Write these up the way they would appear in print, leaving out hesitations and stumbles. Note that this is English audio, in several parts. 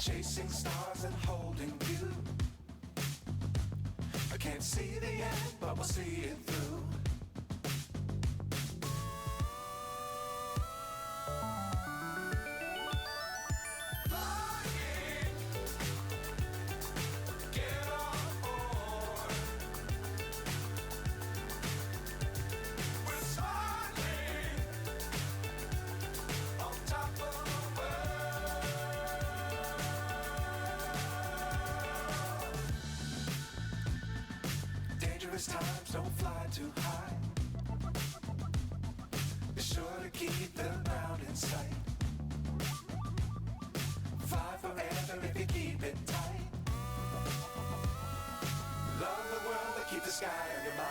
chasing stars and holding you. I can't see the end, but we'll see it through. Dangerous times, don't fly too high. Be sure to keep the ground in sight. Fly forever if you keep it tight. Love the world, but keep the sky on your mind.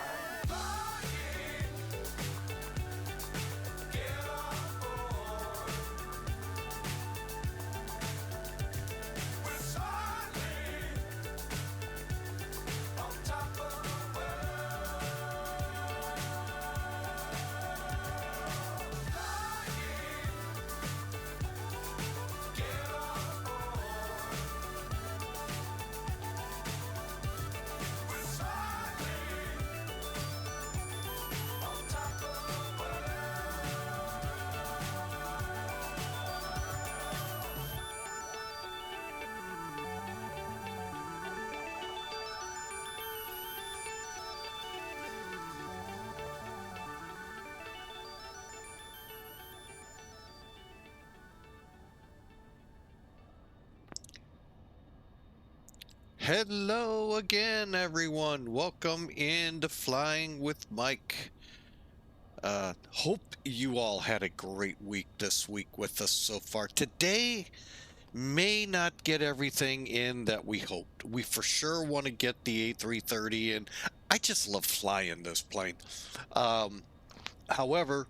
Hello again, everyone. Welcome into Flying with Mike. Hope you all had a great week this week with us so far. Today may not get everything in that we hoped. We for sure want to get the A330, and I just love flying this plane. However,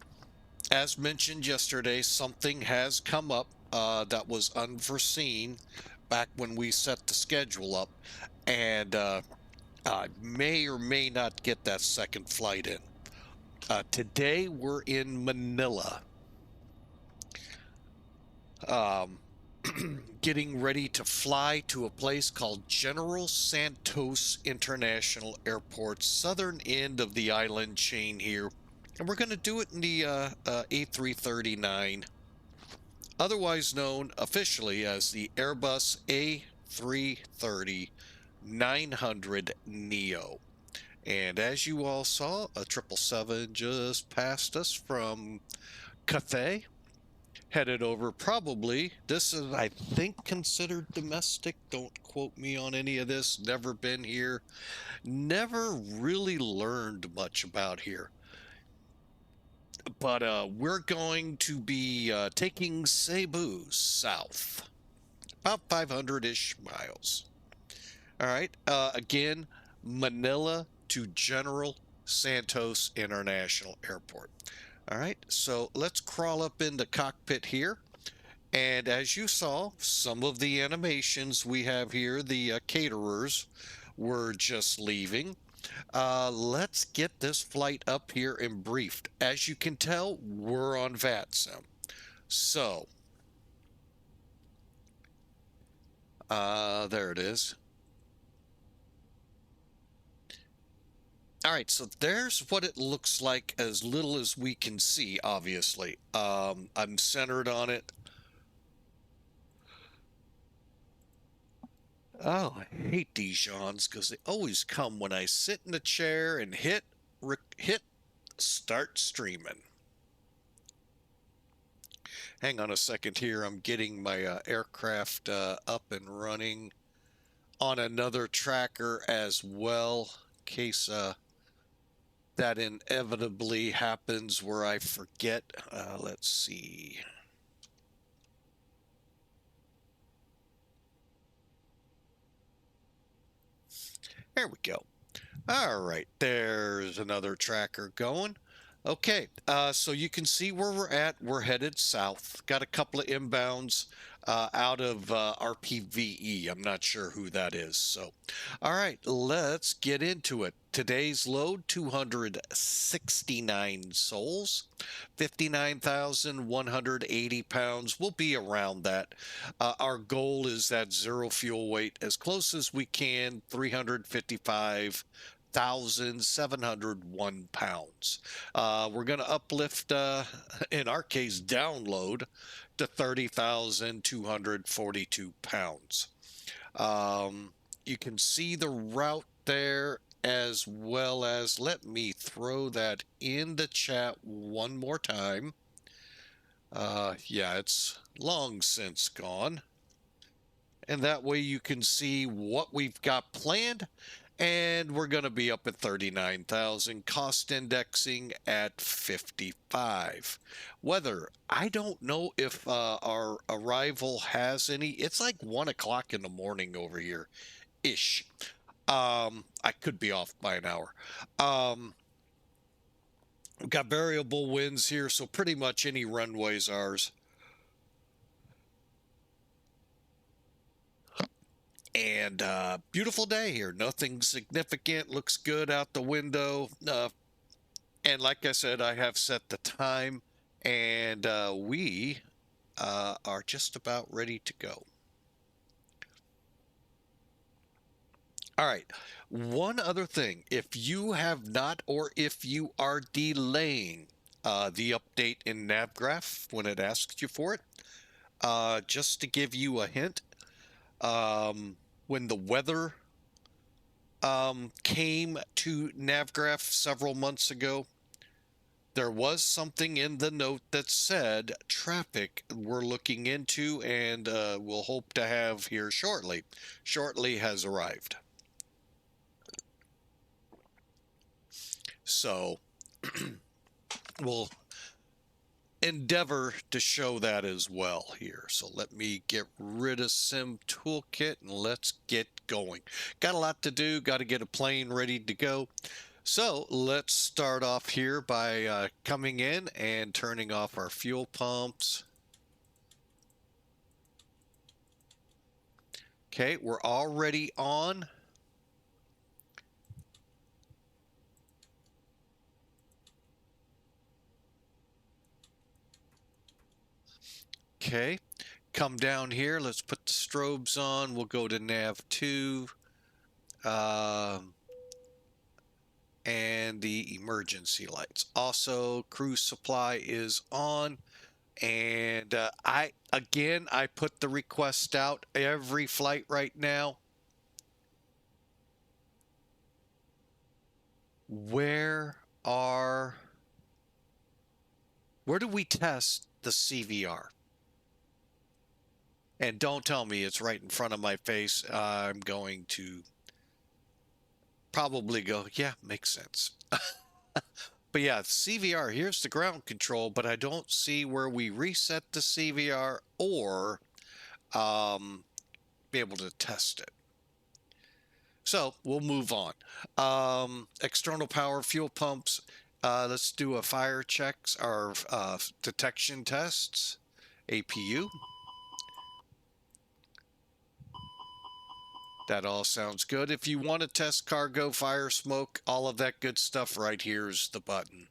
as mentioned yesterday, something has come up that was unforeseen back when we set the schedule up, and I may or may not get that second flight in. Today we're in Manila, getting ready to fly to a place called General Santos International Airport, southern end of the island chain here. And we're going to do it in the A330-900, otherwise known officially as the Airbus A330-900 Neo. And as you all saw, a 777 just passed us from Cathay, headed over probably, this is, I think, considered domestic. Don't quote me on any of this. Never been here. Never really learned much about here. But we're going to be taking Cebu south, about 500-ish miles. All right. Again, Manila to General Santos International Airport. All right. So let's crawl up in the cockpit here. And as you saw, some of the animations we have here, the caterers were just leaving. Let's get this flight up here and briefed. As you can tell, we're on VATSIM. So, there it is. All right, so there's what it looks like as little as we can see, obviously. I'm centered on it. Oh, I hate Dijons because they always come when I sit in the chair and hit start streaming. Hang on a second here. I'm getting my aircraft up and running on another tracker as well, in case that inevitably happens where I forget. Let's see. There we go. All right, there's another tracker going. Okay, so you can see where we're at. We're headed south. Got a couple of inbounds out of RPVE. I'm not sure who that is. So, all right, let's get into it. Today's load 269 souls, 59,180 pounds. We'll be around that. Our goal is that zero fuel weight as close as we can, 355,701 pounds. We're going to uplift, in our case, download to 30,242 pounds. You can see the route there, as well as, let me throw that in the chat one more time. Yeah, it's long since gone. And that way you can see what we've got planned. And we're going to be up at 39,000, cost indexing at 55. Weather, I don't know if our arrival has any. It's like 1 o'clock in the morning over here ish. I could be off by an hour. We've got variable winds here, so pretty much any runway's ours. And beautiful day here. Nothing significant. Looks good out the window. And like I said, I have set the time, and we are just about ready to go. All right. One other thing. If you have not, or if you are delaying the update in NavGraph when it asks you for it, just to give you a hint, when the weather came to NavGraph several months ago, there was something in the note that said traffic we're looking into and we'll hope to have here shortly. Shortly has arrived. So we'll endeavor to show that as well here. So let me get rid of Sim Toolkit and let's get going. Got a lot to do, got to get a plane ready to go. So let's start off here by coming in and turning off our fuel pumps. Okay, we're already on. Okay, come down here. Let's put the strobes on. We'll go to nav 2. And the emergency lights. Also, cruise supply is on. And I put the request out every flight right now. Where do we test the CVR? And don't tell me it's right in front of my face. I'm going to probably go, yeah, makes sense. But yeah, CVR, here's the ground control, but I don't see where we reset the CVR or be able to test it. So we'll move on. External power fuel pumps. Let's do a fire checks, our detection tests, APU. That all sounds good. If you want to test cargo, fire, smoke, all of that good stuff, right here's the button.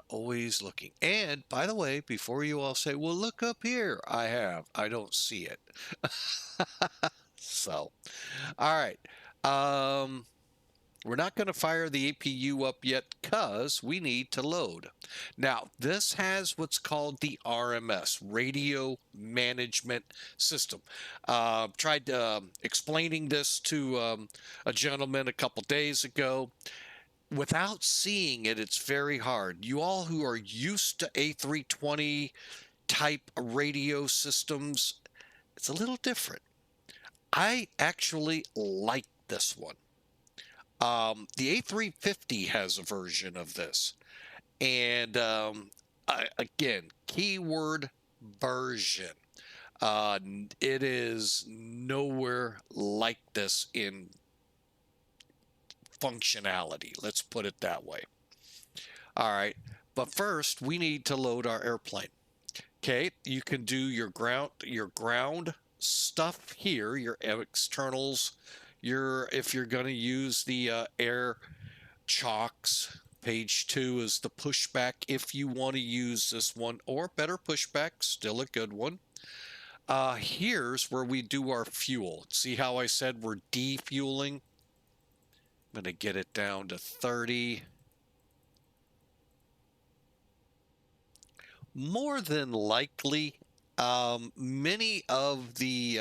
Always looking. And by the way, before you all say, well, look up here, I don't see it. So, all right. We're not going to fire the APU up yet because we need to load. Now, this has what's called the RMS, Radio Management System. Tried explaining this to a gentleman a couple days ago. Without seeing it, it's very hard. You all who are used to A320 type radio systems, it's a little different. I actually like this one. The A350 has a version of this. And again, keyword version. It is nowhere like this in functionality. Let's put it that way. All right. But first, we need to load our airplane. Okay, you can do your ground stuff here, your externals, your if you're going to use the air chocks. Page 2 is the pushback if you want to use this one, or better pushback, still a good one. Here's where we do our fuel. See how I said we're defueling? I'm going to get it down to 30. More than likely, many of the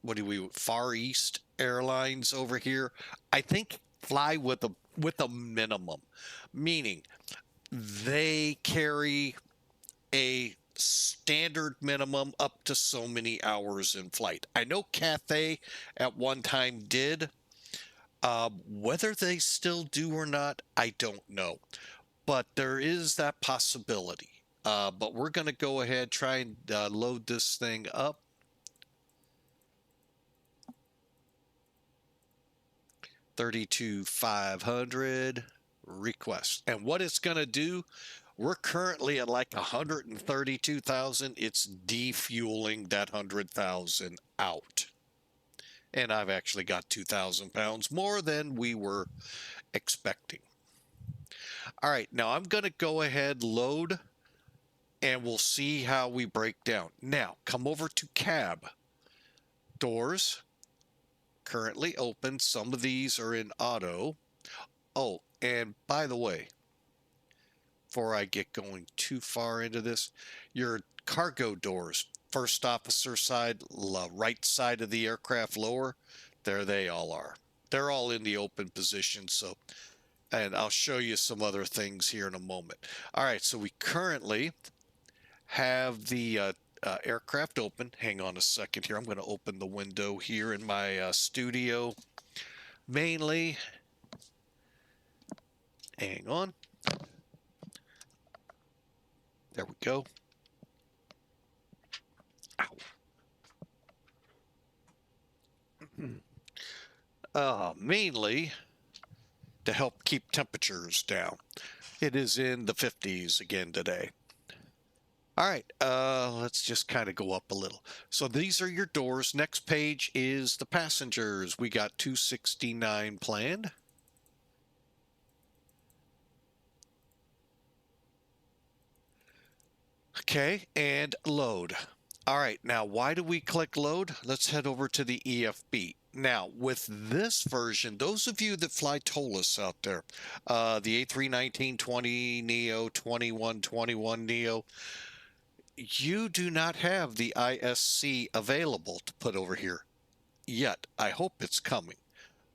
what do we Far East airlines over here, I think fly with a minimum, meaning they carry a standard minimum up to so many hours in flight. I know Cathay at one time did. Whether they still do or not, I don't know. But there is that possibility. But we're going to go ahead, try and load this thing up. $32,500 request. And what it's going to do, we're currently at like 132,000. It's defueling that 100,000 out. And I've actually got 2,000 pounds more than we were expecting. All right, now I'm going to go ahead, load, and we'll see how we break down. Now, come over to cab. Doors, currently open. Some of these are in auto. Oh, and by the way, before I get going too far into this, your cargo doors, first officer side, right side of the aircraft lower, there they all are. They're all in the open position, so, and I'll show you some other things here in a moment. All right, so we currently have the aircraft open. Hang on a second here. I'm going to open the window here in my studio mainly. Hang on. There we go. Ow. Mainly to help keep temperatures down. It is in the 50s again today. All right, let's just kind of go up a little. So these are your doors. Next page is the passengers. We got 269 planned. Okay, and load. All right, now why do we click load? Let's head over to the EFB. Now, with this version, those of you that fly ToLiss out there, the A319-20 Neo, 2121 Neo, you do not have the ISC available to put over here yet. I hope it's coming.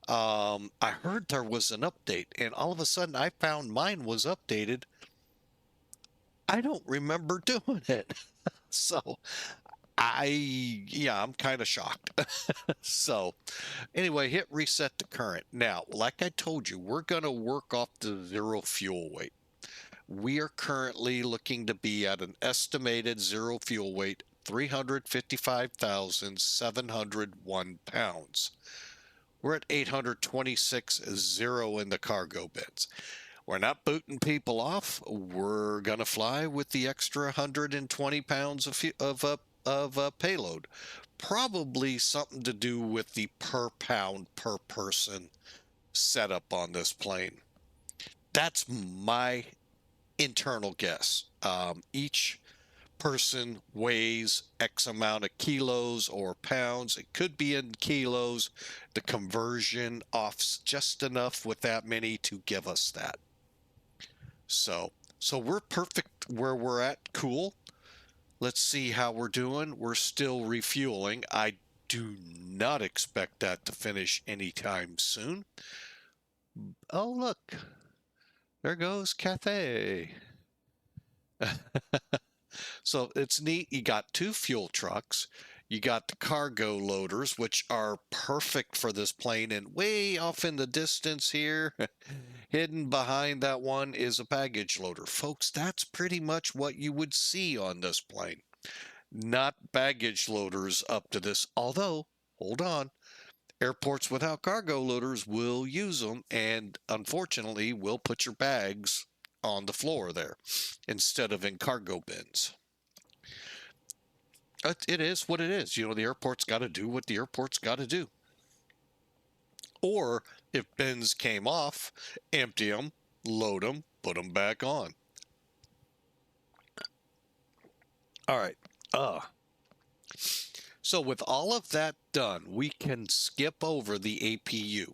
I heard there was an update, and all of a sudden I found mine was updated. I don't remember doing it. So I'm kind of shocked. So anyway, hit reset to current. Now, like I told you, we're going to work off the zero fuel weight. We are currently looking to be at an estimated zero fuel weight, 355,701 pounds. We're at 826.0 in the cargo beds. We're not booting people off. We're going to fly with the extra 120 pounds of payload. Probably something to do with the per pound per person setup on this plane. That's my internal guess. Each person weighs X amount of kilos or pounds. It could be in kilos. The conversion offs just enough with that many to give us that. So we're perfect where we're at. Cool. Let's see how we're doing. We're still refueling. I do not expect that to finish anytime soon. Oh, look. There goes Cathay. So it's neat. You got two fuel trucks. You got the cargo loaders, which are perfect for this plane. And way off in the distance here, hidden behind that one, is a baggage loader. Folks, that's pretty much what you would see on this plane. Not baggage loaders up to this. Although, hold on. Airports without cargo loaders will use them, and unfortunately will put your bags on the floor there instead of in cargo bins. It is what it is. The airport's got to do what the airport's got to do. Or if bins came off, empty them, load them, put them back on. All right. So with all of that done, we can skip over the APU.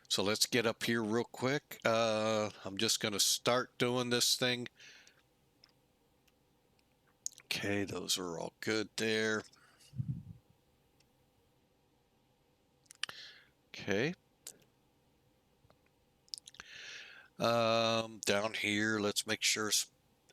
So let's get up here real quick. I'm just going to start doing this thing. Okay, those are all good there. Okay. Down here, let's make sure.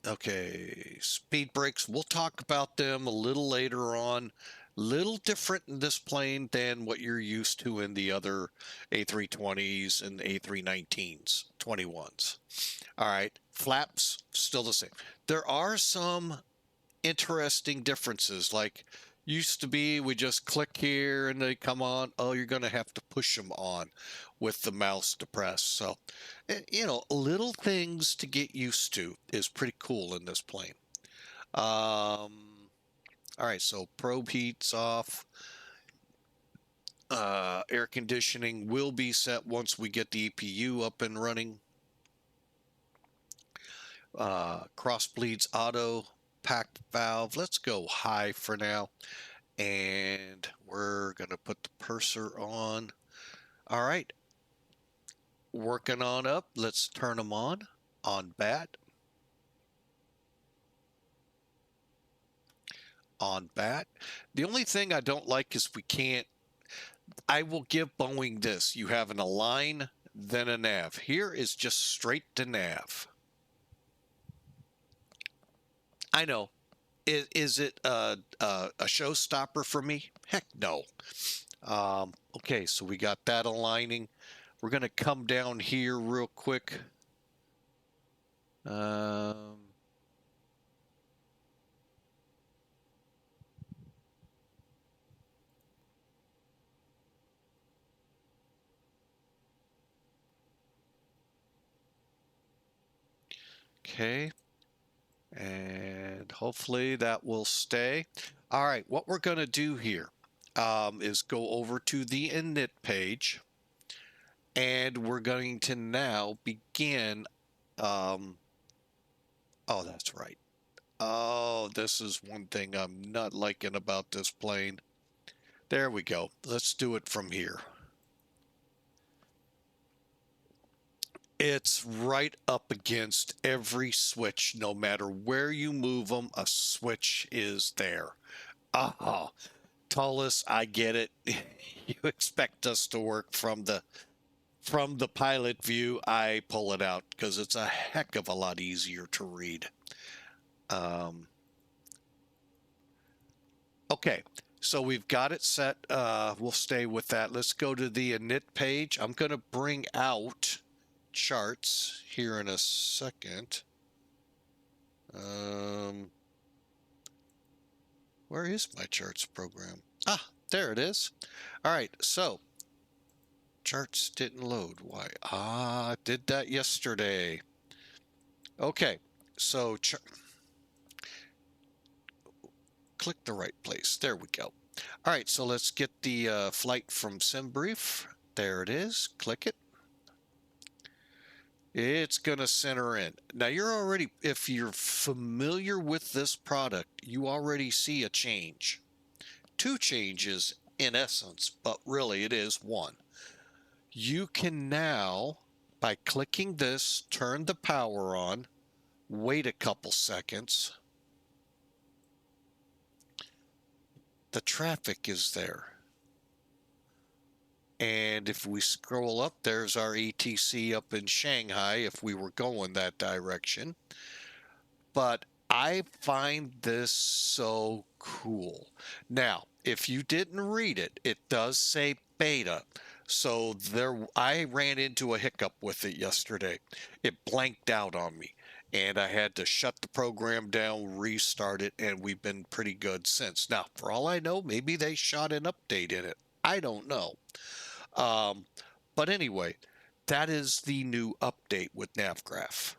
Okay, speed brakes. We'll talk about them a little later on. Little different in this plane than what you're used to in the other A320s and A319s, 21s. All right, flaps still the same. There are some interesting differences. Like used to be, we just click here and they come on. Oh, you're going to have to push them on with the mouse depressed. So, little things to get used to is pretty cool in this plane. All right, so probe heat's off. Air conditioning will be set once we get the EPU up and running. Cross bleeds auto packed valve. Let's go high for now. And we're going to put the purser on. All right. Working on up. Let's turn them on BAT. On BAT. The only thing I don't like is we can't. I will give Boeing this. You have an align, then a nav. Here is just straight to nav. I know. Is it a showstopper for me? Heck no. Okay, so we got that aligning. We're going to come down here real quick. Okay. And hopefully that will stay. All right, what we're going to do here is go over to the init page. And we're going to now begin. Oh, that's right. Oh, this is one thing I'm not liking about this plane. There we go. Let's do it from here. It's right up against every switch. No matter where you move them, a switch is there. Oh, ToLiss, I get it. You expect us to work from the pilot view. I pull it out because it's a heck of a lot easier to read. Okay, so we've got it set. We'll stay with that. Let's go to the init page. I'm going to bring out charts here in a second. Where is my charts program? Ah, there it is. All right, so charts didn't load. Why? I did that yesterday. Okay, so click the right place. There we go. All right, so let's get the flight from SimBrief. There it is. Click it. It's going to center in. Now you're already, if you're familiar with this product, you already see a change. Two changes in essence, but really it is one. You can now, by clicking this, turn the power on, wait a couple seconds. The traffic is there. And if we scroll up, there's our ETC up in Shanghai if we were going that direction. But I find this so cool. Now, if you didn't read it, it does say beta. So I ran into a hiccup with it yesterday. It blanked out on me. And I had to shut the program down, restart it, and we've been pretty good since. Now, for all I know, maybe they shot an update in it. I don't know. Um, but anyway, that is the new update with NavGraph.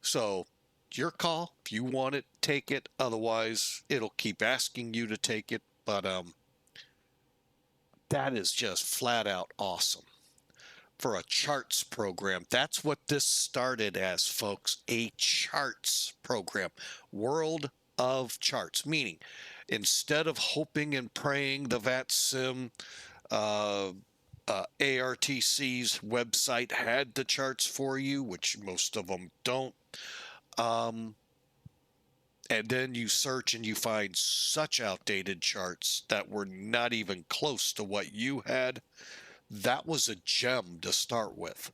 So your call. If you want it, take it. Otherwise, it'll keep asking you to take it. But that is just flat out awesome for a charts program. That's what this started as, folks. A charts program. World of charts. Meaning, instead of hoping and praying the VATSIM ARTC's website had the charts for you, which most of them don't. And then you search and you find such outdated charts that were not even close to what you had. That was a gem to start with.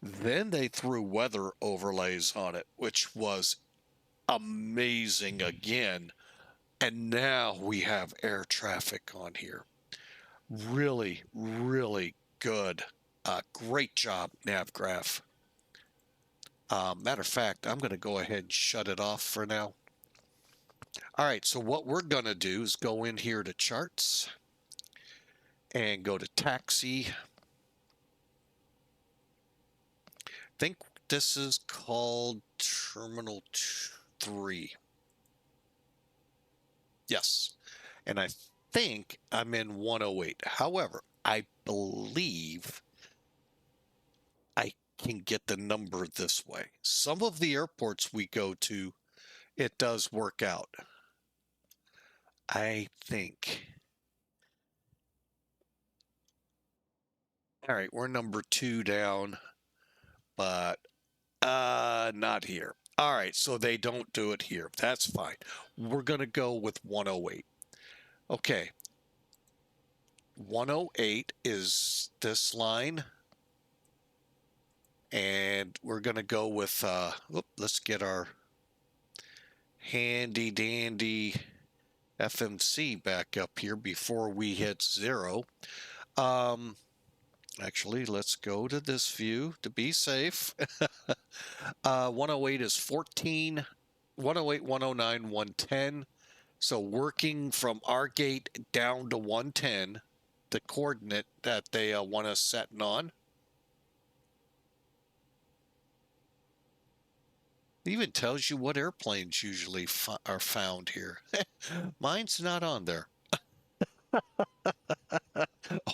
Then they threw weather overlays on it, which was amazing again. And now we have air traffic on here. Really, really good. Great job, NavGraph. Matter of fact, I'm going to go ahead and shut it off for now. All right, so what we're going to do is go in here to charts and go to taxi. I think this is called Terminal 3. Yes, and I think I'm in 108. However, I believe I can get the number this way. Some of the airports we go to, it does work out. I think. All right, we're number 2 down, but not here. All right, so they don't do it here. That's fine. We're going to go with 108. Okay. 108 is this line. And we're going to go with, let's get our handy dandy FMC back up here before we hit 0. Actually, let's go to this view to be safe. 108 is 14, 108, 109, 110. So working from our gate down to 110, the coordinate that they want us setting on. It even tells you what airplanes usually are found here. Mine's not on there.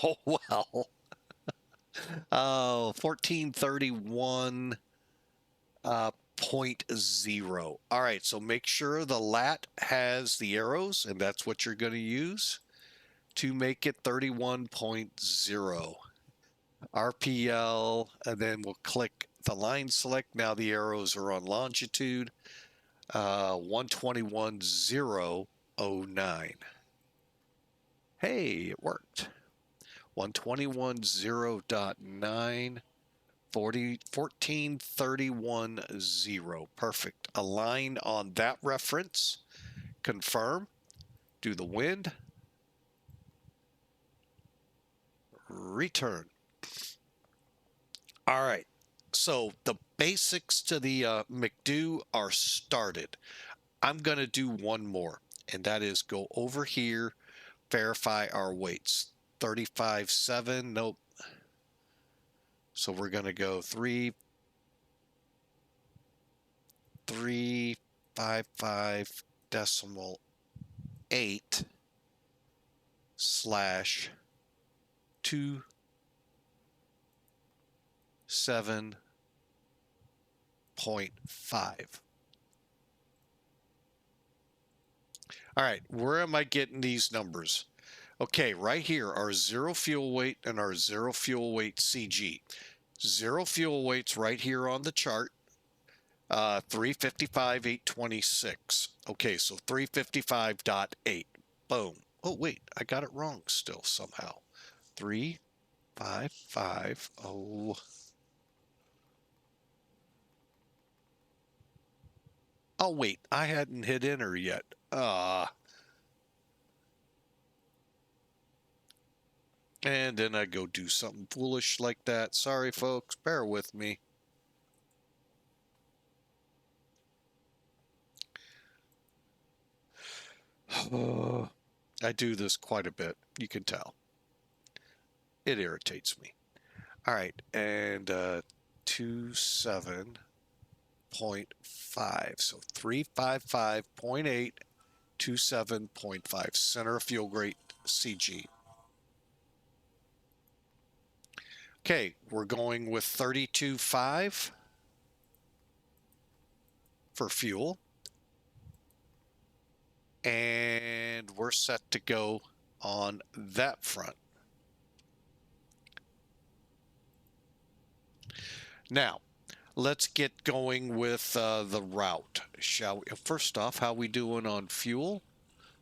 Oh, well. 1431.0. All right, so make sure the lat has the arrows, and that's what you're going to use to make it 31.0. RPL, and then we'll click the line select. Now the arrows are on longitude. 121.009. Hey, it worked. 121.0.9. 1431.0. Perfect. Align on that reference. Confirm. Do the wind. Return. All right. So the basics to the McDo are started. I'm going to do one more, and that is go over here, verify our weights. 35.7. Nope. So we're going to go 355.8 slash 27.5. All right, where am I getting these numbers? Okay, right here, our zero fuel weight and our zero fuel weight CG. Zero fuel weight's right here on the chart. 355.826. Okay, so 355.8. Boom. Oh, wait, I got it wrong still somehow. 355.0. Oh, wait, I hadn't hit enter yet. And then I go do something foolish like that. Sorry, folks, bear with me. I do this quite a bit, you can tell. It irritates me. All right, and 27.5. So 355.8, 27.5. Center of fuel rate CG. Okay, we're going with 32.5 for fuel. And we're set to go on that front. Now, let's get going with the route, shall we? First off, how we doing on fuel?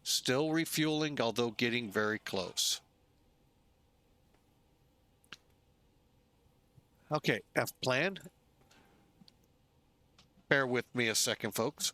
Still refueling, although getting very close. Okay, F plan. Bear with me a second, folks.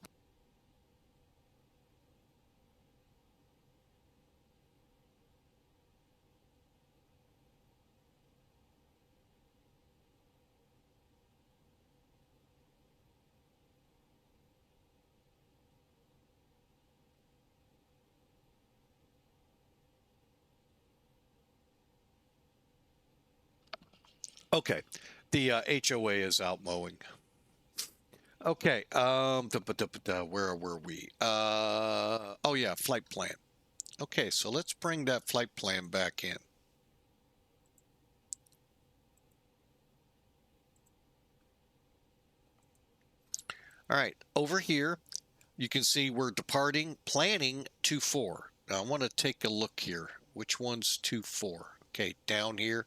Okay, the HOA is out mowing. Okay, where were we? Oh yeah, flight plan. Okay, so let's bring that flight plan back in. All right, over here, you can see we're departing, planning 2-4. Now I want to take a look here. Which one's 2-4? Okay, down here,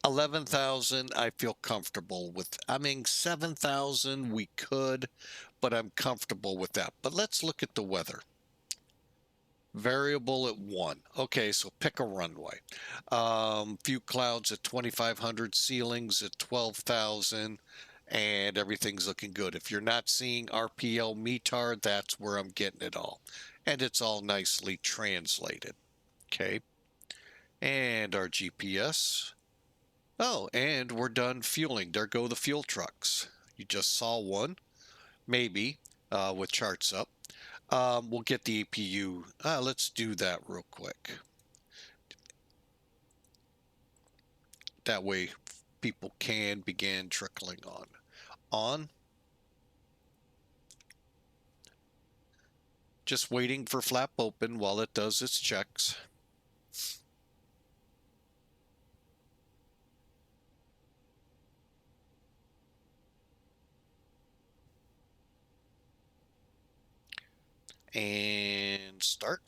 11,000, I feel comfortable with. I mean, 7,000, we could, but I'm comfortable with that. But let's look at the weather. Variable at 1. Okay, so pick a runway. Few clouds at 2,500, ceilings at 12,000, and everything's looking good. If you're not seeing RPL METAR, that's where I'm getting it all. And it's all nicely translated. Okay. And our GPS. Oh, and we're done fueling. There go the fuel trucks. You just saw one, maybe, with charts up. We'll get the EPU. Let's do that real quick. That way people can begin trickling on. On. Just waiting for flap open while it does its checks. And start.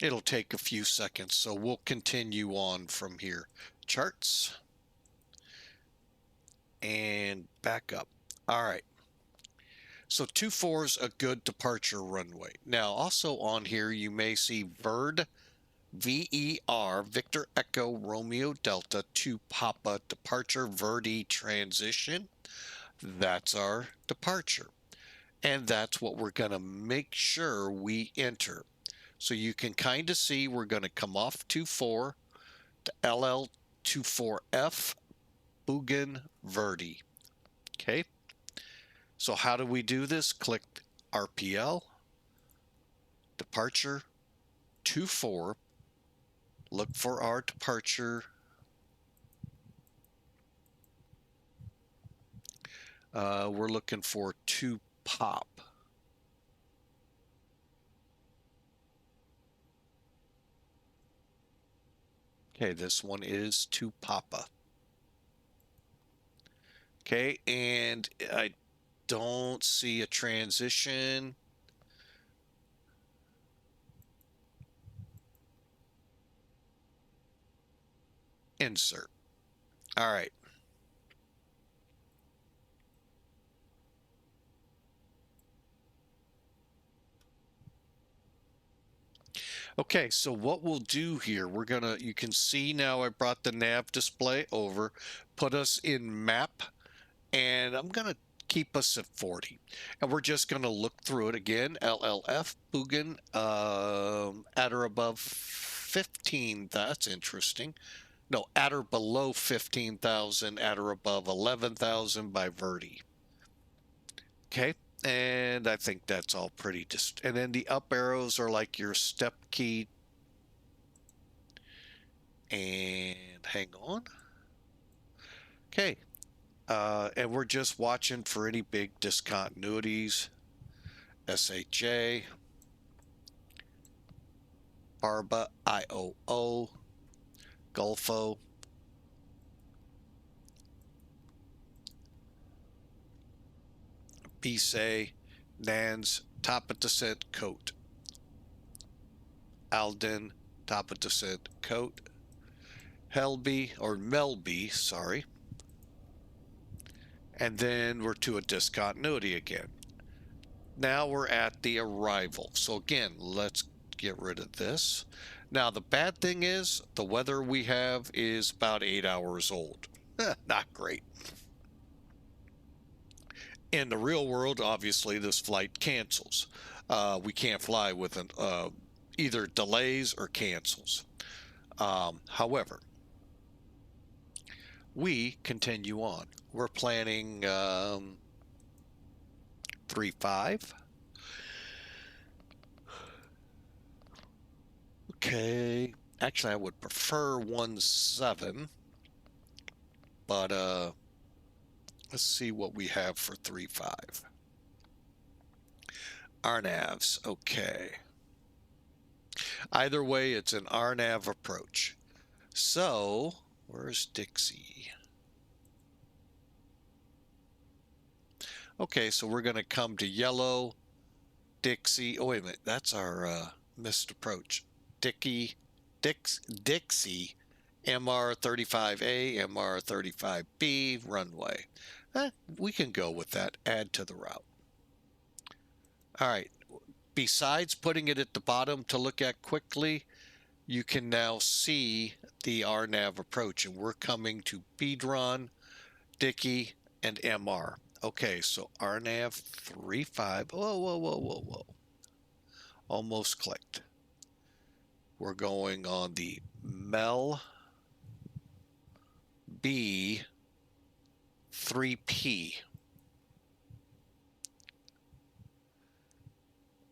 It'll take a few seconds, so we'll continue on from here. Charts. And back up. All right. So 2-4 is a good departure runway. Now, also on here, you may see VERDE, VER, Victor Echo Romeo Delta to Papa departure VERDE transition. That's our departure. And that's what we're going to make sure we enter. So you can kind of see we're going to come off 2-4 to LL24F, Bugan VERDE. Okay. So how do we do this? Click RPL, departure, 2-4, look for our departure. We're looking for 2 pop. Okay, this one is 2 Papa. Okay, and I don't see a transition. Insert. All right. Okay, so what we'll do here, you can see now I brought the nav display over, put us in map, and I'm gonna keep us at 40. And we're just gonna look through it again. LLF, Bugan, at or above 15, that's interesting. No, at or below 15,000, at or above 11,000 by VERDE. Okay. And I think that's all pretty and then the up arrows are like your step key. And hang on. Okay. And we're just watching for any big discontinuities. SHA, Barba, IOO, Gulfo, BSA, NANS, top of descent, coat. Alden, top of descent, coat. MELBY, sorry. And then we're to a discontinuity again. Now we're at the arrival. So again, let's get rid of this. Now the bad thing is the weather we have is about 8 hours old. Not great. In the real world, obviously, this flight cancels. We can't fly with either delays or cancels. However, we continue on. We're planning 3-5. Okay. Actually, I would prefer 1-7. But let's see what we have for 3-5. RNAVs. Okay. Either way, it's an RNAV approach. So, where's Dixie? Okay, so we're going to come to yellow, Dixie. Oh, wait a minute. That's our missed approach. Dixie, MR35A, MR35B, runway. We can go with that. Add to the route. All right. Besides putting it at the bottom to look at quickly, you can now see the RNAV approach, and we're coming to BDRON, Dickey, and MR. Okay, so RNAV 35. Whoa, whoa, whoa, whoa, whoa. Almost clicked. We're going on the MELBY 3P.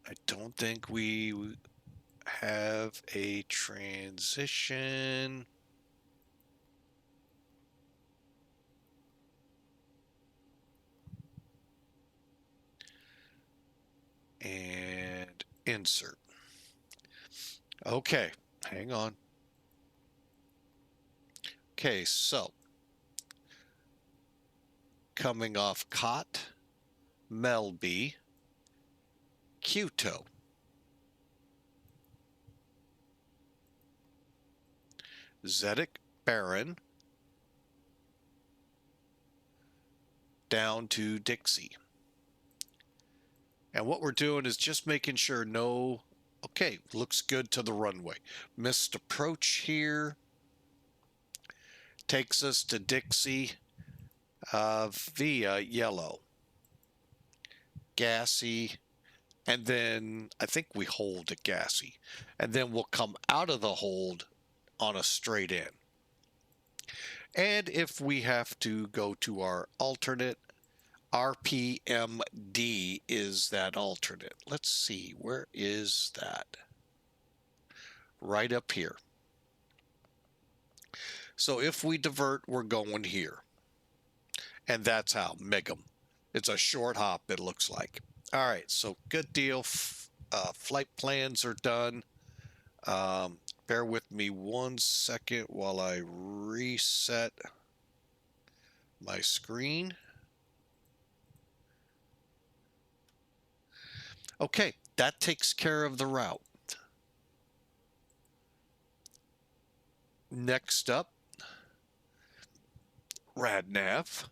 I don't think we have a transition. And insert. Okay, hang on. Okay, so coming off COT, MELBY, QTO. Zedek, Baron, down to Dixie. And what we're doing is just making sure no, okay, looks good to the runway. Missed approach here. Takes us to Dixie via yellow. Gassy. And then I think we hold at Gassy. And then we'll come out of the hold on a straight in. And if we have to go to our alternate, RPMD is that alternate. Let's see, where is that? Right up here. So if we divert, we're going here. And that's how, Megum. It's a short hop, it looks like. All right, so good deal. Flight plans are done. Bear with me 1 second while I reset my screen. Okay, that takes care of the route. Next up, RadNav.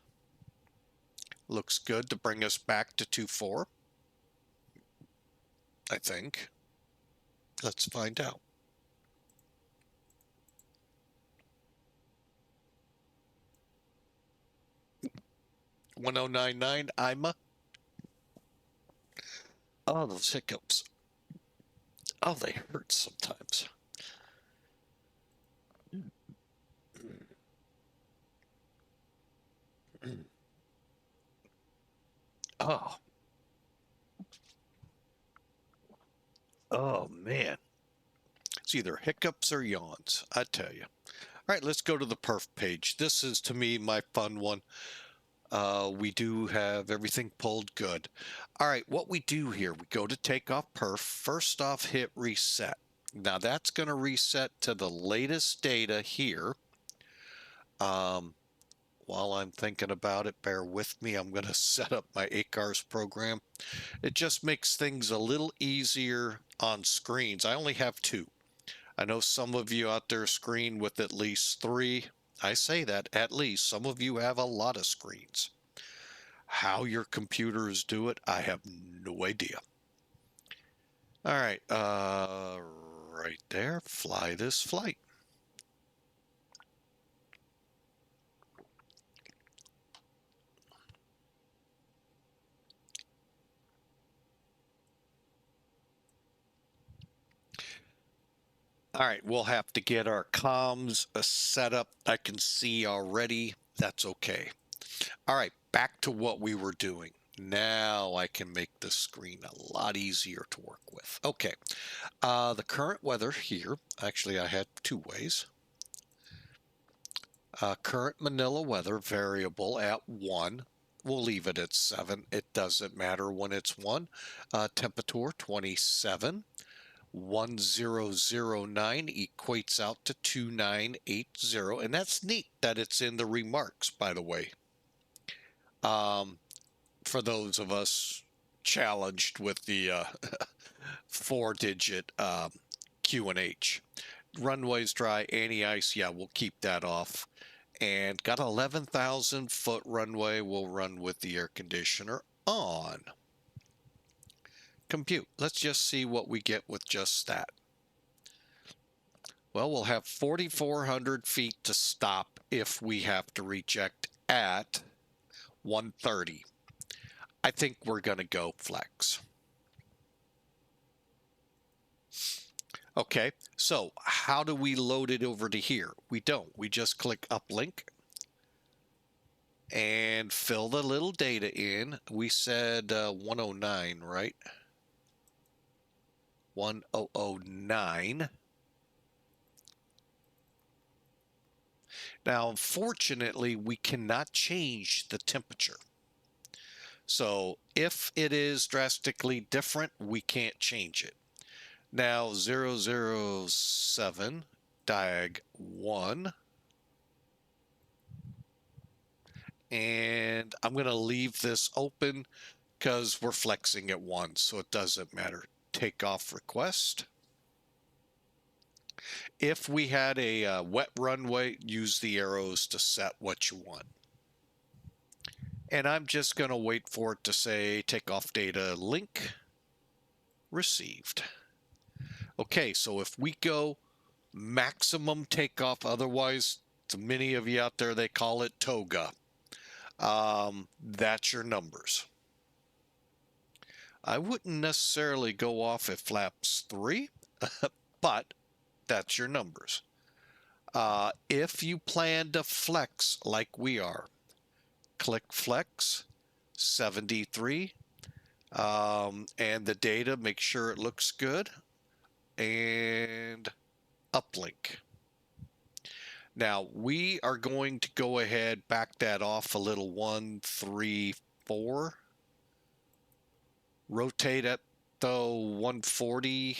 Looks good to bring us back to 2-4. I think. Let's find out. $1099 IMA. Oh, those hiccups. Oh, they hurt sometimes. Oh. Oh, man. It's either hiccups or yawns, I tell you. All right, let's go to the perf page. This is, to me, my fun one. We do have everything pulled good. All right, what we do here, we go to takeoff perf. First off, hit reset. Now that's going to reset to the latest data here. While I'm thinking about it, bear with me. I'm going to set up my ACARS program. It just makes things a little easier on screens. I only have two. I know some of you out there screen with at least three. I say that at least. Some of you have a lot of screens. How your computers do it, I have no idea. All right, right there, fly this flight. All right, we'll have to get our comms set up. I can see already. That's okay. All right, back to what we were doing. Now I can make the screen a lot easier to work with. Okay, the current weather here, actually I had two ways. Current Manila weather variable at 1. We'll leave it at 7. It doesn't matter when it's 1. Temperature 27. 1009 equates out to 2980. And that's neat that it's in the remarks, by the way. For those of us challenged with the 4-digit Q&H. Runways dry, anti-ice, yeah, we'll keep that off. And got 11,000 foot runway. We'll run with the air conditioner on. Compute. Let's just see what we get with just that. Well, we'll have 4,400 feet to stop if we have to reject at 130. I think we're going to go flex. Okay, so how do we load it over to here? We don't. We just click uplink and fill the little data in. We said 109, right? 1009. Now, unfortunately, we cannot change the temperature. So if it is drastically different, we can't change it. Now 007 diag 1, and I'm going to leave this open because we're flexing at 1, so it doesn't matter. Takeoff request. If we had a wet runway, use the arrows to set what you want. And I'm just going to wait for it to say takeoff data link received. Okay, so if we go maximum takeoff, otherwise, to many of you out there, they call it toga. That's your numbers. I wouldn't necessarily go off at flaps 3, but that's your numbers. If you plan to flex like we are, click flex 73, and the data, make sure it looks good, and uplink. Now we are going to go ahead, back that off a little, 1, 3, 4. Rotate at the 140,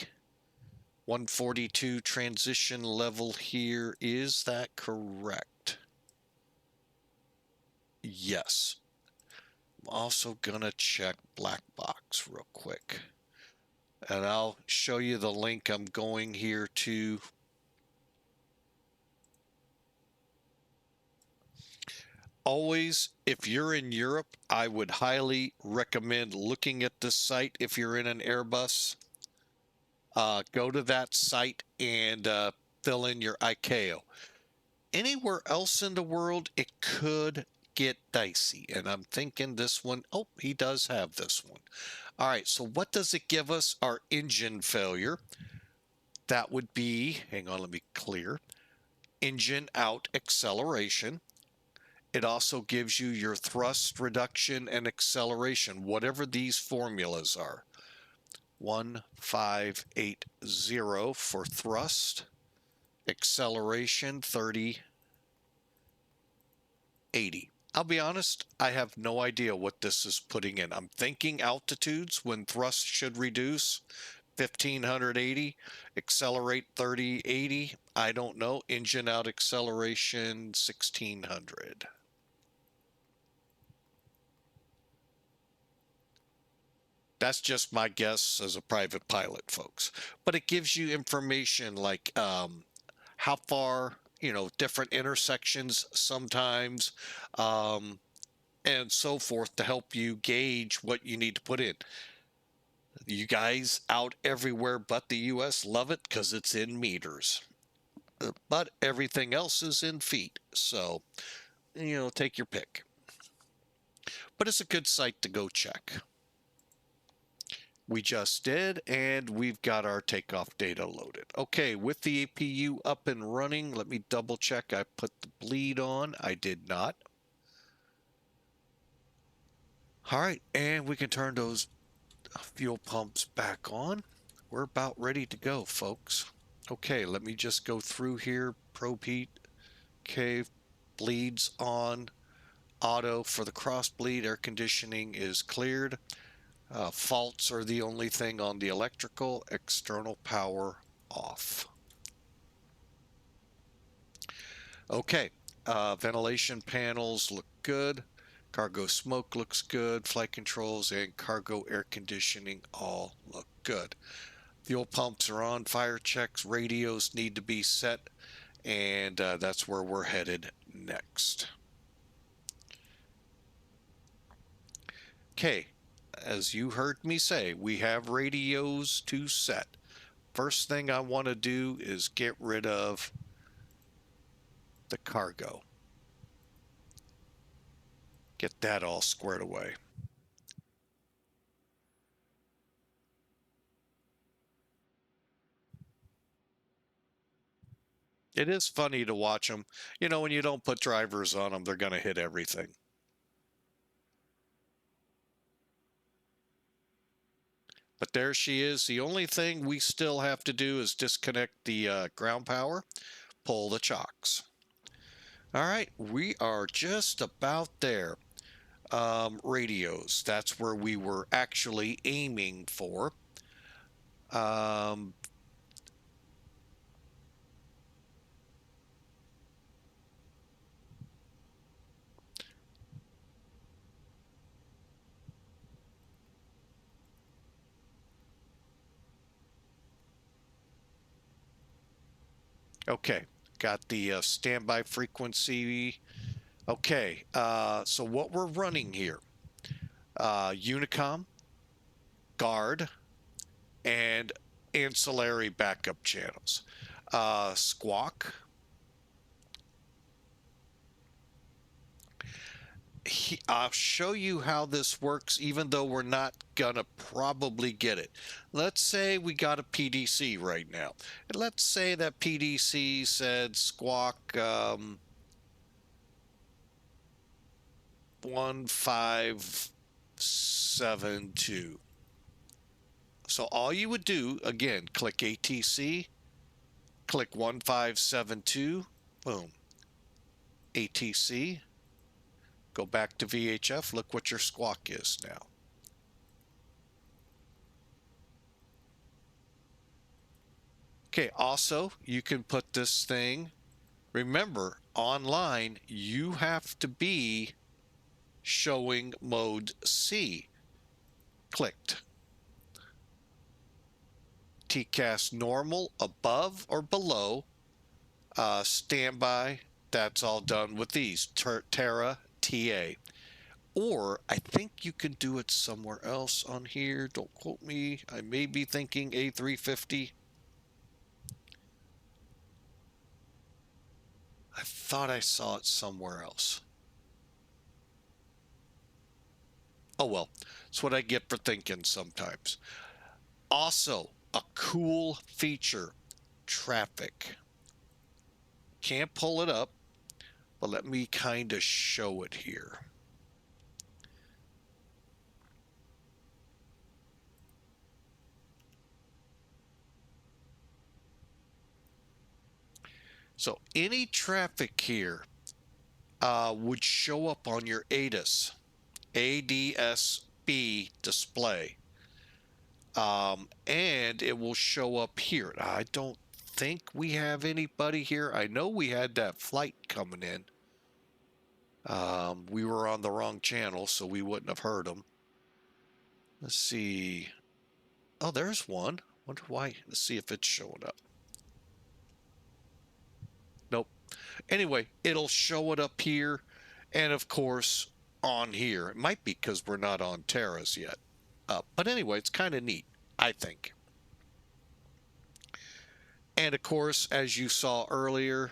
142 transition level here. Is that correct? Yes. I'm also gonna check black box real quick. And I'll show you the link I'm going here to. Always, if you're in Europe, I would highly recommend looking at this site. If you're in an Airbus, go to that site and fill in your ICAO. Anywhere else in the world, it could get dicey. And I'm thinking this one, oh, he does have this one. All right, so what does it give us? Our engine failure. That would be, hang on, let me clear. Engine out acceleration. It also gives you your thrust reduction and acceleration, whatever these formulas are. 1580 for thrust acceleration 3080. I'll be honest, I have no idea what this is putting in. I'm thinking altitudes when thrust should reduce 1580, accelerate 3080. I don't know. Engine out acceleration 1600. That's just my guess as a private pilot, folks. But it gives you information like how far, different intersections sometimes, um, and so forth to help you gauge what you need to put in. You guys out everywhere but the US love it because it's in meters. But everything else is in feet. So, take your pick. But it's a good site to go check. We just did, and we've got our takeoff data loaded. Okay, with the APU up and running, let me double check I put the bleed on. I did not. All right, and we can turn those fuel pumps back on. We're about ready to go, folks. Okay, let me just go through here. Probe heat. Okay, bleeds on. Auto for the cross bleed. Air conditioning is cleared. Faults are the only thing on the electrical. External power off. Okay, ventilation panels look good. Cargo smoke looks good. Flight controls and cargo air conditioning all look good. Fuel pumps are on. Fire checks. Radios need to be set. And that's where we're headed next. Okay, as you heard me say, we have radios to set. First thing I want to do is get rid of the cargo. Get that all squared away. It is funny to watch them. When you don't put drivers on them, they're going to hit everything. But there she is. The only thing we still have to do is disconnect the ground power, pull the chocks. All right, we are just about there. Radios, that's where we were actually aiming for. Okay, got the standby frequency. Okay, so what we're running here, Unicom, Guard, and ancillary backup channels. Squawk. I'll show you how this works, even though we're not gonna probably get it. Let's say we got a PDC right now. And let's say that PDC said squawk 1572. So all you would do, again, click ATC, click 1572, boom, ATC, go back to VHF, look what your squawk is now. Okay, also, you can put this thing, remember, online, you have to be showing mode C clicked. TCAS normal above or below, standby, that's all done with these, Terra TA. Or I think you can do it somewhere else on here. Don't quote me. I may be thinking A350. I thought I saw it somewhere else. Oh well, it's what I get for thinking sometimes. Also, a cool feature, traffic. Can't pull it up, but let me kind of show it here. So any traffic here would show up on your ADS-B display. And it will show up here. I don't think we have anybody here. I know we had that flight coming in. We were on the wrong channel, so we wouldn't have heard them. Let's see. Oh, there's one. Wonder why. Let's see if it's showing up. Nope. Anyway, it'll show it up here, and of course on here. It might be because we're not on Terra's yet. But anyway, it's kind of neat, I think. And of course, as you saw earlier,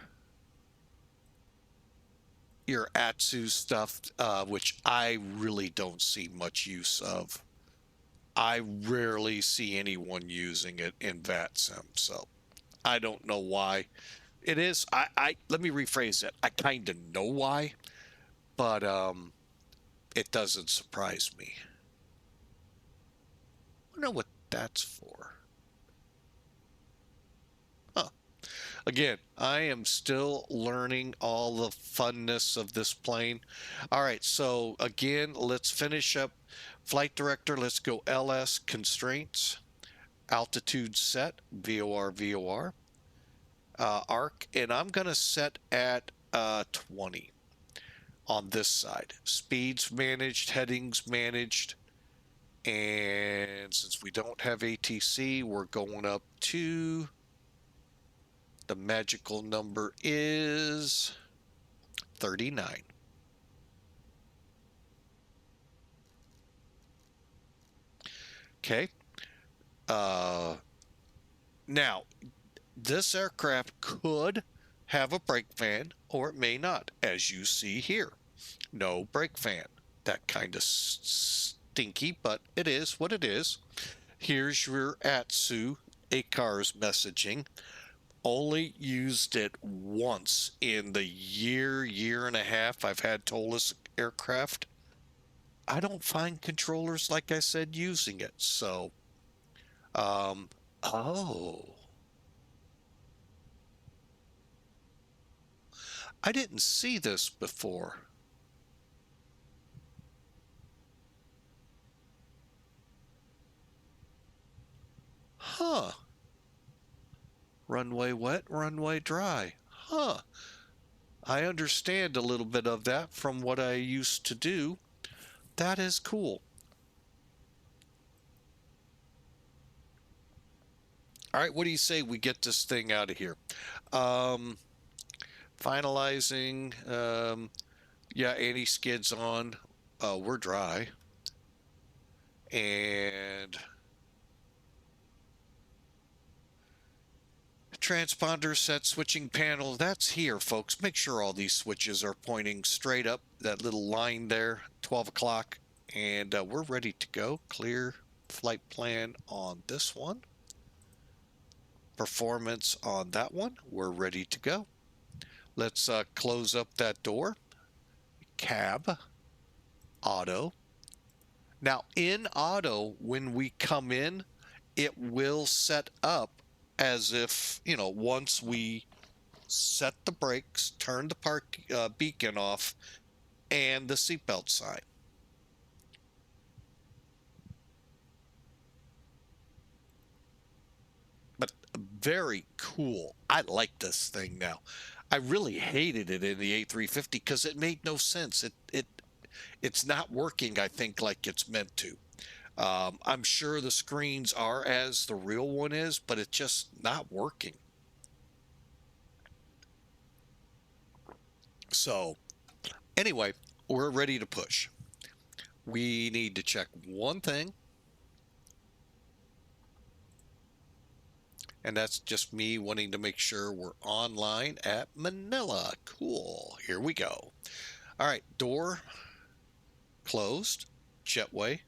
your ATSU stuff, which I really don't see much use of. I rarely see anyone using it in VATSIM, so I don't know why. It is. Let me rephrase that. I kind of know why, but it doesn't surprise me. I don't know what that's for. Huh. Again, I am still learning all the funness of this plane. All right, so again, let's finish up. Flight director, let's go LS constraints. Altitude set, VOR, VOR. Arc, and I'm going to set at 20 on this side. Speeds managed, headings managed. And since we don't have ATC, we're going up to, the magical number is 39. Okay. Now, this aircraft could have a brake fan, or it may not, as you see here. No brake fan. That kind of stinky, but it is what it is. Here's your ATSU ACARS messaging. Only used it once in the year and a half I've had ToLiss aircraft. I don't find controllers, like I said, using it. So, oh, I didn't see this before. Huh. Runway wet, runway dry. Huh. I understand a little bit of that from what I used to do. That is cool. All right, what do you say we get this thing out of here? Finalizing. Yeah, anti-skids on. We're dry. And transponder set switching panel, that's here, folks. Make sure all these switches are pointing straight up, that little line there, 12 o'clock. And we're ready to go. Clear flight plan on this one. Performance on that one. We're ready to go. Let's close up that door. Cab. Auto. Now in auto, when we come in, it will set up as if, you know, once we set the brakes, turn the park beacon off, and the seatbelt sign. But very cool. I like this thing now. I really hated it in the A350 because it made no sense. It's not working, I think, like it's meant to. I'm sure the screens are as the real one is, but it's just not working. So anyway, we're ready to push. We need to check one thing, and that's just me wanting to make sure we're online at Manila. Cool. Here we go. All right, door closed. Jetway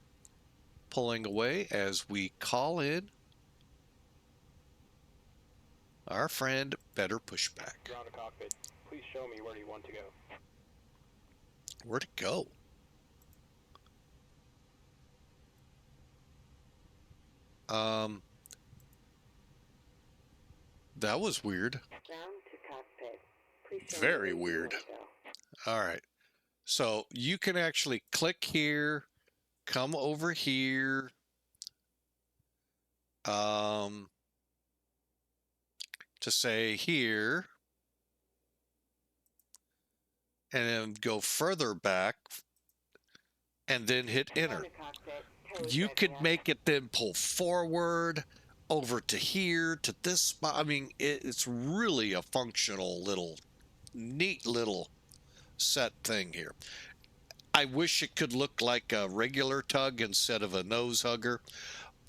pulling away as we call in our friend Better Pushback. Ground to cockpit. Please show me where you want to go. Where'd it go? That was weird. Ground to cockpit. Please show me Very where you weird. want to go. All right. So you can actually click here, come over here, to say here, and then go further back and then hit enter. On the cockpit, ToLiss You driving could up. make it then pull forward over to here to this spot. I mean, it's really a functional little, neat little set thing here. I wish it could look like a regular tug instead of a nose hugger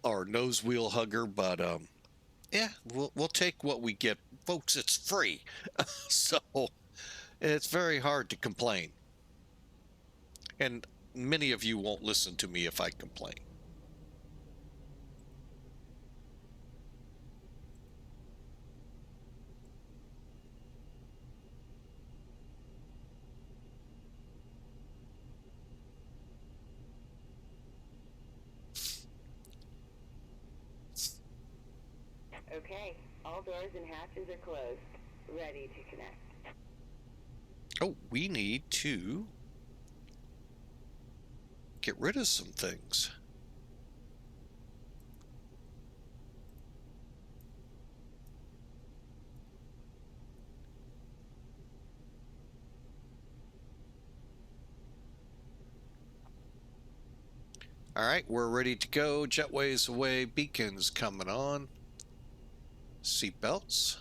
or nose wheel hugger, but yeah, we'll take what we get, folks. It's free, so it's very hard to complain, and many of you won't listen to me if I complain. Okay, all doors and hatches are closed. Ready to connect. Oh, we need to get rid of some things. All right, we're ready to go. Jetways away, beacons coming on. Seatbelts.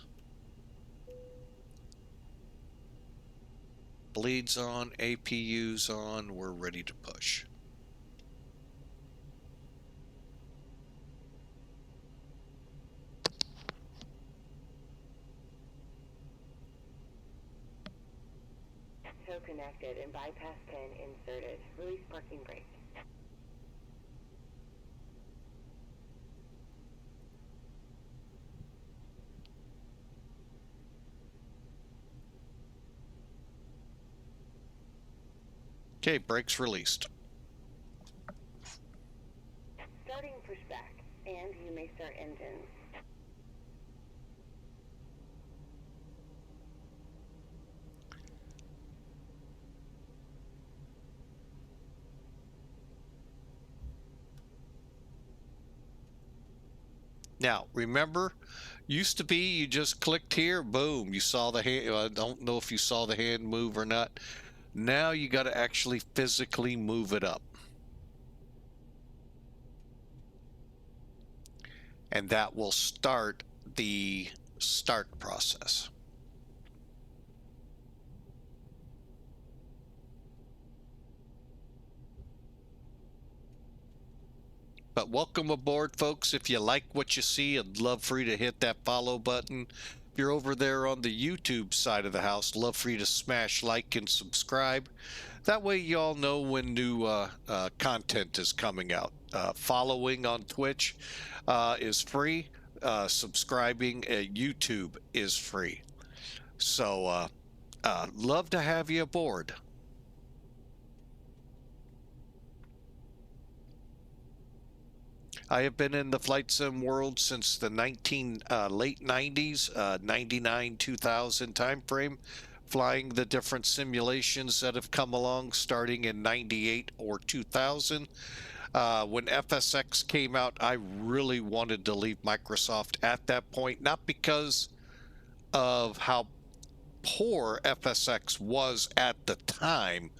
Bleeds on, APU's on, we're ready to push. Tow connected and bypass pin inserted. Release parking brake. Okay, brakes released. Starting pushback, and you may start engines. Now, remember, used to be you just clicked here, boom, you saw the hand. I don't know if you saw the hand move or not. Now you got to actually physically move it up. And that will start the start process. But welcome aboard, folks. If you like what you see, I'd love for you to hit that follow button. If you're over there on the YouTube side of the house, love for you to smash like and subscribe. That way you all know when new content is coming out. Following on Twitch is free. Subscribing at YouTube is free. So love to have you aboard. I have been in the flight sim world since the late 90s, 99, 2000 time frame, flying the different simulations that have come along starting in 98 or 2000. When FSX came out, I really wanted to leave Microsoft at that point, not because of how poor FSX was at the time.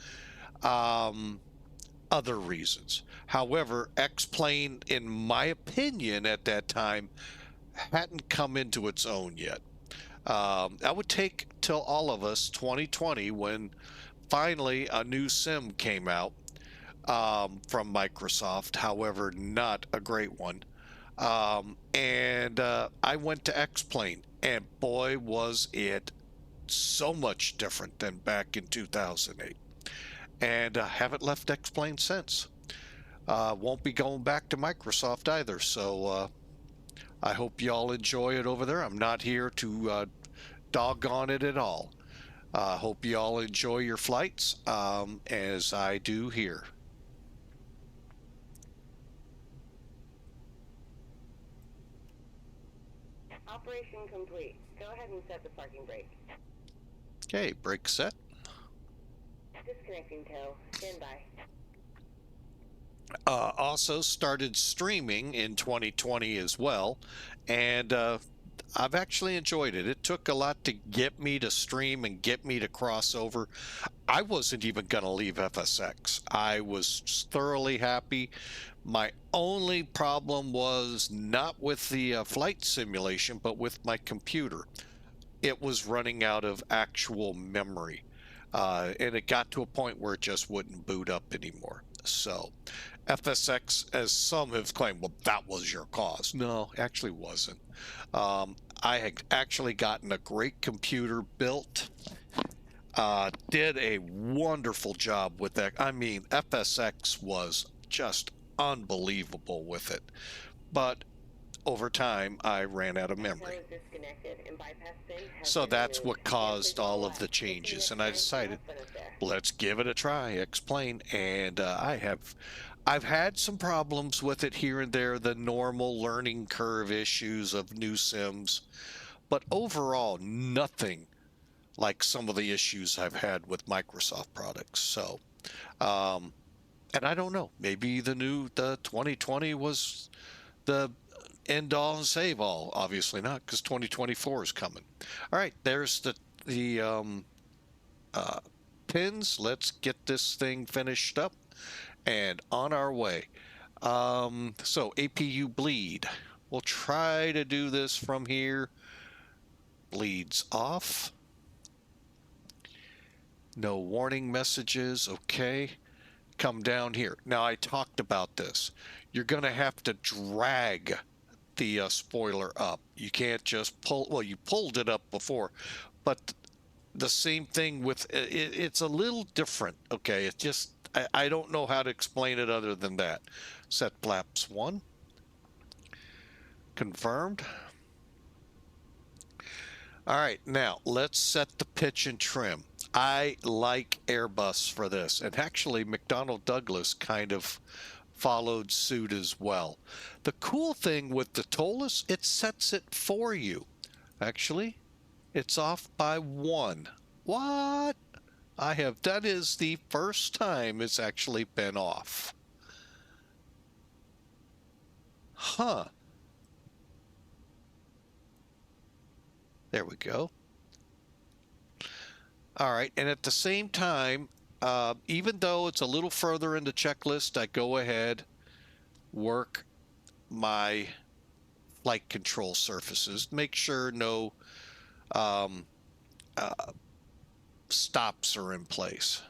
Other reasons. However, X-Plane, in my opinion, at that time, hadn't come into its own yet. That would take till all of us 2020 when finally a new sim came out from Microsoft. However, not a great one. And I went to X-Plane, and boy, was it so much different than back in 2008. And haven't left X-Plane since. Won't be going back to Microsoft either, so I hope y'all enjoy it over there. I'm not here to dog on it at all. Hope y'all enjoy your flights as I do here. Operation complete. Go ahead and set the parking brake. Okay, brake set. Disconnecting tow. Stand by. Also started streaming in 2020 as well, and I've actually enjoyed it. It took a lot to get me to stream and get me to cross over. I wasn't even going to leave FSX. I was thoroughly happy. My only problem was not with the flight simulation, but with my computer. It was running out of actual memory. And it got to a point where it just wouldn't boot up anymore. So FSX, as some have claimed, well, that was your cause. No, actually wasn't. I had actually gotten a great computer built. Did a wonderful job with that. I mean, FSX was just unbelievable with it. But over time, I ran out of memory. Tow is disconnected and bypass pin has So been that's removed. what caused all of the changes. And I decided, let's give it a try, explain. And I've had some problems with it here and there, the normal learning curve issues of new sims. But overall, nothing like some of the issues I've had with Microsoft products. So, and I don't know, maybe the 2020 was the end all and save all. Obviously not, because 2024 is coming. All right, there's the pins. Let's get this thing finished up and on our way. So APU bleed. We'll try to do this from here. Bleeds off. No warning messages. Okay. Come down here. Now, I talked about this. You're going to have to drag the spoiler up. You can't just pull. Well, you pulled it up before, but the same thing with it, it's a little different. Okay. It's just, I don't know how to explain it other than that. Set flaps 1. Confirmed. All right, now let's set the pitch and trim. I like Airbus for this, and actually McDonnell Douglas kind of followed suit as well. The cool thing with the ToLiss, it sets it for you. Actually, it's off by 1. What? That is the first time it's actually been off. Huh. There we go. All right, and at the same time, even though it's a little further in the checklist, I go ahead, work my flight control surfaces, make sure no stops are in place.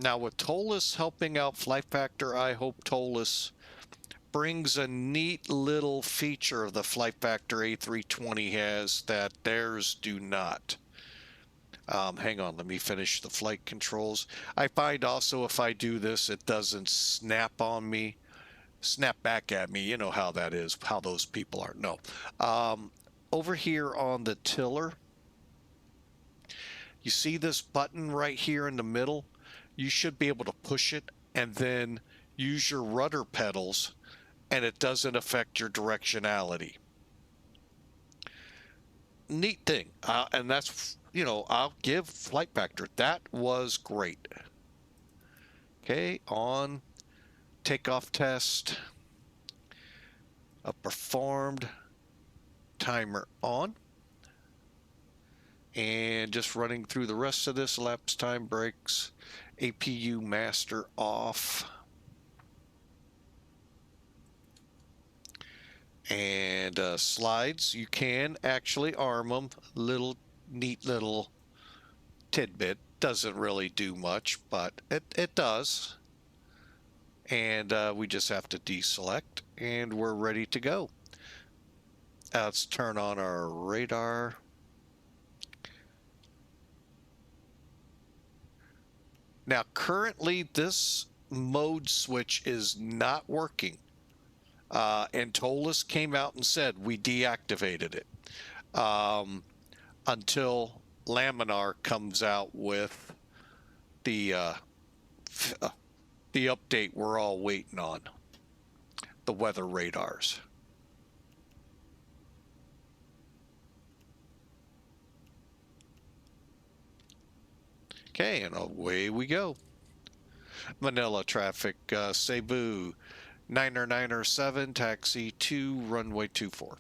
Now, with ToLiss helping out Flight Factor, I hope ToLiss brings a neat little feature of the Flight Factor A320 has that theirs do not. Hang on, let me finish the flight controls. I find also if I do this, it doesn't snap back at me. You know how that is, how those people are. No. Over here on the tiller, you see this button right here in the middle? You should be able to push it and then use your rudder pedals, and it doesn't affect your directionality. Neat thing. And that's, I'll give Flight Factor. That was great. Okay, on takeoff test. Performed. Timer on. And just running through the rest of this, elapsed time brakes. APU master off. And slides, you can actually arm them. Neat little tidbit. Doesn't really do much, but it does. And we just have to deselect, and we're ready to go. Let's turn on our radar. Now, currently, this mode switch is not working. And ToLiss came out and said we deactivated it until Laminar comes out with the update we're all waiting on, the weather radars. Okay, and away we go. Manila traffic, Cebu, 997, taxi 2, runway 24.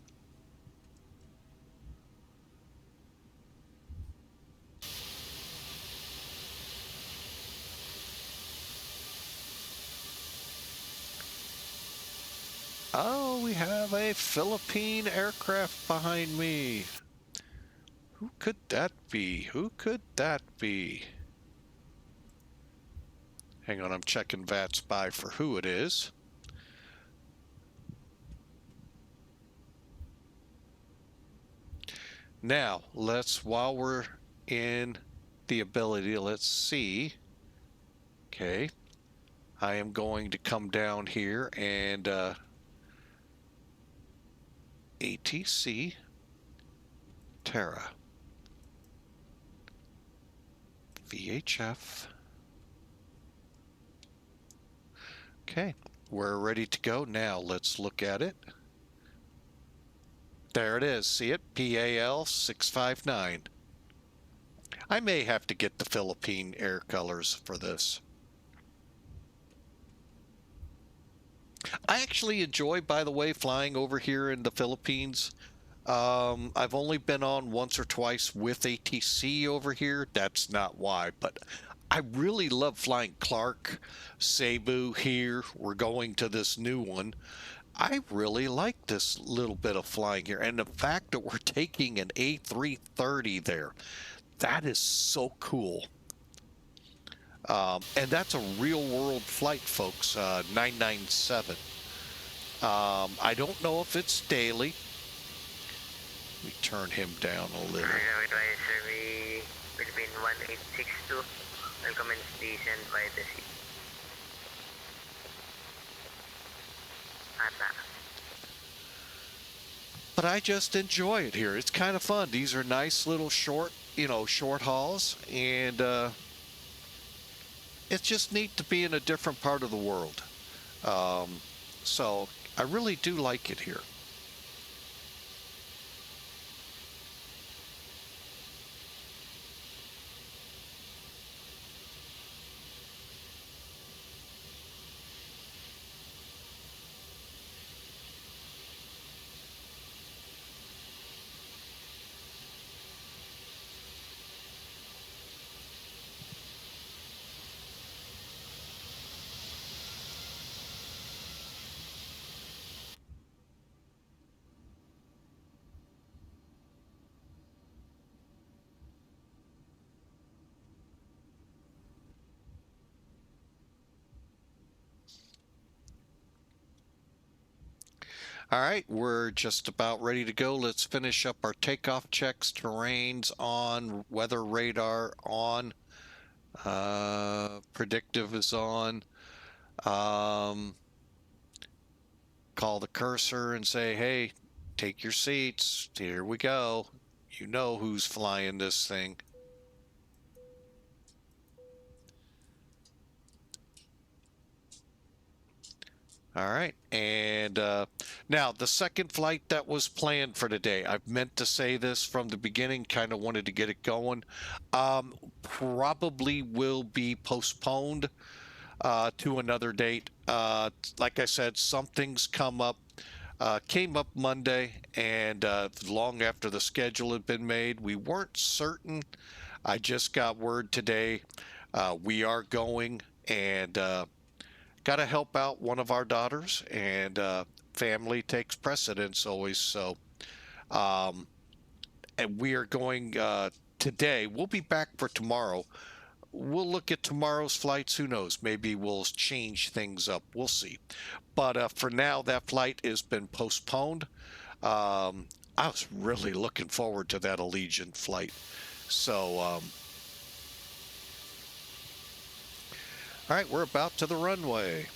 Oh, we have a Philippine aircraft behind me. Who could that be? Who could that be? Hang on, I'm checking VATSIM for who it is. Now, while we're in the ability, let's see. Okay. I am going to come down here and ATC Terra VHF. Okay, we're ready to go now. Let's look at it. There it is. See it? PAL 659. I may have to get the Philippine air colors for this. I actually enjoy, by the way, flying over here in the Philippines. I've only been on once or twice with ATC over here. That's not why, but I really love flying Clark, Cebu here. We're going to this new one. I really like this little bit of flying here. And the fact that we're taking an A330 there, that is so cool. And that's a real world flight, folks, 997. I don't know if it's daily. Let me turn him down a little. Advisory Philippine 1862 will commence descent by the sea. But I just enjoy it here. It's kind of fun. These are nice little short hauls, and it's just neat to be in a different part of the world. So I really do like it here. All right, we're just about ready to go. Let's finish up our takeoff checks, terrains on, weather radar on, predictive is on. Call the cursor and say, hey, take your seats. Here we go. You know who's flying this thing. All right, and now the second flight that was planned for today, I've meant to say this from the beginning, kind of wanted to get it going, probably will be postponed to another date. Like I said, something's came up Monday, and long after the schedule had been made, we weren't certain. I just got word today we are going, and got to help out one of our daughters, and family takes precedence always. So, and we are going today. We'll be back for tomorrow. We'll look at tomorrow's flights. Who knows? Maybe we'll change things up. We'll see. But for now, that flight has been postponed. I was really looking forward to that Allegiant flight. So, all right, we're about to the runway.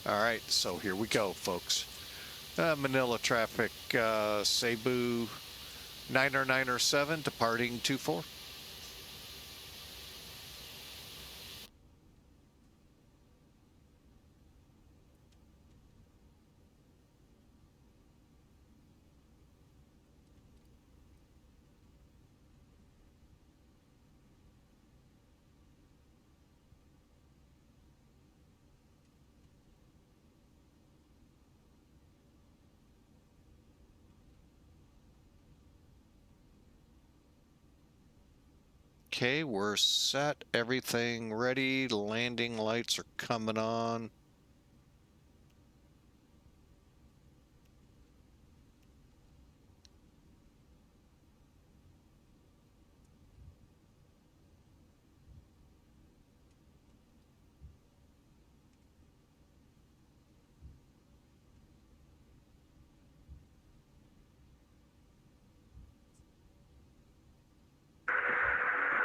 All right, so here we go, folks. Manila traffic, Cebu 90907 departing 24. Okay, we're set. Everything ready. Landing lights are coming on.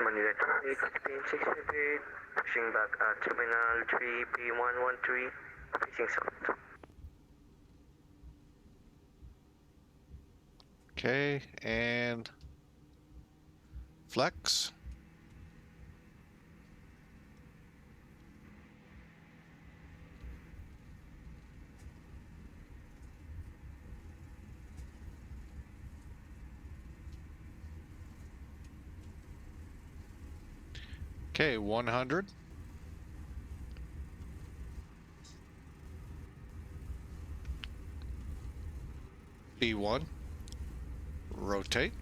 Manila traffic, XP12, pushing back at Terminal 3P113, facing south. Okay, and flex. Okay, 100. B1. Rotate.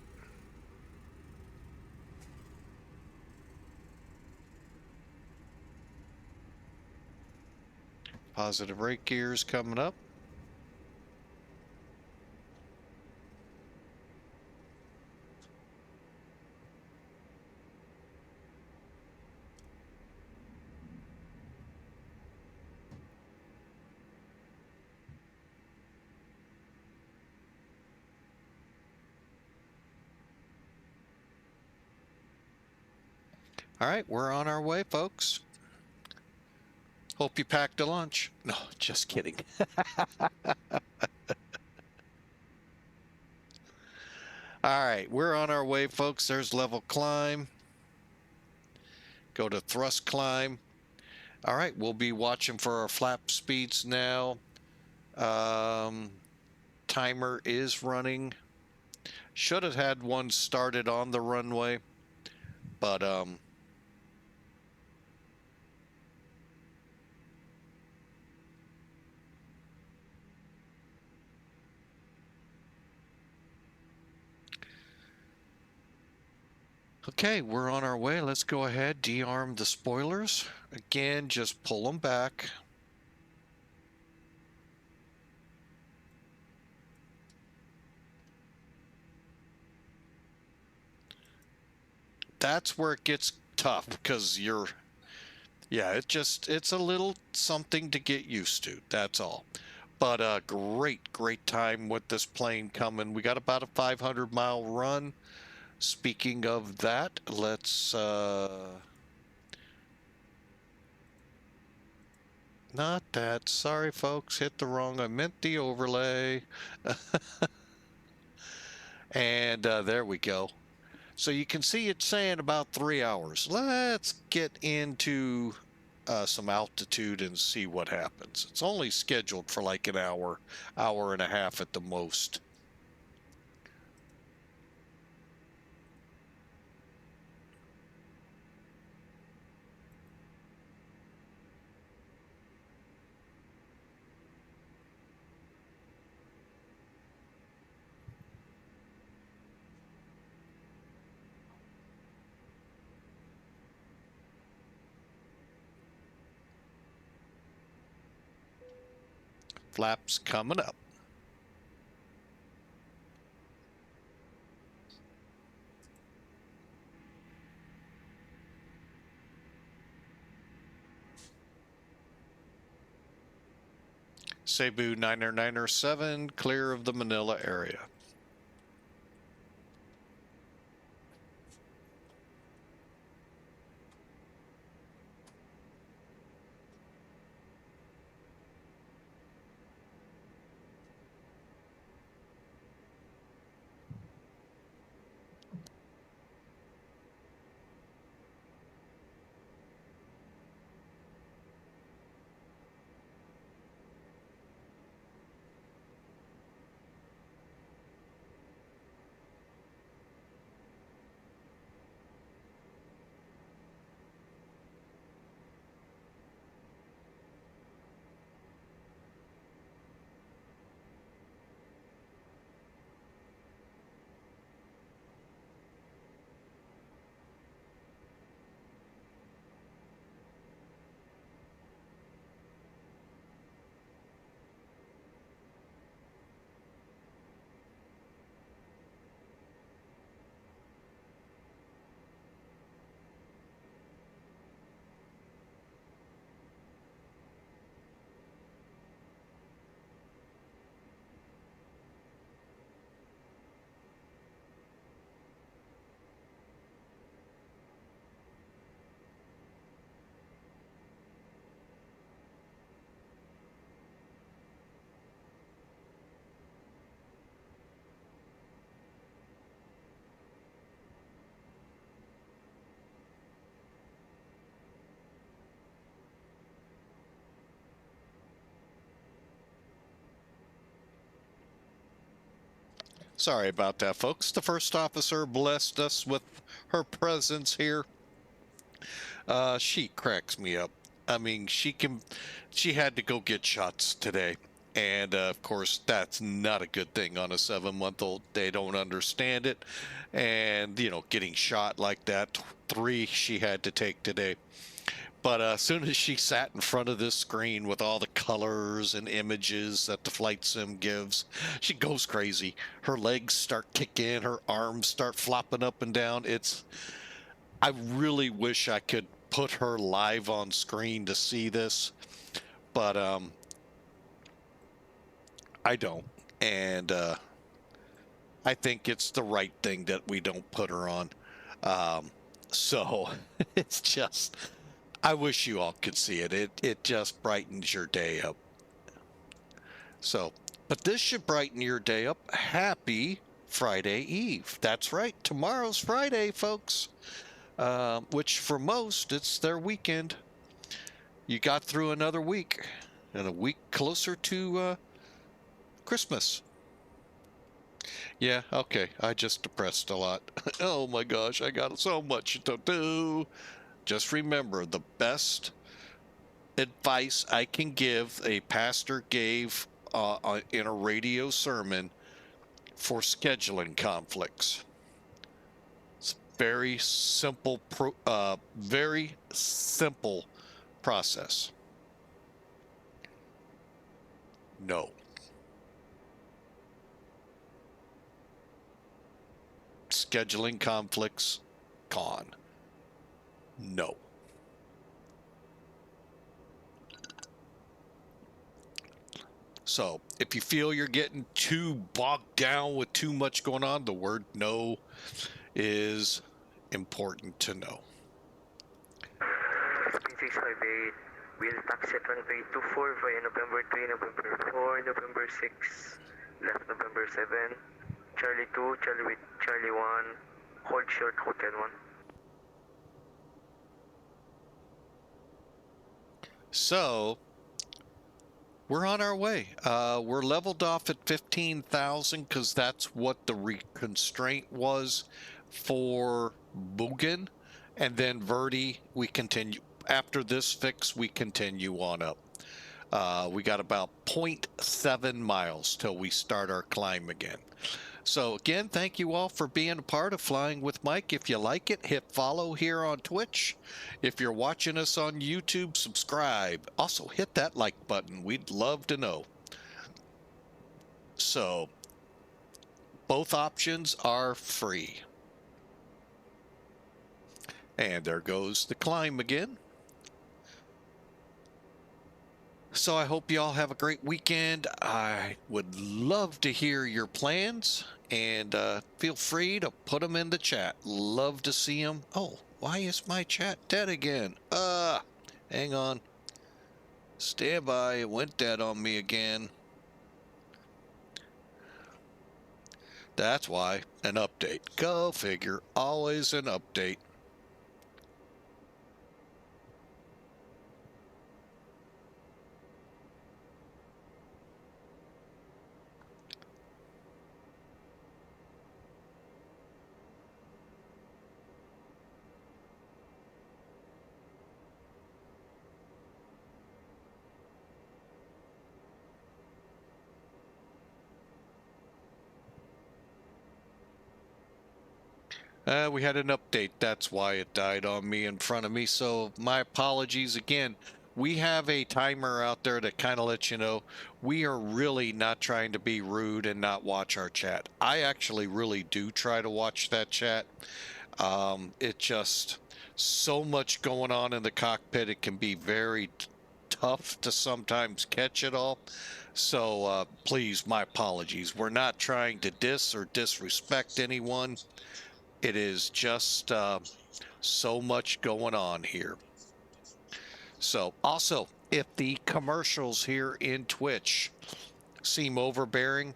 Positive rate gears coming up. All right, we're on our way, folks. Hope you packed a lunch. No, just kidding. All right, we're on our way, folks. There's level climb. Go to thrust climb. All right, we'll be watching for our flap speeds now. Timer is running. Should have had one started on the runway, but okay, we're on our way. Let's go ahead, de-arm the spoilers. Again, just pull them back. That's where it gets tough because yeah, it's a little something to get used to. That's all. But great time with this plane coming. We got about a 500-mile run. Speaking of that, let's not that. Sorry, folks. Hit the wrong. I meant the overlay. And there we go. So you can see it's saying about 3 hours. Let's get into some altitude and see what happens. It's only scheduled for like an hour, hour and a half at the most. Flaps coming up. Cebu 90907, clear of the Manila area. Sorry about that, folks. The first officer blessed us with her presence here. She cracks me up. I mean, she had to go get shots today. And of course, that's not a good thing on a 7-month-old. They don't understand it. And, getting shot like that, 3 she had to take today. But as soon as she sat in front of this screen with all the colors and images that the flight sim gives, she goes crazy. Her legs start kicking, her arms start flopping up and down. I really wish I could put her live on screen to see this, but I don't. And I think it's the right thing that we don't put her on. So it's just, I wish you all could see it. It just brightens your day up. So, but this should brighten your day up. Happy Friday Eve. That's right. Tomorrow's Friday, folks. Which for most, it's their weekend. You got through another week, and a week closer to Christmas. Yeah, okay. I just depressed a lot. Oh my gosh, I got so much to do. Just remember, the best advice I can give, a pastor gave in a radio sermon for scheduling conflicts. It's very simple, very simple process. No. Scheduling conflicts, con. No. So, if you feel you're getting too bogged down with too much going on, the word no is important to know. P658, will taxi at runway 24 via November 3, November 4, November 6, left November 7, Charlie 2, Charlie with Charlie 1, hold short, Hotel 1. So, we're on our way. We're leveled off at 15,000 because that's what the constraint was for Bugan. And then VERDE, we continue. After this fix, we continue on up. We got about 0.7 miles till we start our climb again. So again, thank you all for being a part of Flying with Mike. If you like it, hit follow here on Twitch. If you're watching us on YouTube, subscribe. Also hit that like button. We'd love to know. So both options are free. And there goes the climb again. So I hope you all have a great weekend. I would love to hear your plans, and feel free to put them in the chat. Love to see them. Oh, why is my chat dead again? Hang on. Stand by. It went dead on me again. That's why. An update. Go figure. Always an update. We had an update. That's why it died on me in front of me. So my apologies again. We have a timer out there that kind of lets you know we are really not trying to be rude and not watch our chat. I actually really do try to watch that chat. It just so much going on in the cockpit. It can be very tough to sometimes catch it all. So please, my apologies. We're not trying to diss or disrespect anyone. It is just so much going on here. So also, if the commercials here in Twitch seem overbearing,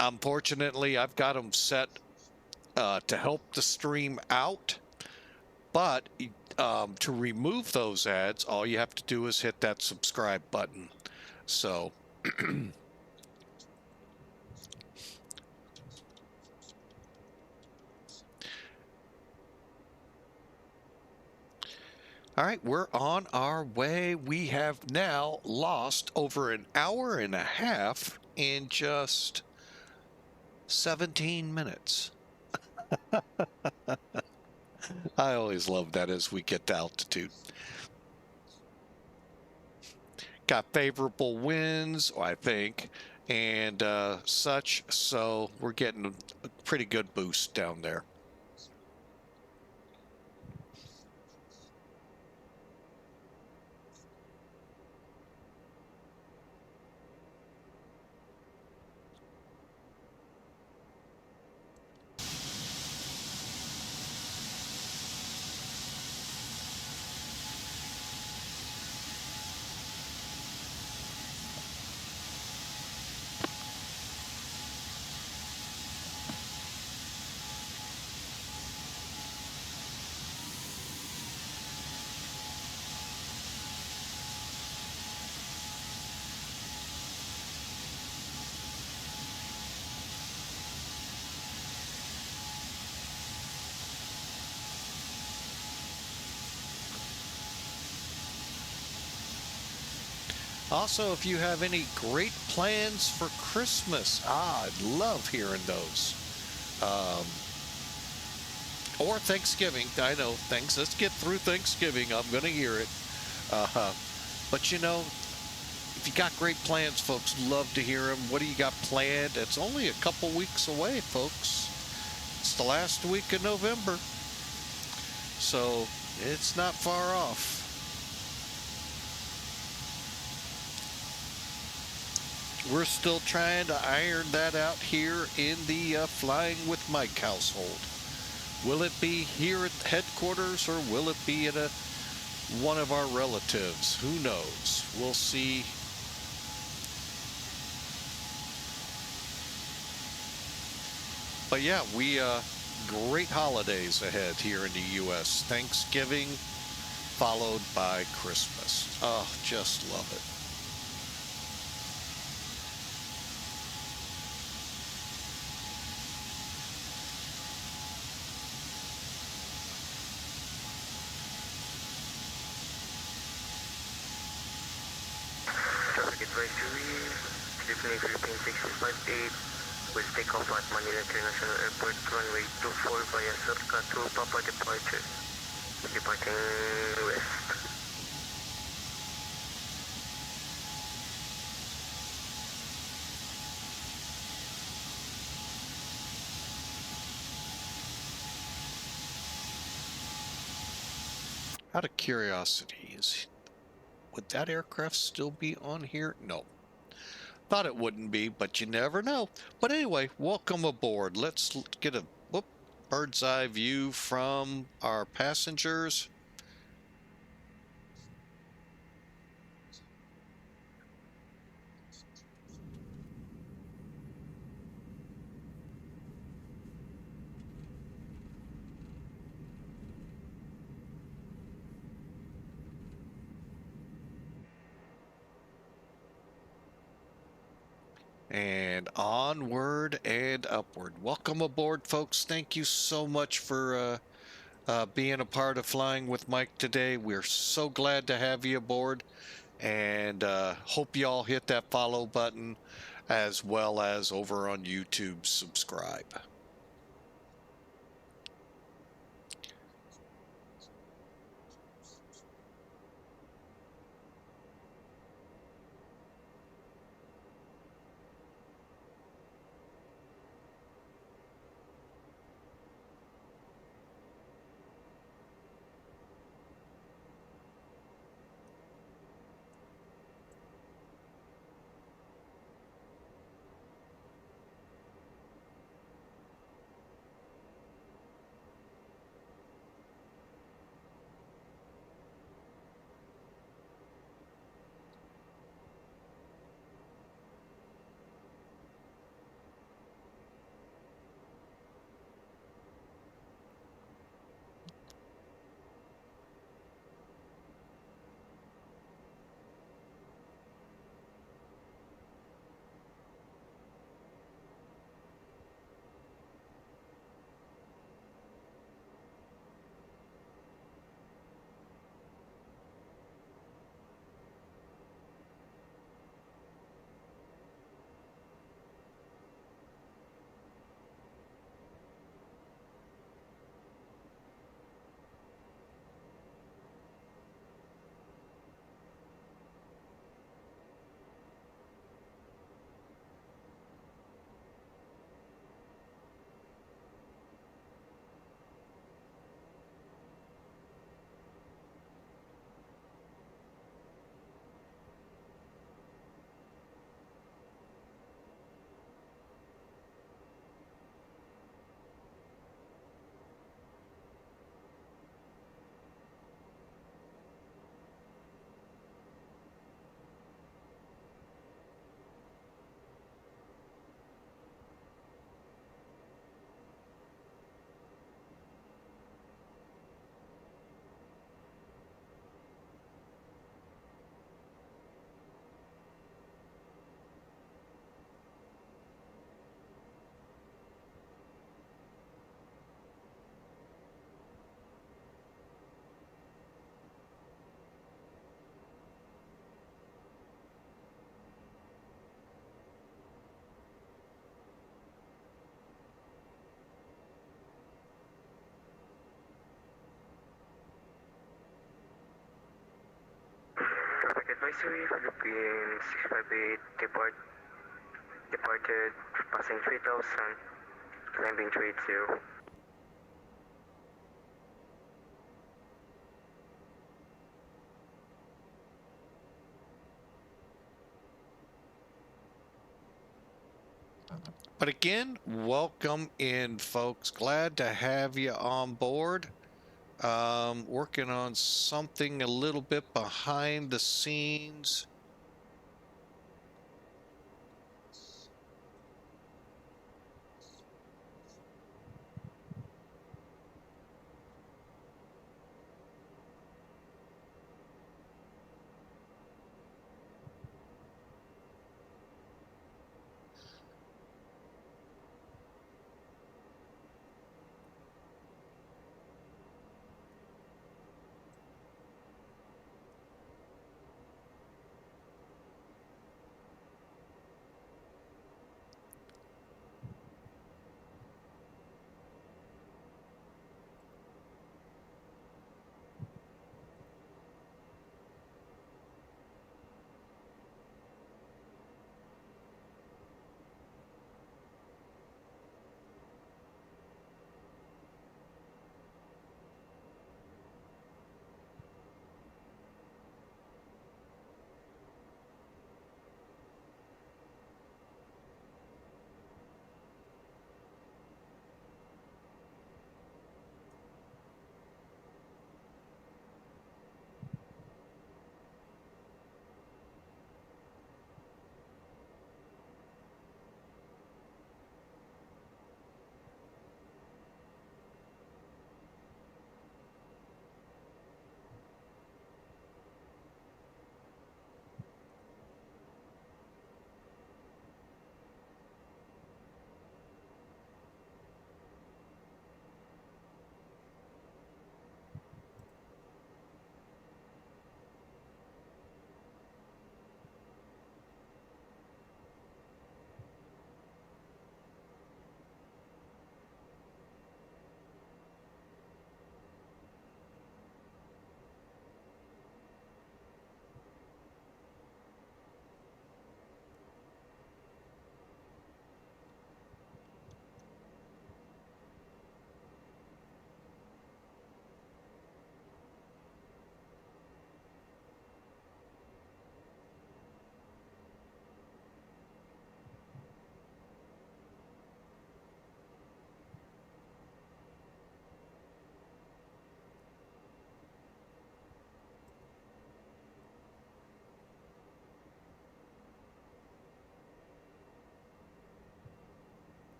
unfortunately, I've got them set to help the stream out. But to remove those ads, all you have to do is hit that subscribe button. So All right, we're on our way. We have now lost over an hour and a half in just 17 minutes. I always love that as we get to altitude. Got favorable winds, I think, and such, so we're getting a pretty good boost down there. Also, if you have any great plans for Christmas, I'd love hearing those. Or Thanksgiving. I know, thanks. Let's get through Thanksgiving. I'm going to hear it. But you know, if you got great plans, folks, love to hear them. What do you got planned? It's only a couple weeks away, folks. It's the last week of November. So it's not far off. We're still trying to iron that out here in the Flying with Mike household. Will it be here at headquarters or will it be at one of our relatives? Who knows? We'll see. But yeah, we great holidays ahead here in the U.S. Thanksgiving followed by Christmas. Oh, just love it. Traffic advisory, Tiffany Philippine 658, will take off at Manila International Airport, runway 24 via Surca to Papa departure, departing west. Out of curiosity, would that aircraft still be on here? No. Thought it wouldn't be, but you never know. But anyway, welcome aboard. Let's get a bird's eye view from our passengers. And onward and upward. Welcome aboard, folks. Thank you so much for being a part of Flying with Mike today. We're so glad to have you aboard, and hope you all hit that follow button as well as over on YouTube subscribe. Advisory Philippines 658 departed passing 3000, climbing 380. But again, welcome in, folks. Glad to have you on board. Working on something a little bit behind the scenes.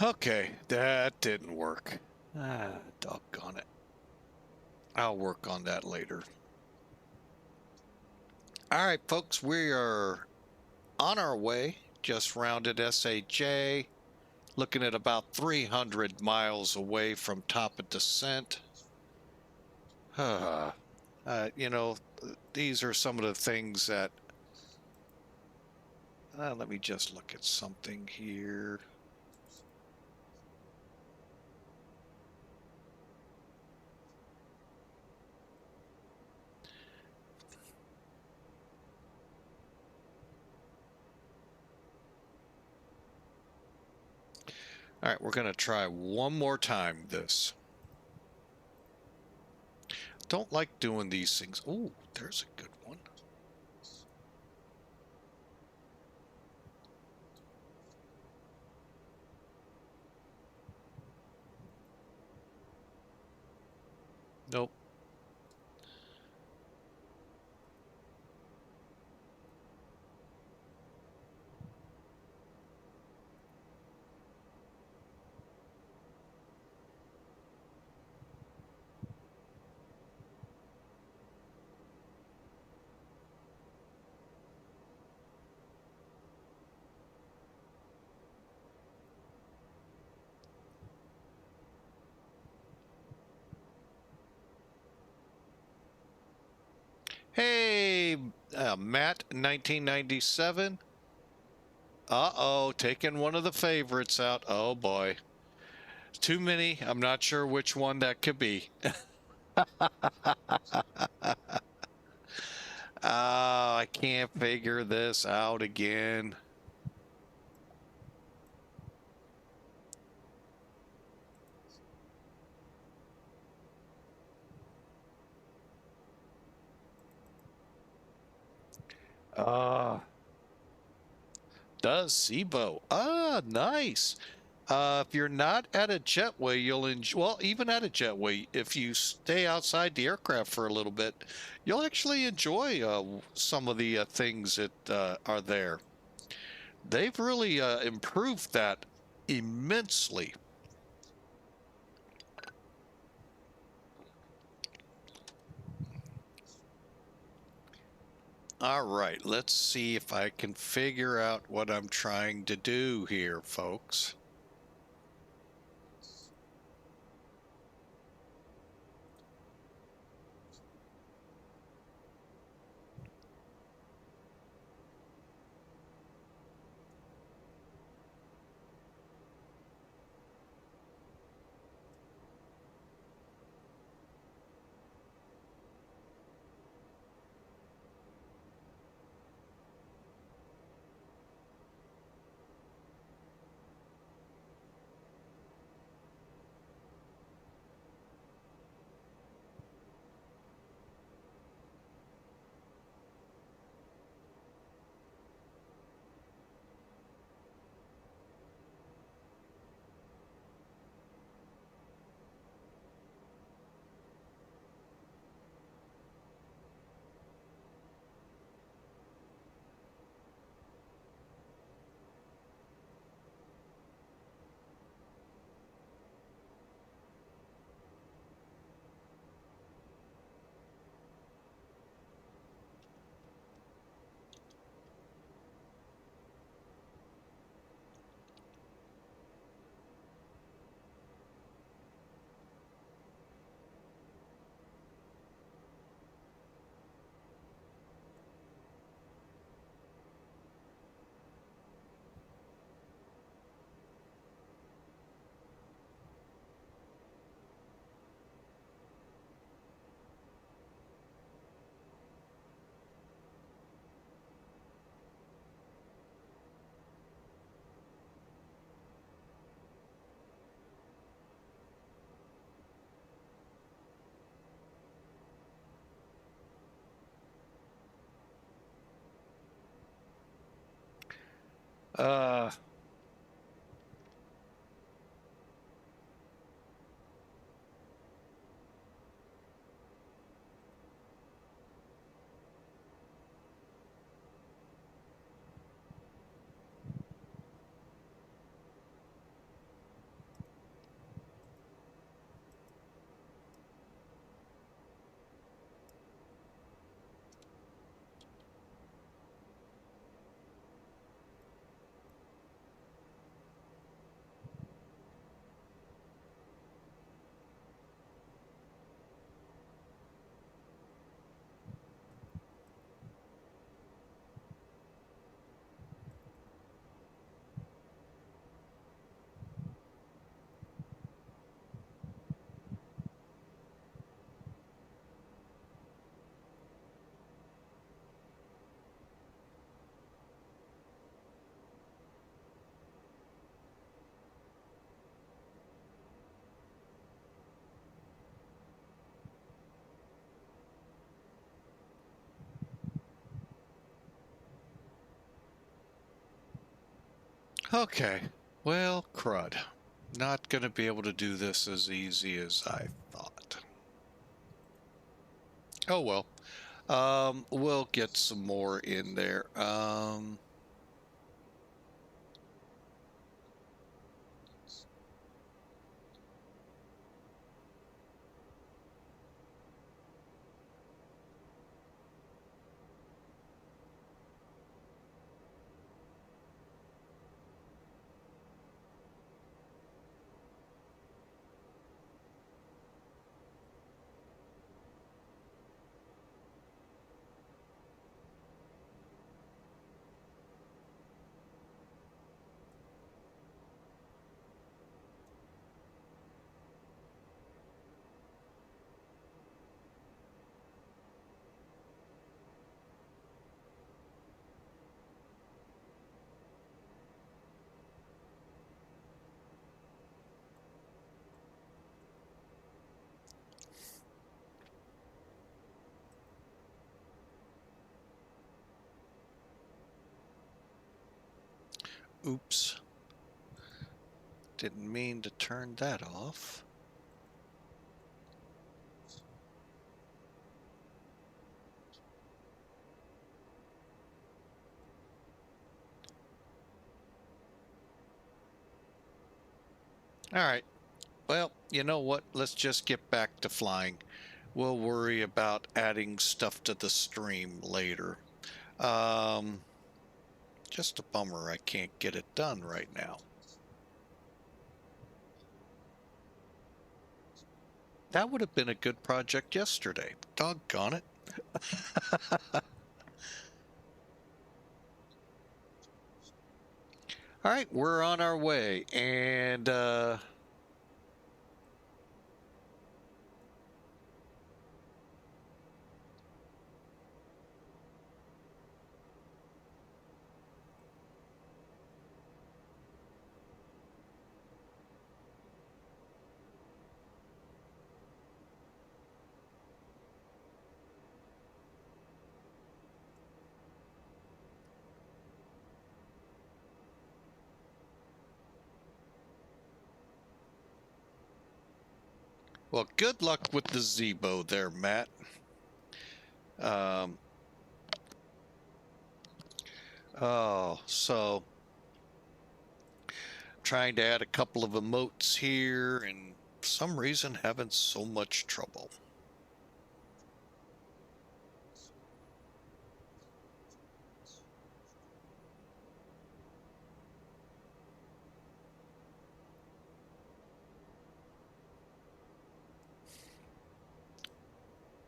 Okay, that didn't work. Ah, doggone it. I'll work on that later. All right, folks, we are on our way. Just rounded SHA, looking at about 300 miles away from top of descent. You know, these are some of the things that... let me just look at something here. All right, we're going to try one more time this. Don't like doing these things. Oh, there's a good one. Nope. Hey, Matt, 1997. Uh-oh, taking one of the favorites out. Oh, boy. Too many. I'm not sure which one that could be. I can't figure this out again. Does SIBO. Nice. If you're not at a jetway, you'll enjoy, well, even at a jetway, if you stay outside the aircraft for a little bit, you'll actually enjoy some of the things that are there. They've really improved that immensely. All right, let's see if I can figure out what I'm trying to do here, folks. Uh, Okay. Well, crud. Not going to be able to do this as easy as I thought. Oh well. We'll get some more in there. Oops. Didn't mean to turn that off. All right. Well, you know what? Let's just get back to flying. We'll worry about adding stuff to the stream later. Just a bummer I can't get it done right now. That would have been a good project yesterday. Doggone it. All right, we're on our way. And well, good luck with the Zebo there, Matt. So trying to add a couple of emotes here, and for some reason having so much trouble.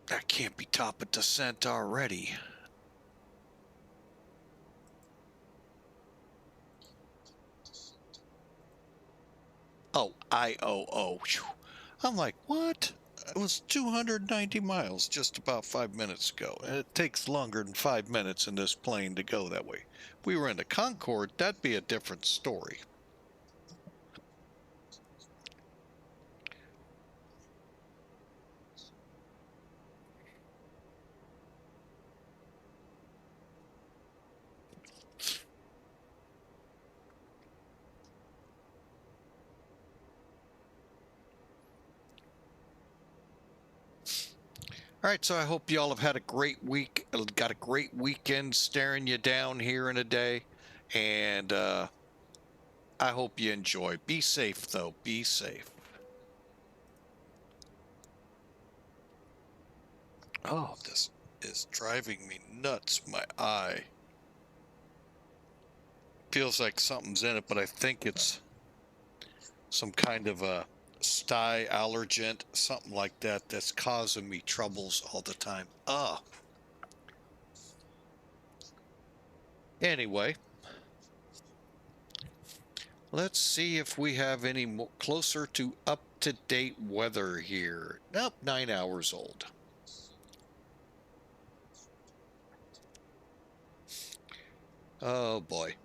That can't be top of descent already. Oh, IOO. I'm like, what? It was 290 miles just about 5 minutes ago. And it takes longer than 5 minutes in this plane to go that way. If we were in the Concorde, that'd be a different story. All right, so I hope y'all have had a great week. Got a great weekend staring you down here in a day. And I hope you enjoy. Be safe, though. Be safe. Oh, this is driving me nuts. My eye. Feels like something's in it, but I think it's some kind of a sty allergent, something like that, that's causing me troubles all the time. Anyway, let's see if we have any more closer to up-to-date weather here. Nope, 9 hours old. Oh boy.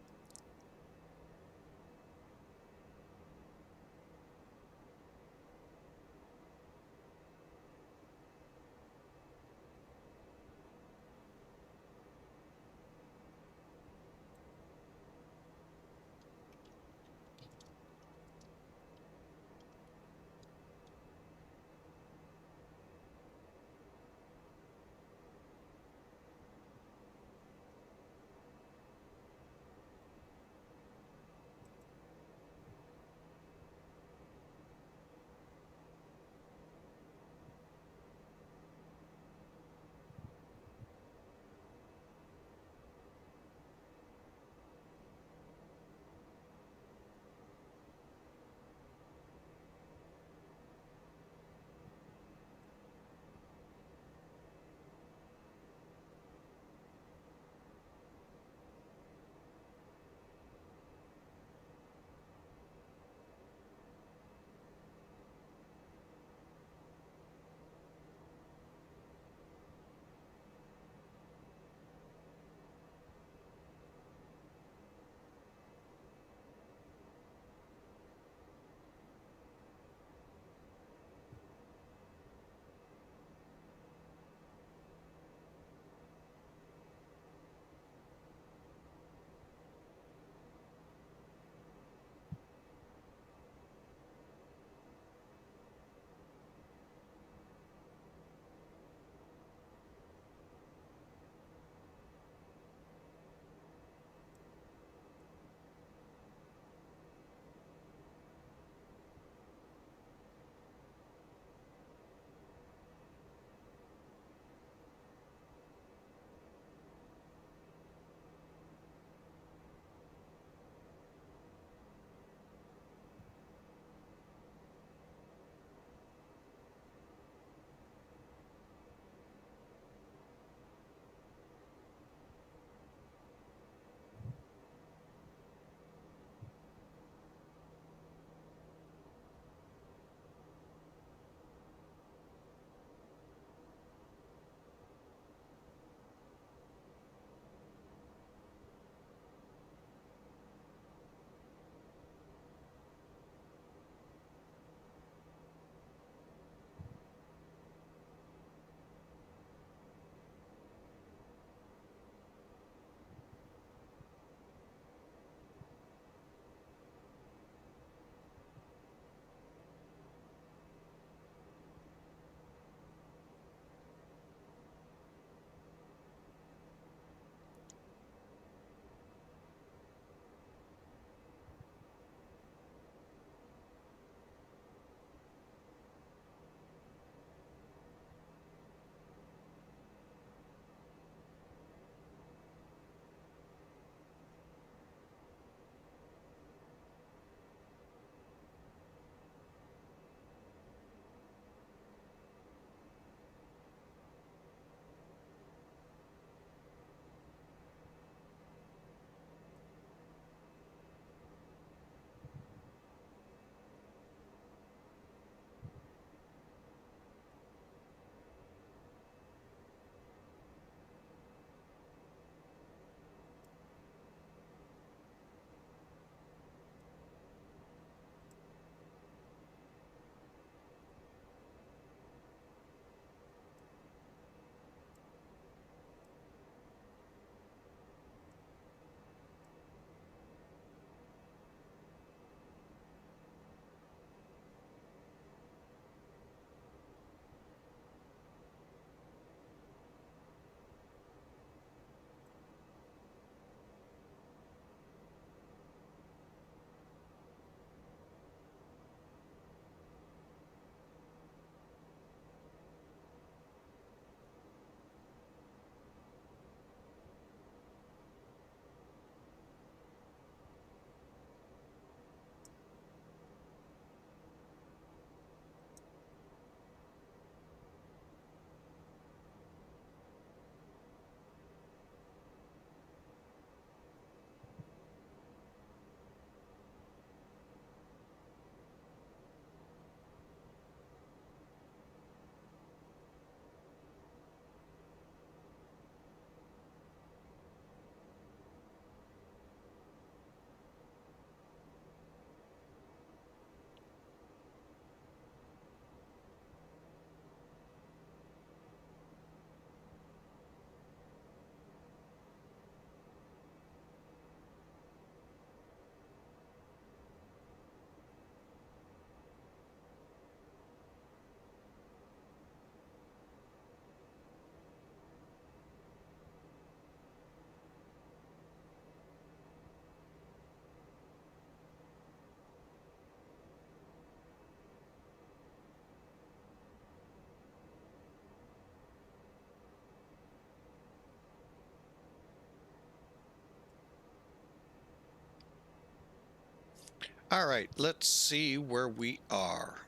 All right, let's see where we are.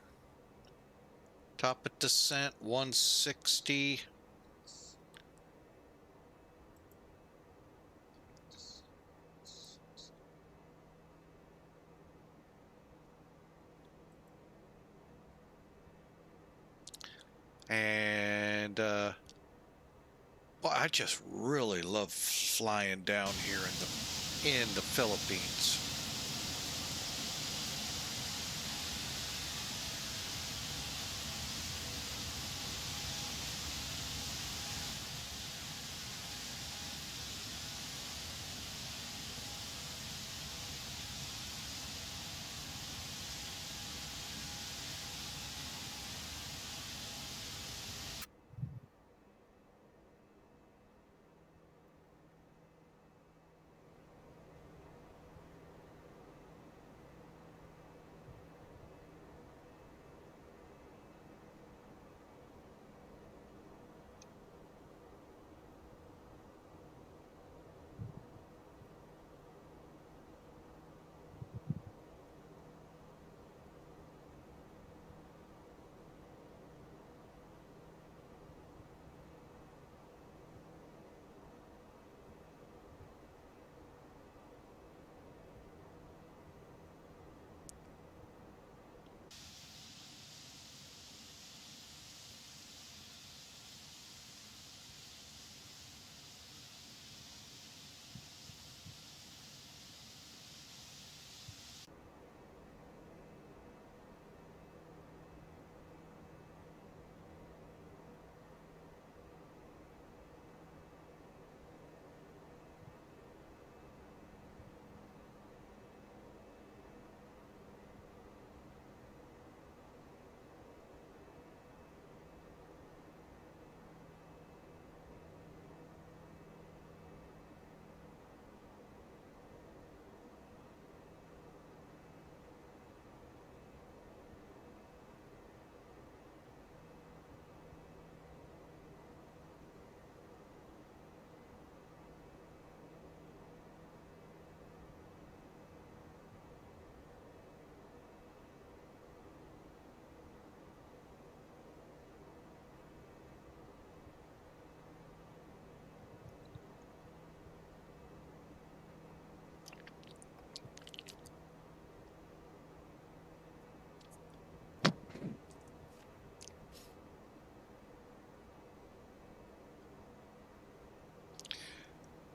Top of descent, 160. And well, I just really love flying down here in the Philippines.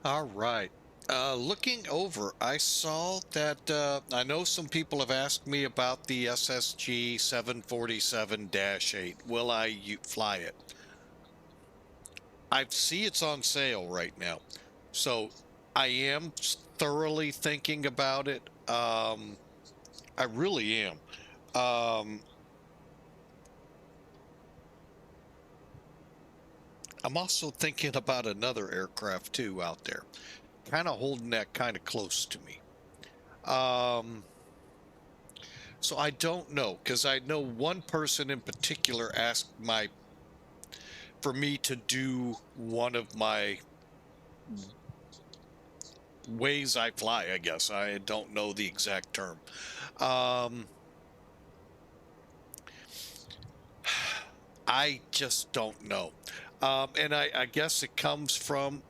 All right. Looking over, I saw that I know some people have asked me about the SSG 747-8. Will I fly it? I see it's on sale right now. So I am thoroughly thinking about it. I really am. Um, I'm also thinking about another aircraft too out there, kind of holding that kind of close to me. So I don't know, because I know one person in particular asked for me to do one of my ways I fly, I guess. I don't know the exact term. I just don't know. And I guess it comes from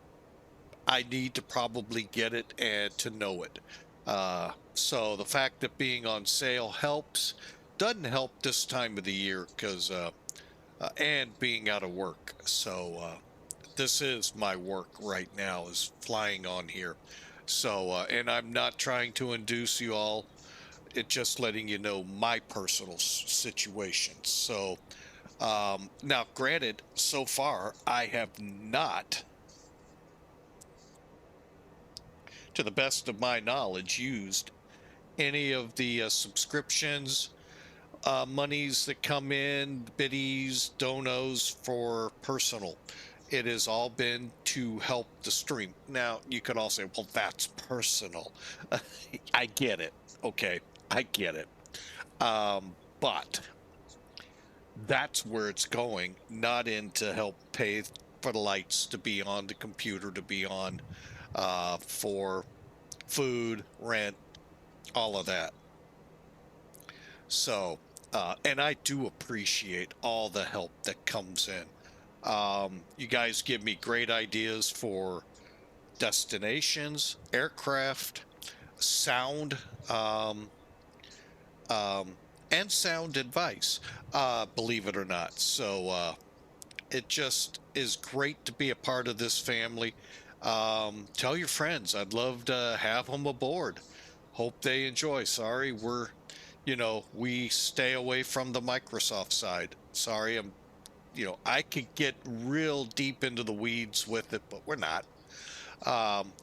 I need to probably get it and to know it. So the fact that being on sale helps. Doesn't help this time of the year because and being out of work. So this is my work right now, is flying on here. So and I'm not trying to induce you all. It just letting you know my personal situation. So now, granted, so far I have not, to the best of my knowledge, used any of the subscriptions, monies that come in, biddies, donos for personal. It has all been to help the stream. Now, you could all say, well, that's personal. I get it. Okay, I get it. But that's where it's going, not in to help pay for the lights to be on, the computer to be on, for food, rent, all of that. So, and I do appreciate all the help that comes in. You guys give me great ideas for destinations, aircraft, sound, um, um, and sound advice, believe it or not. So it just is great to be a part of this family. Tell your friends. I'd love to have them aboard. Hope they enjoy. Sorry, we stay away from the Microsoft side. Sorry, I could get real deep into the weeds with it, but we're not.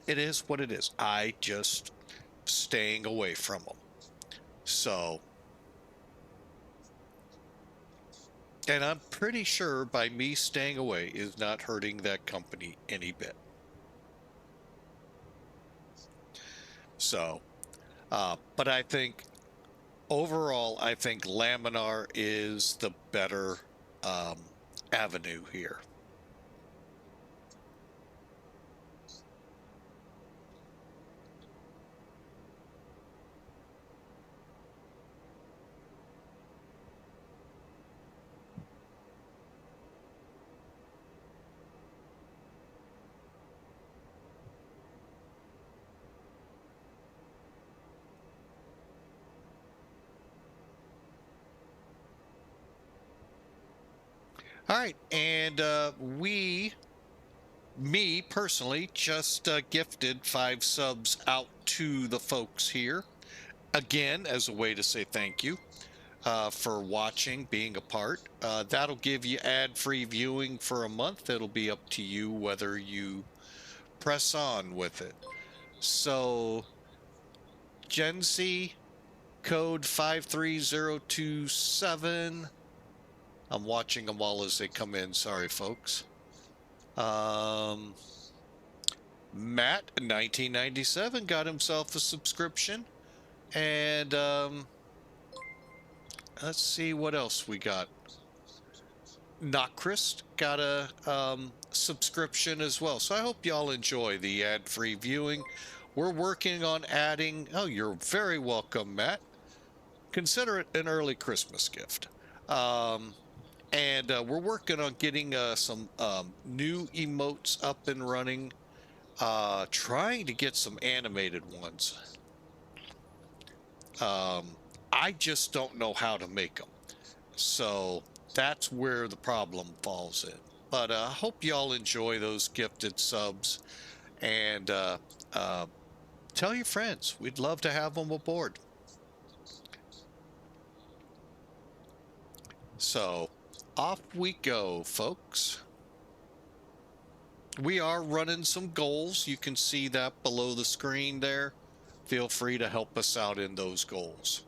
It is what it is. I just staying away from them. So, and I'm pretty sure by me staying away is not hurting that company any bit. So, but I think overall, I think Laminar is the better avenue here. All right, and me personally, just gifted 5 subs out to the folks here. Again, as a way to say thank you for watching, being a part. That'll give you ad-free viewing for a month. It'll be up to you whether you press on with it. So, Gen Z, code 53027. I'm watching them all as they come in. Sorry, folks. Matt, 1997, got himself a subscription. And let's see what else we got. Nocrist got a subscription as well. So I hope y'all enjoy the ad-free viewing. We're working on adding... Oh, you're very welcome, Matt. Consider it an early Christmas gift. And we're working on getting some new emotes up and running. Trying to get some animated ones. I just don't know how to make them. So that's where the problem falls in. But I hope y'all enjoy those gifted subs. And tell your friends. We'd love to have them aboard. So off we go, folks. We are running some goals. You can see that below the screen there. Feel free to help us out in those goals.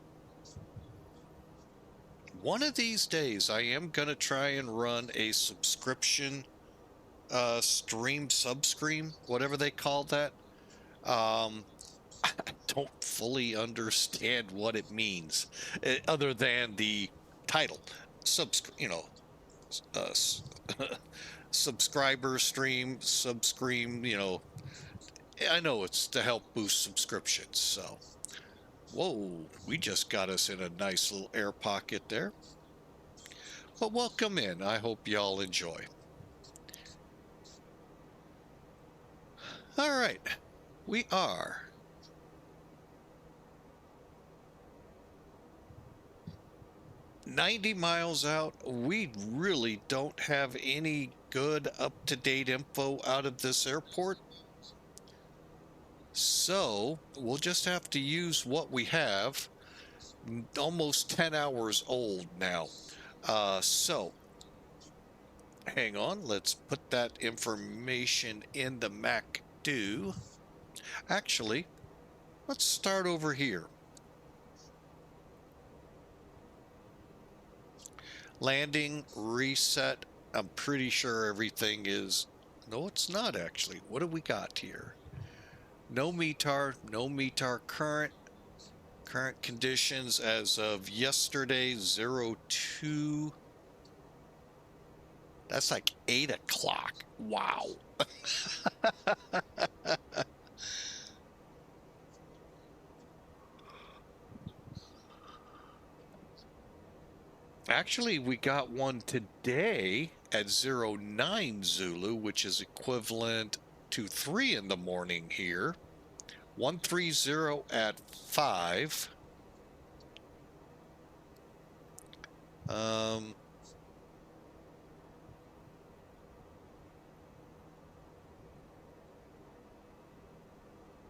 One of these days, I am going to try and run a subscription subscream, whatever they call that. I don't fully understand what it means, other than the title, subscriber stream, subscream, I know it's to help boost subscriptions, so. Whoa, we just got us in a nice little air pocket there. But welcome in. I hope y'all enjoy. All right, we are 90 miles out. We really don't have any good up-to-date info out of this airport. So we'll just have to use what we have. Almost 10 hours old now. So hang on, let's put that information in the MacDo. Actually, let's start over here. Landing, reset. I'm pretty sure everything is... No, it's not actually. What do we got here? No METAR current. Current conditions as of yesterday, 02. That's like 8 o'clock. Wow. Actually, we got one today at 09 Zulu, which is equivalent to 3 in the morning here. 130 at 5.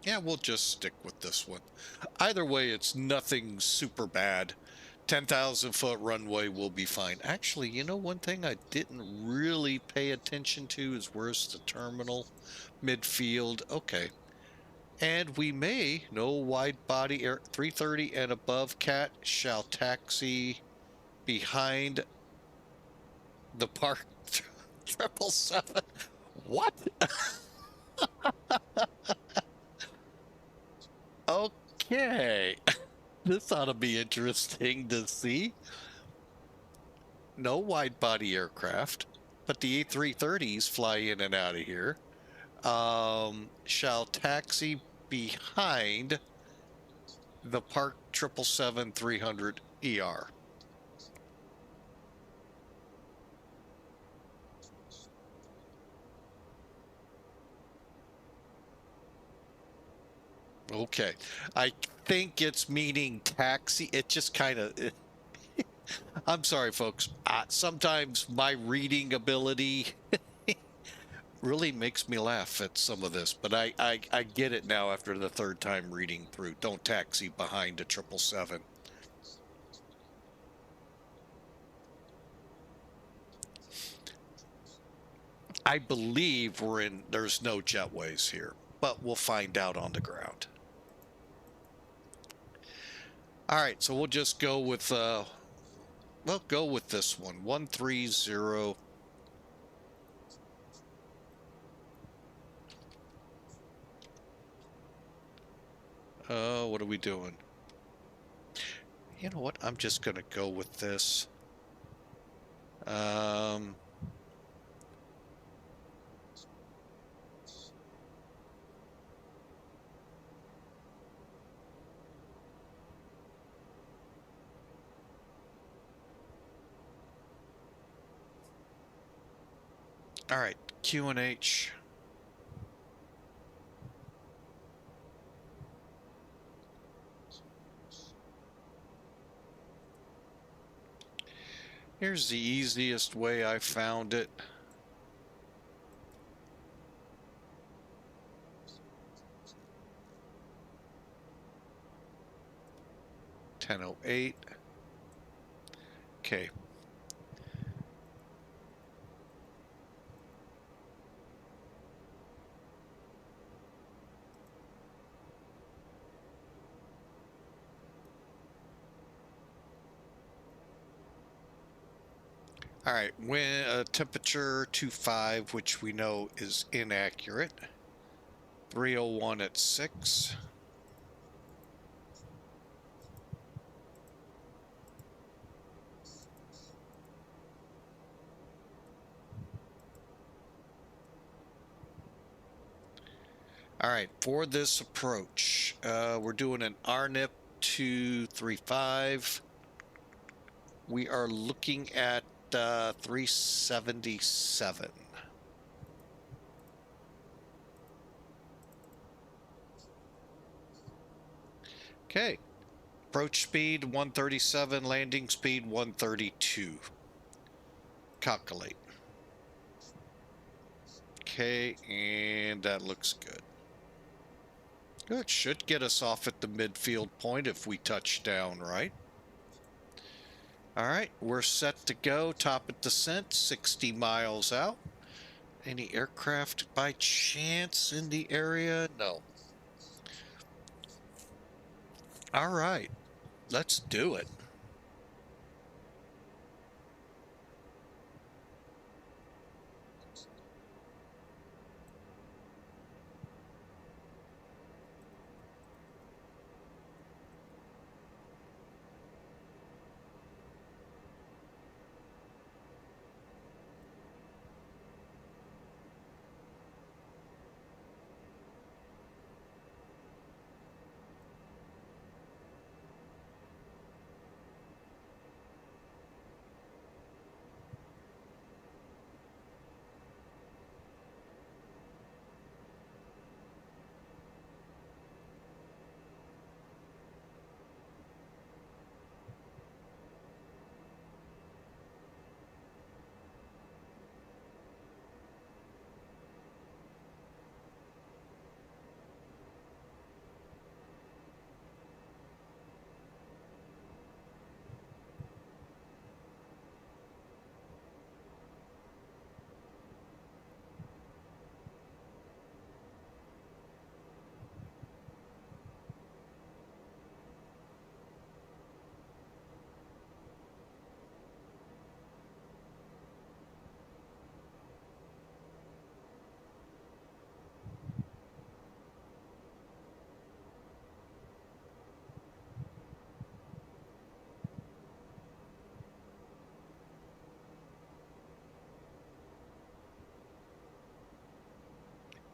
Yeah, we'll just stick with this one. Either way, it's nothing super bad. 10,000 foot runway will be fine. Actually, you know, one thing I didn't really pay attention to is where's the terminal? Midfield. Okay. And we may, no wide body air 330 and above cat shall taxi behind the park 777. What? Okay. This ought to be interesting to see. No wide body aircraft, but the A330s fly in and out of here. Shall taxi behind the Park 777-300 ER. Okay. I think it's meaning taxi. It just kind of. I'm sorry, folks. Sometimes my reading ability really makes me laugh at some of this, but I get it now after the third time reading through. Don't taxi behind a 777. I believe there's no jetways here, but we'll find out on the ground. All right, so we'll just go with, we'll go with this one, 130. What are we doing? You know what? I'm just going to go with this. All right, QNH. Here's the easiest way I found it. $10.08. Okay. All right, when temperature 25, which we know is inaccurate. 301 at 6. All right, for this approach, we're doing an RNIP 235. We are looking at 377. Okay, approach speed 137, landing speed 132. Calculate. Okay, and that looks good. Good, should get us off at the midfield point if we touch down right. All right, we're set to go. Top of descent, 60 miles out. Any aircraft by chance in the area? No. All right, let's do it.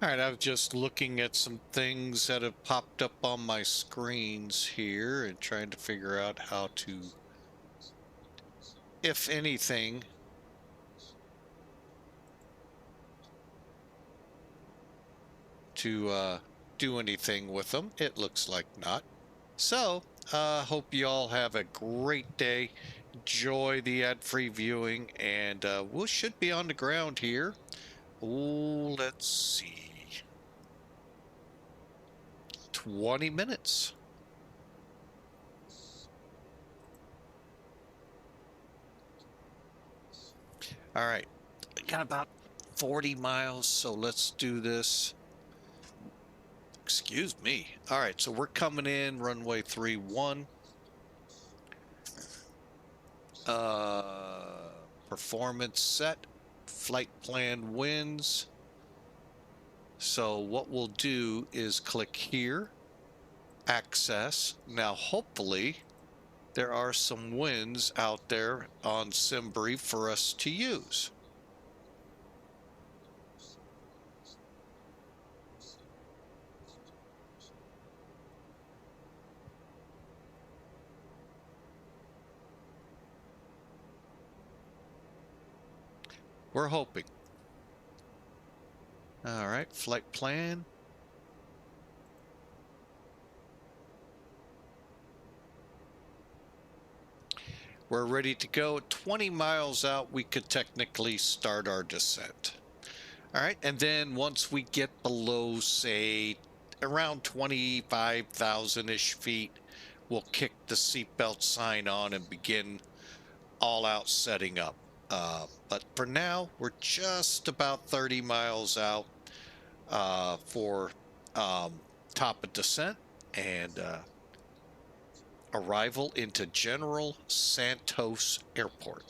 All right, I was just looking at some things that have popped up on my screens here and trying to figure out how to, if anything, to do anything with them. It looks like not. So, hope you all have a great day. Enjoy the ad-free viewing, and we should be on the ground here. Oh, let's see. 20 minutes. All right. Got about 40 miles, so let's do this. Excuse me. All right, so we're coming in runway 31. Performance set. Flight plan wins. So what we'll do is click here. Access. Now, hopefully, there are some wins out there on SimBrief for us to use. We're hoping. All right, flight plan. We're ready to go. 20 miles out, we could technically start our descent. All right, and then once we get below, say, around 25,000-ish feet, we'll kick the seatbelt sign on and begin all-out setting up. But for now, we're just about 30 miles out for top of descent and arrival into General Santos Airport.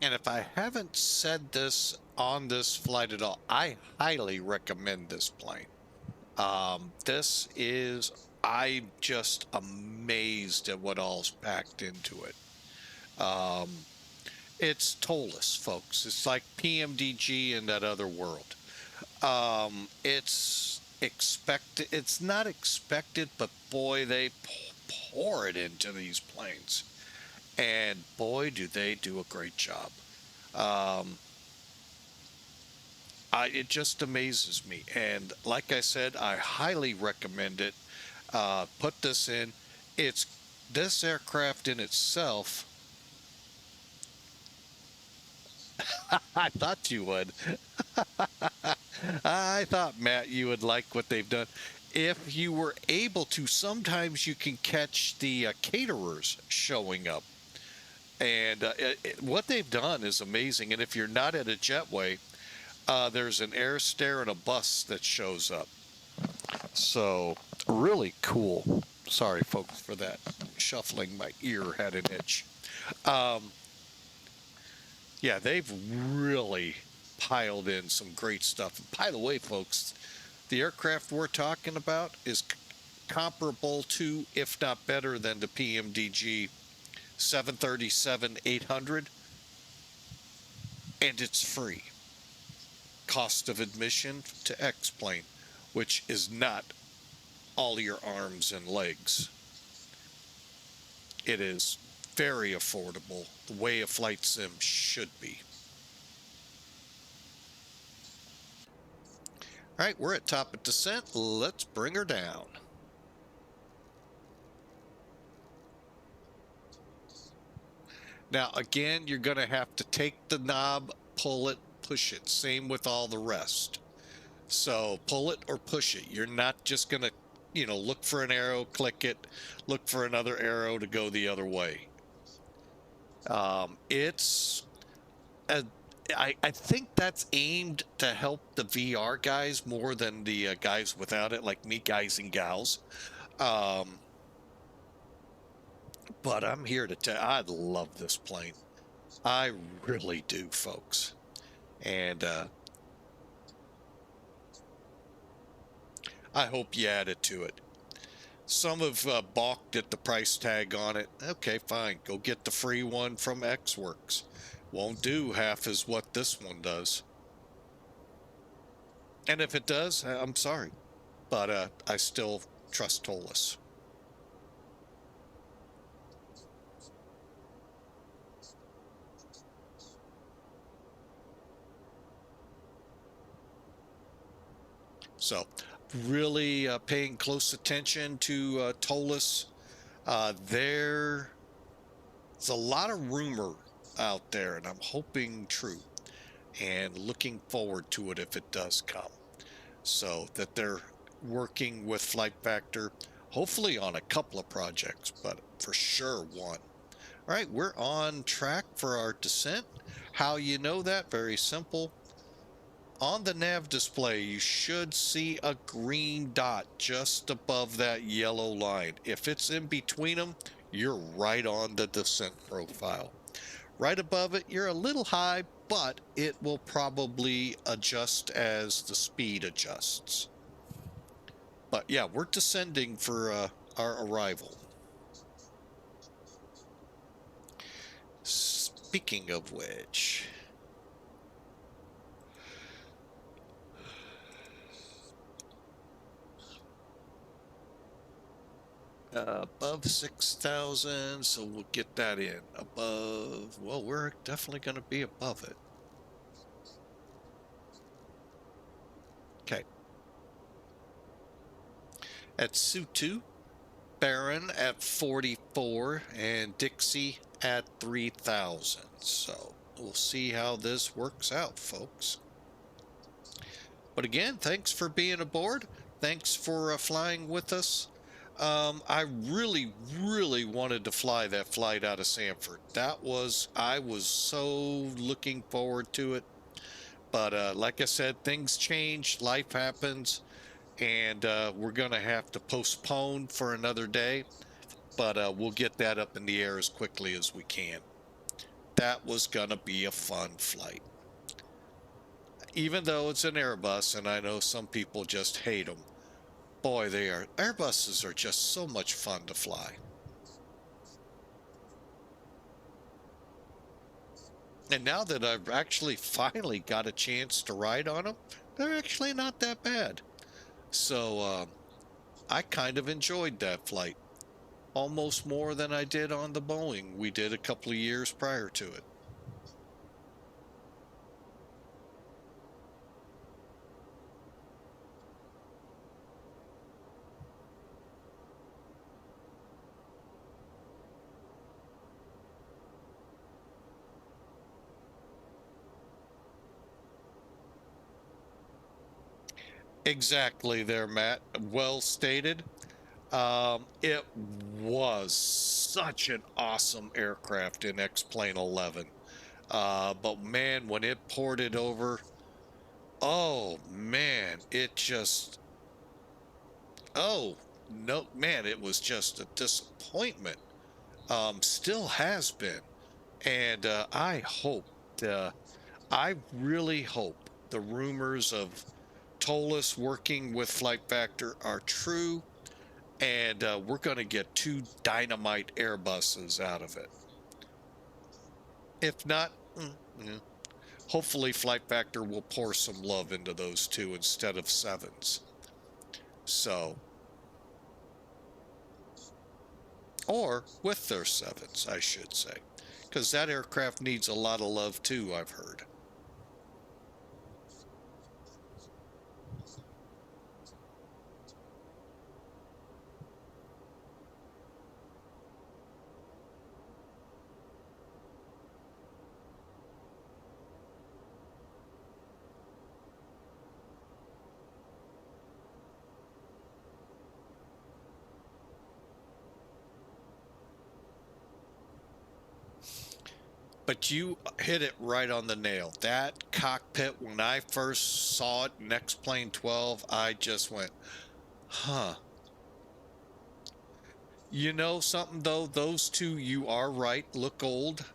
And if I haven't said this on this flight at all, I highly recommend this plane. I'm just amazed at what all's packed into it. It's ToLiss, folks. It's like PMDG in that other world. It's not expected, but boy, they pour it into these planes. And boy, do they do a great job. It just amazes me. And like I said, I highly recommend it. Put this in. This aircraft in itself. I thought you would. I thought, Matt, you would like what they've done. If you were able to, sometimes you can catch the caterers showing up. And what they've done is amazing. And if you're not at a jetway, there's an air stair and a bus that shows up. So really cool. Sorry, folks, for that. Shuffling, my ear had an itch. Yeah, they've really piled in some great stuff. By the way, folks, the aircraft we're talking about is comparable to, if not better than, the PMDG 737-800, and it's free. Cost of admission to X-plane, which is not all your arms and legs. It is very affordable, the way a flight sim should be. All right, we're at top of descent. Let's bring her down. Now, again, you're going to have to take the knob, pull it, push it. Same with all the rest. So pull it or push it. You're not just going to, look for an arrow, click it, look for another arrow to go the other way. I think that's aimed to help the VR guys more than the guys without it, like me guys and gals. But I'm here to tell you, I love this plane. I really do, folks. And I hope you add it to it. Some have balked at the price tag on it. Okay, fine. Go get the free one from Xworks. Won't do half as what this one does. And if it does, I'm sorry. But I still trust ToLiss. So really paying close attention to ToLiss. There's a lot of rumor out there, and I'm hoping true, and looking forward to it if it does come. So that they're working with Flight Factor, hopefully on a couple of projects, but for sure one. All right, we're on track for our descent. How you know that? Very simple. On the nav display, you should see a green dot just above that yellow line. If it's in between them, you're right on the descent profile. Right above it, you're a little high, but it will probably adjust as the speed adjusts. But yeah, we're descending for our arrival. Speaking of which, above 6,000, so we'll get that in. Above, well, we're definitely going to be above it. Okay. At Sutu, Baron at 44, and Dixie at 3,000. So we'll see how this works out, folks. But again, thanks for being aboard. Thanks for flying with us. I really, really wanted to fly that flight out of Sanford. I was so looking forward to it. But like I said, things change, life happens, and we're going to have to postpone for another day. But we'll get that up in the air as quickly as we can. That was going to be a fun flight. Even though it's an Airbus, and I know some people just hate them. Boy, Airbuses are just so much fun to fly. And now that I've actually finally got a chance to ride on them, they're actually not that bad. So I kind of enjoyed that flight. Almost more than I did on the Boeing we did a couple of years prior to it. Exactly there, Matt. Well stated. It was such an awesome aircraft in X-Plane 11. But man, when it ported over, oh man, it just, oh no, man, it was just a disappointment. Still has been. And I really hope the rumors of ToLiss working with Flight Factor are true, and we're going to get 2 dynamite Airbuses out of it. If not, yeah, hopefully Flight Factor will pour some love into those 2 instead of 7s. So, or with their 7s, I should say, because that aircraft needs a lot of love too, I've heard. But you hit it right on the nail. That cockpit, when I first saw it in X-Plane 12, I just went, huh. You know something, though? Those 2, you are right, look old.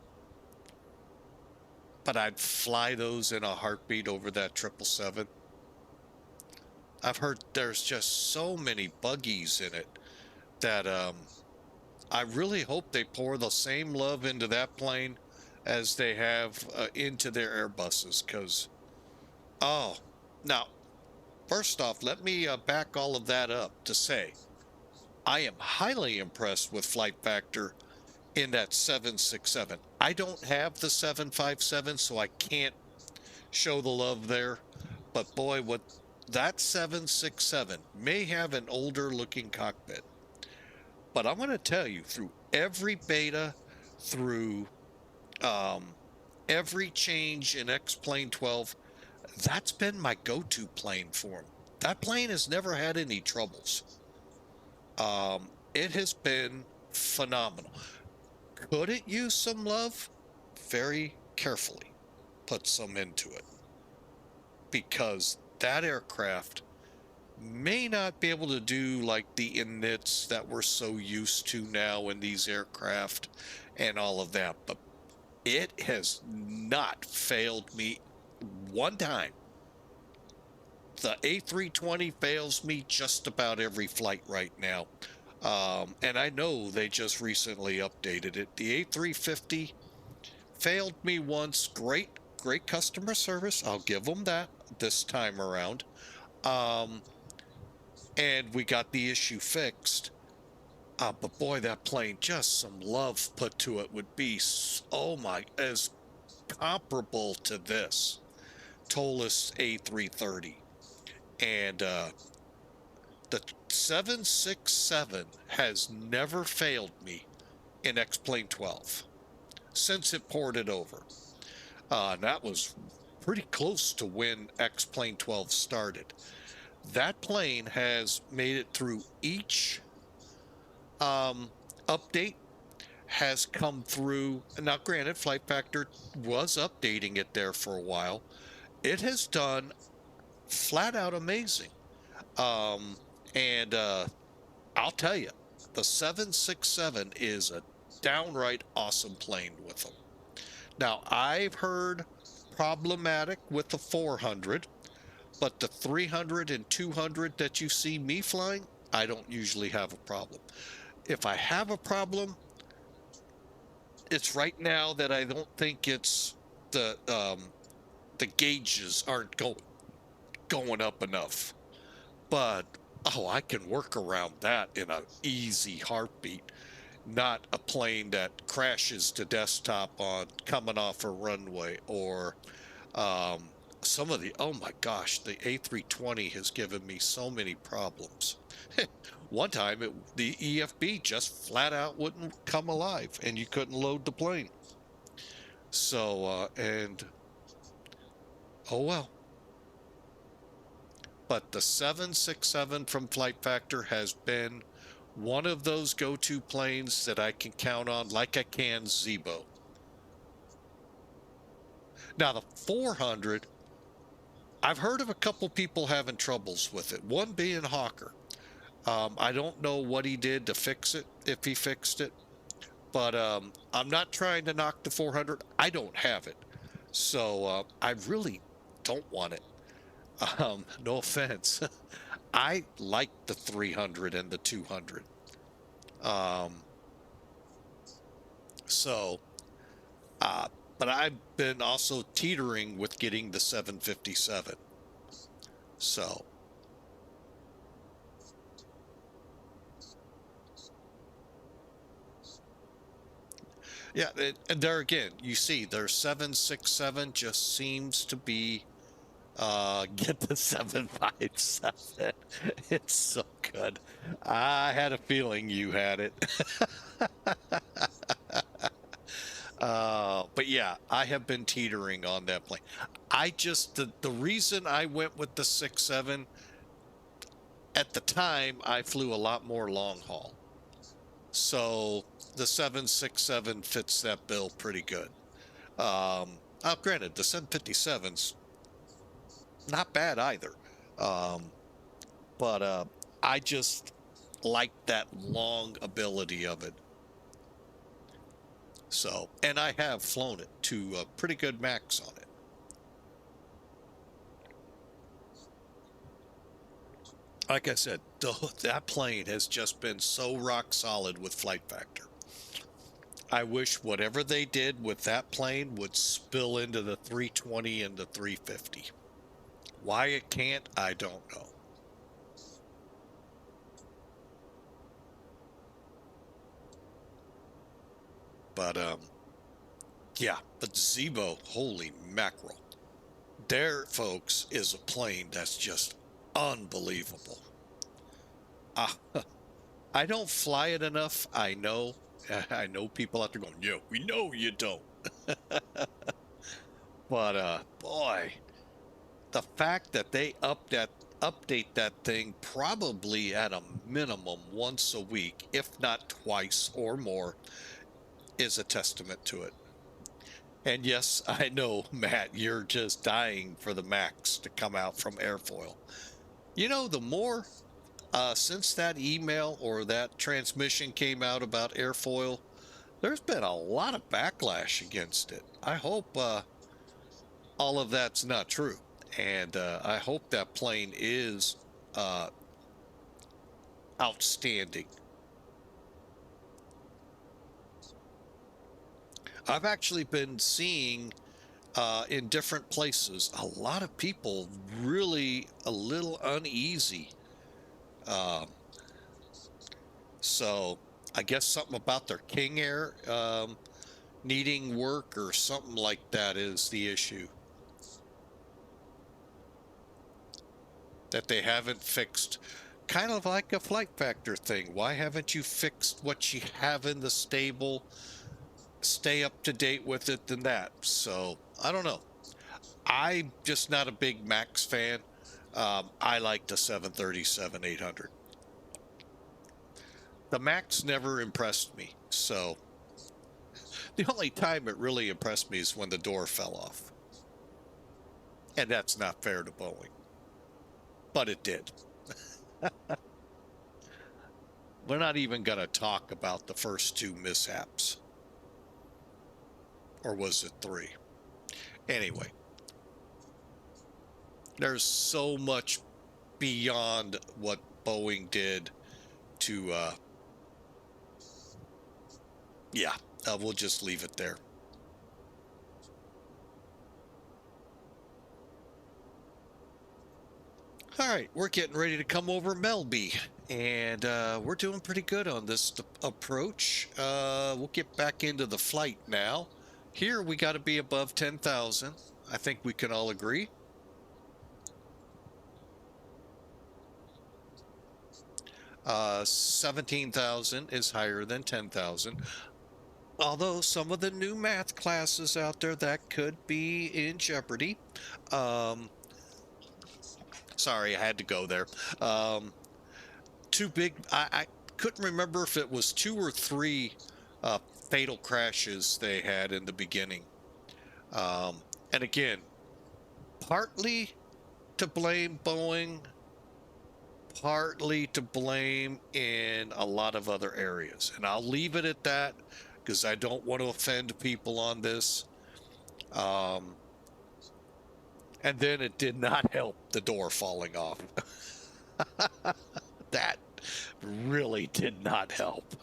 But I'd fly those in a heartbeat over that 777. I've heard there's just so many buggies in it that I really hope they pour the same love into that plane as they have into their Airbuses, because, oh, now, first off, let me back all of that up to say, I am highly impressed with Flight Factor in that 767. I don't have the 757, so I can't show the love there, but boy, what that 767 may have an older looking cockpit, but I'm going to tell you, through every beta, through every change in X-Plane 12, that's been my go-to plane for him. That plane has never had any troubles. It has been phenomenal. Could it use some love? Very carefully put some into it, because that aircraft may not be able to do like the inits that we're so used to now in these aircraft and all of that, but it has not failed me one time. The A320 fails me just about every flight right now. And I know they just recently updated it. The A350 failed me once. Great customer service. I'll give them that this time around. And we got the issue fixed. But boy, that plane, just some love put to it would be, oh my, as comparable to this ToLiss A330. And the 767 has never failed me in X-Plane 12 since it ported over. And that was pretty close to when X-Plane 12 started. That plane has made it through each update, has come through. Now, granted, Flight Factor was updating it there for a while. It has done flat out amazing. And I'll tell you, the 767 is a downright awesome plane with them. Now, I've heard problematic with the 400, but the 300 and 200 that you see me flying, I don't usually have a problem. If I have a problem, it's right now that I don't think it's the gauges aren't going up enough. But I can work around that in an easy heartbeat. Not a plane that crashes to desktop on coming off a runway, or some of the, oh my gosh, the A320 has given me so many problems. One time, the EFB just flat out wouldn't come alive, and you couldn't load the plane. So, and, oh well. But the 767 from Flight Factor has been one of those go-to planes that I can count on like I can Zebo. Now the 400, I've heard of a couple people having troubles with it, one being Hawker. I don't know what he did to fix it, if he fixed it, but I'm not trying to knock the 400. I don't have it, so I really don't want it. No offense. I like the 300 and the 200. So, but I've been also teetering with getting the 757. So, yeah, and there again, you see, their 767 just seems to be get the 757. It's so good. I had a feeling you had it. But yeah, I have been teetering on that plane. I just the reason I went with the 6.7 at the time, I flew a lot more long haul. So the 767 fits that bill pretty good. Granted, the 757's not bad either. But I just like that long ability of it. So, and I have flown it to a pretty good max on it. Like I said, that plane has just been so rock solid with flight factor. I wish whatever they did with that plane would spill into the 320 and the 350. Why it can't, I don't know. But yeah, but Zebo, holy mackerel. There, folks, is a plane that's just unbelievable. I don't fly it enough. I know. I know people out there going, yeah, we know you don't. But boy, the fact that they update that thing probably at a minimum once a week, if not twice or more, is a testament to it. And yes, I know, Matt, you're just dying for the Max to come out from airfoil. You know, the more since that email or that transmission came out about airfoil, there's been a lot of backlash against it. I hope all of that's not true. And I hope that plane is outstanding. I've actually been seeing in different places a lot of people really a little uneasy. So I guess something about their King Air needing work or something like that is the issue. That they haven't fixed, kind of like a flight factor thing. Why haven't you fixed what you have in the stable? Stay up to date with it than that. So I don't know. I'm just not a big Max fan. I like the 737-800. The Max never impressed me. So the only time it really impressed me is when the door fell off. And that's not fair to Boeing. But it did. We're not even going to talk about the first two mishaps. Or was it three? Anyway, there's so much beyond what Boeing did to, yeah, we'll just leave it there. All right, we're getting ready to come over MELBY, and we're doing pretty good on this approach. We'll get back into the flight now. Here we got to be above 10,000. I think we can all agree. Uh, 17,000 is higher than 10,000. Although some of the new math classes out there, that could be in jeopardy. Sorry, I had to go there. Too big. couldn't remember if it was 2 or 3 fatal crashes they had in the beginning. And again, partly to blame Boeing, partly to blame in a lot of other areas. And I'll leave it at that because I don't want to offend people on this. And then it did not help the door falling off. That really did not help.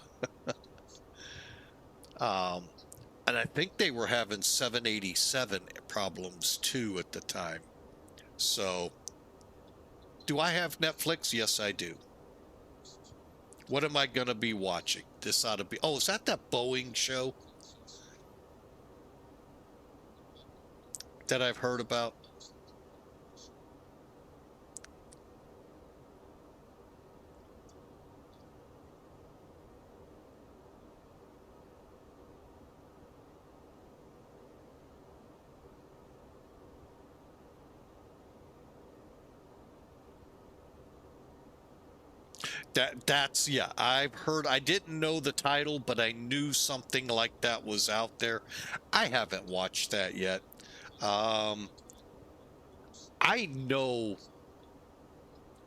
And I think they were having 787 problems too at the time. So, do I have Netflix? Yes, I do. What am I going to be watching? This ought to be... Oh, is that Boeing show that I've heard about? That's yeah, I've heard. I didn't know the title, but I knew something like that was out there. I haven't watched that yet. I know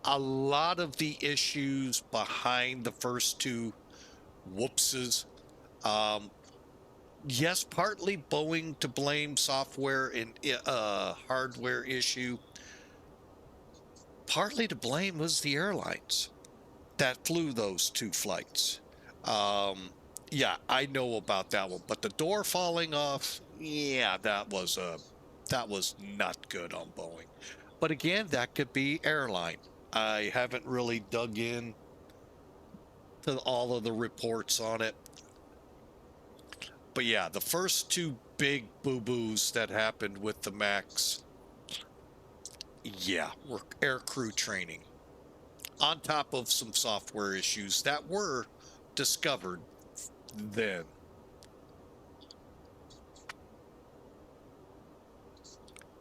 a lot of the issues behind the first 2 whoopses. Yes, partly Boeing to blame, software and hardware issue. Partly to blame was the airlines that flew those 2 flights. Yeah, I know about that one, but the door falling off, yeah, that was not good on Boeing. But again, that could be airline. I haven't really dug in to all of the reports on it. But yeah, the first 2 big boo-boos that happened with the Max, yeah, were air crew training. On top of some software issues that were discovered then.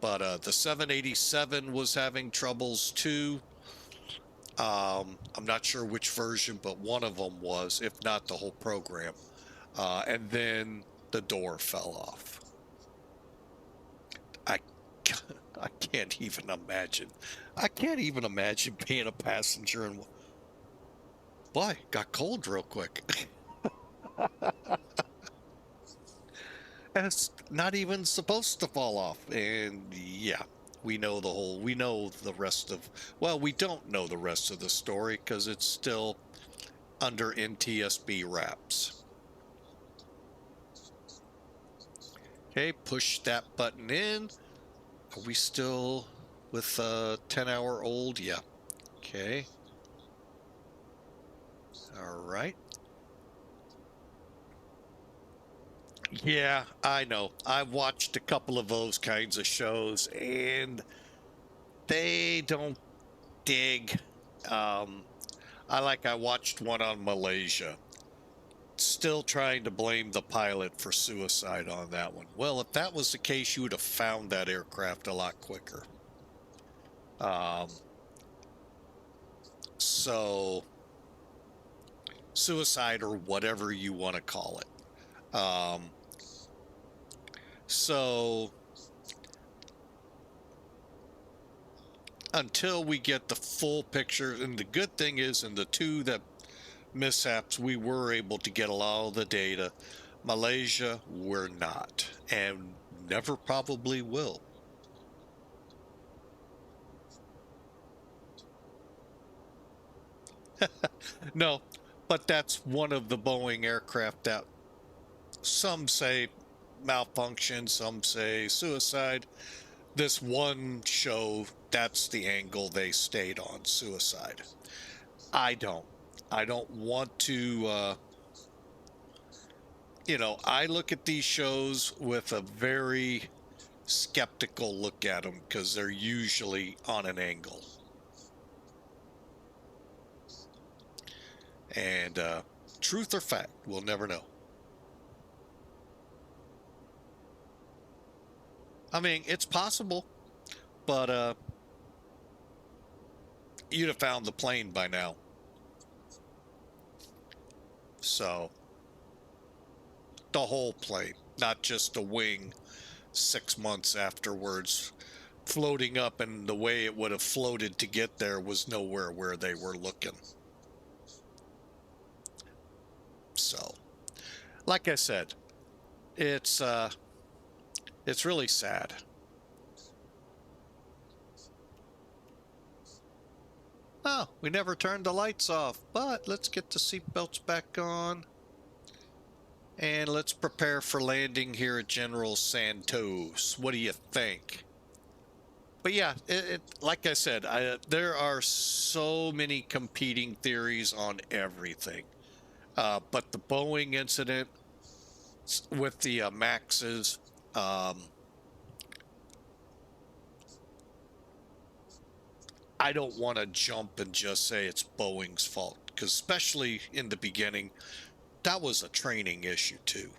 But the 787 was having troubles too. I'm not sure which version, but one of them was, if not the whole program. And then the door fell off. I can't even imagine. I can't even imagine being a passenger and... Boy, got cold real quick. And it's not even supposed to fall off. And yeah, we know the rest of... Well, we don't know the rest of the story because it's still under NTSB wraps. Okay, push that button in. Are we still with 10-hour-old? Yeah. Okay. All right. Yeah, I know. I've watched a couple of those kinds of shows, and they don't dig. I watched one on Malaysia. Still trying to blame the pilot for suicide on that one. Well, if that was the case, you would have found that aircraft a lot quicker. So, suicide or whatever you want to call it. So, until we get the full picture, and the good thing is, in the 2 that mishaps, we were able to get a lot of the data. Malaysia, we're not, and never probably will. No, but that's one of the Boeing aircraft that some say malfunction, some say suicide. This one show, that's the angle they stayed on, suicide. I don't want to, I look at these shows with a very skeptical look at them because they're usually on an angle. And truth or fact, we'll never know. I mean, it's possible, but you'd have found the plane by now. So the whole plane, not just the wing 6 months afterwards, floating up, and the way it would have floated to get there was nowhere where they were looking. So, like I said, it's really sad. Oh, we never turned the lights off, but let's get the seatbelts back on. And let's prepare for landing here at General Santos. What do you think? But yeah, like I said, there are so many competing theories on everything. But the Boeing incident with the Maxes, I don't want to jump and just say it's Boeing's fault, because especially in the beginning, that was a training issue too.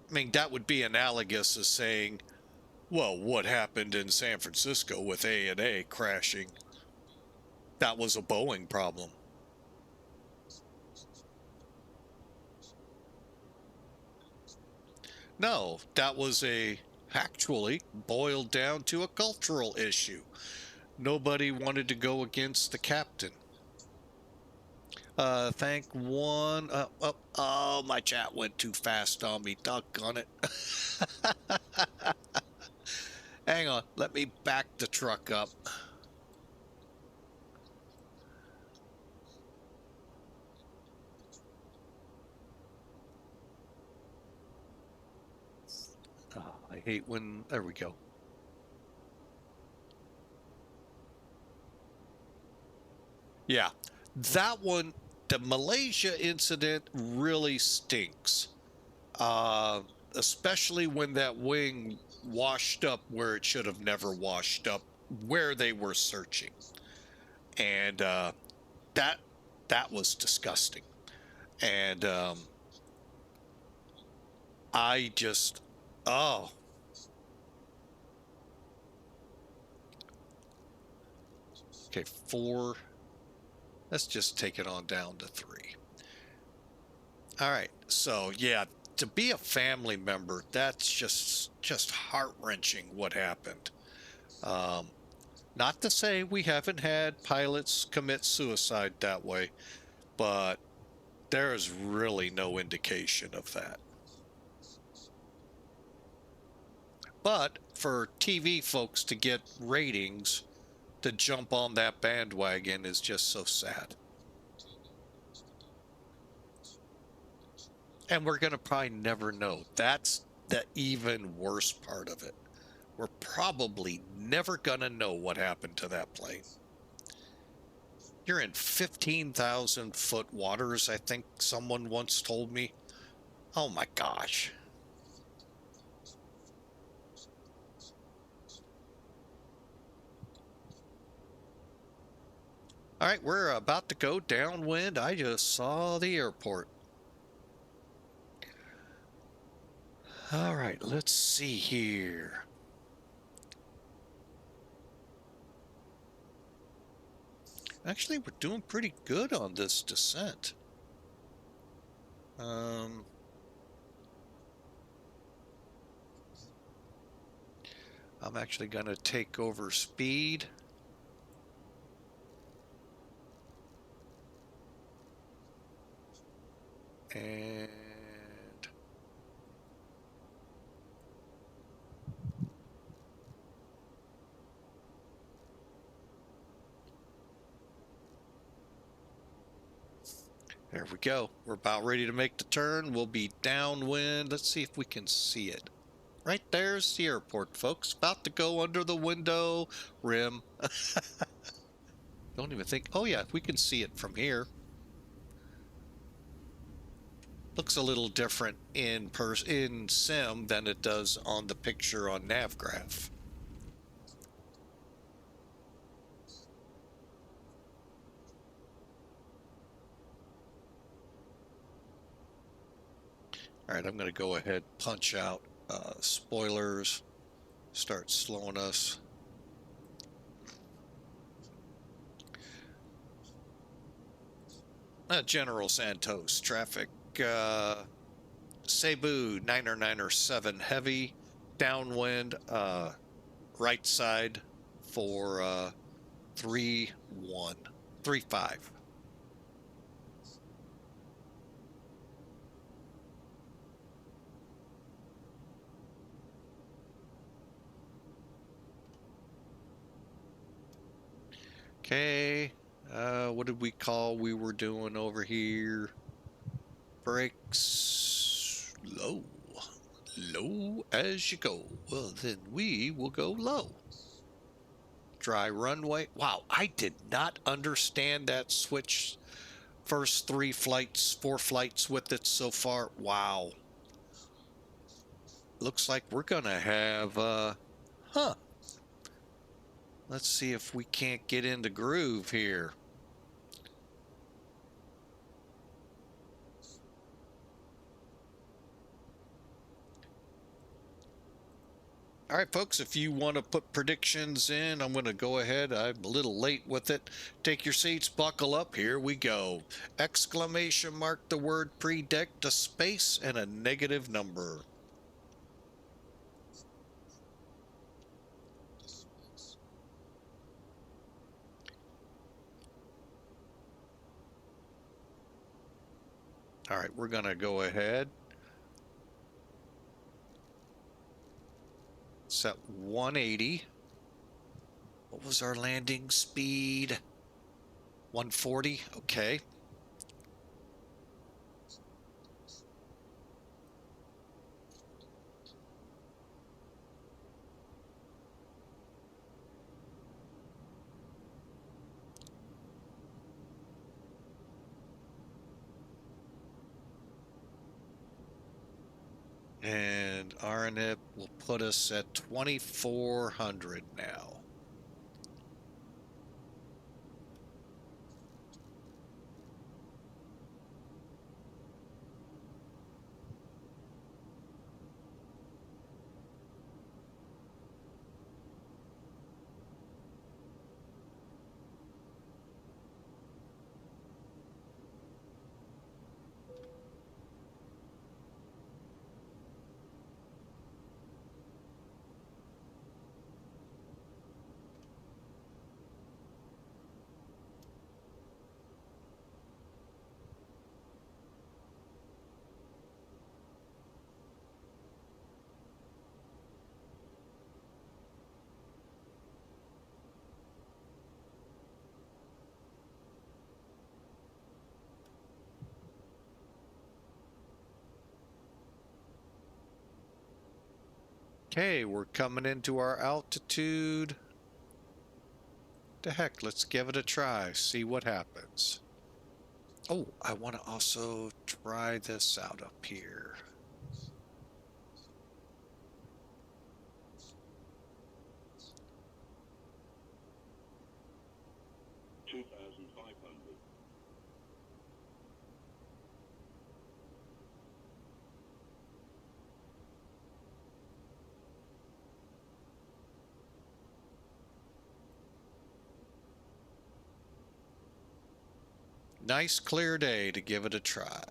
I mean, that would be analogous as saying, well, what happened in San Francisco with A&A crashing? That was a Boeing problem. No, that was actually boiled down to a cultural issue. Nobody wanted to go against the captain. Thank one. Oh, my chat went too fast on me. Doggone it. Hang on. Let me back the truck up. I hate when... There we go. Yeah. That one, the Malaysia incident really stinks. Especially when that wing washed up where it should have never washed up, where they were searching. And that was disgusting. And I just, oh. Okay, 4. Let's just take it on down to 3. All right, so yeah, to be a family member, that's just heart-wrenching what happened. Not to say we haven't had pilots commit suicide that way, but there is really no indication of that. But for TV folks to get ratings, to jump on that bandwagon is just so sad. And we're going to probably never know. That's the even worse part of it. We're probably never going to know what happened to that plane. You're in 15,000 foot waters, I think someone once told me. Oh my gosh. All right, we're about to go downwind. I just saw the airport. All right, let's see here. Actually, we're doing pretty good on this descent. I'm actually going to take over speed. And there we go. We're about ready to make the turn. We'll be downwind. Let's see if we can see it. Right there's the airport, folks. About to go under the window rim. Don't even think. Oh yeah, we can see it from here. Looks a little different in sim than it does on the picture on NavGraph. All right, I'm going to go ahead, punch out spoilers, start slowing us. General Santos traffic. Cebu 997 heavy, downwind, right side for 3135. Okay, what did we call we were doing over here? Brakes low. Low as you go. Well, then we will go low. Dry runway. Wow, I did not understand that switch. First 4 flights with it so far. Wow. Looks like we're gonna have, let's see if we can't get into groove here. All right, folks, if you want to put predictions in, I'm going to go ahead. I'm a little late with it. Take your seats, buckle up. Here we go. Exclamation mark the word predict, a space, and a negative number. All right, we're going to go ahead. Set 180. What was our landing speed? 140. Okay. And RNIP will put us at 2400 now. Okay, we're coming into our altitude. The heck, let's give it a try, see what happens. Oh, I want to also try this out up here. Nice clear day to give it a try.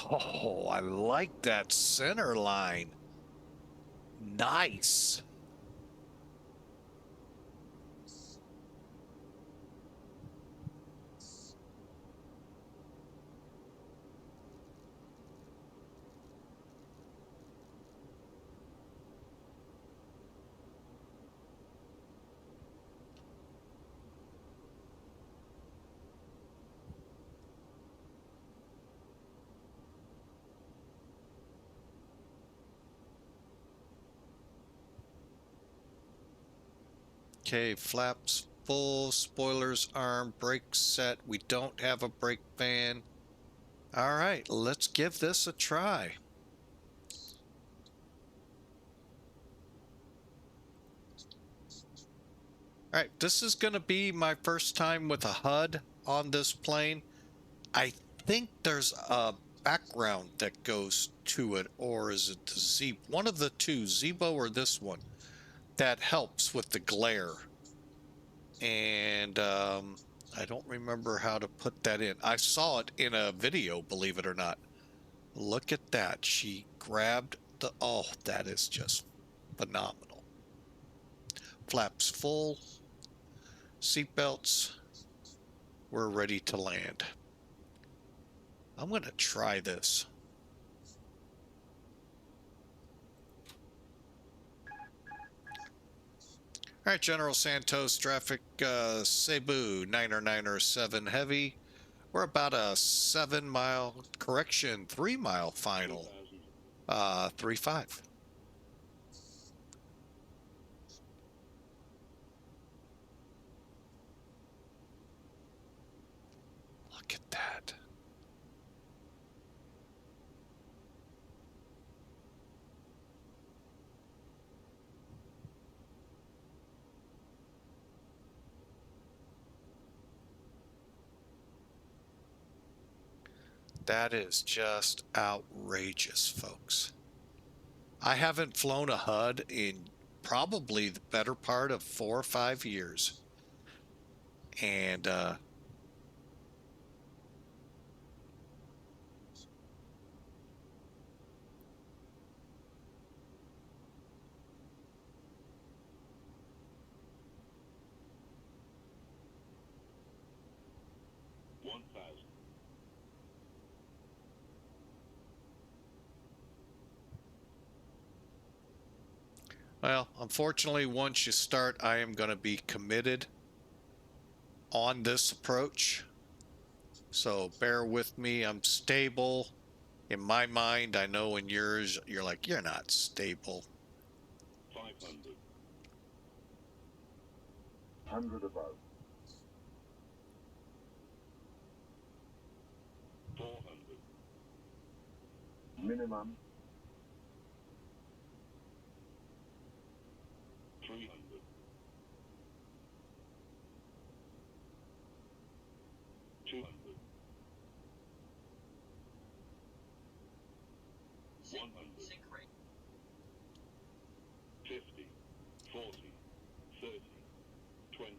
Oh, I like that center line. Nice. Okay, flaps full, spoilers armed, brakes set. We don't have a brake van. All right, let's give this a try. All right, this is going to be my first time with a HUD on this plane. I think there's a background that goes to it, or is it the Z? One of the two, Zebo or this one, that helps with the glare. And I don't remember how to put that in. I saw it in a video, believe it or not. Look at that. She grabbed the, oh, that is just phenomenal. Flaps full, seatbelts. We're ready to land. I'm going to try this. All right, General Santos, traffic, Cebu, 997 heavy. We're about a 7-mile, correction, 3-mile final, 3-5. Look at that. That is just outrageous, folks. I haven't flown a HUD in probably the better part of 4 or 5 years. And, well, unfortunately, once you start, I am going to be committed on this approach. So bear with me. I'm stable. In my mind, I know in yours, you're like, you're not stable. 500. 100 above. 400. Minimum. 300. 200. 100. 50. 40. 30. 20.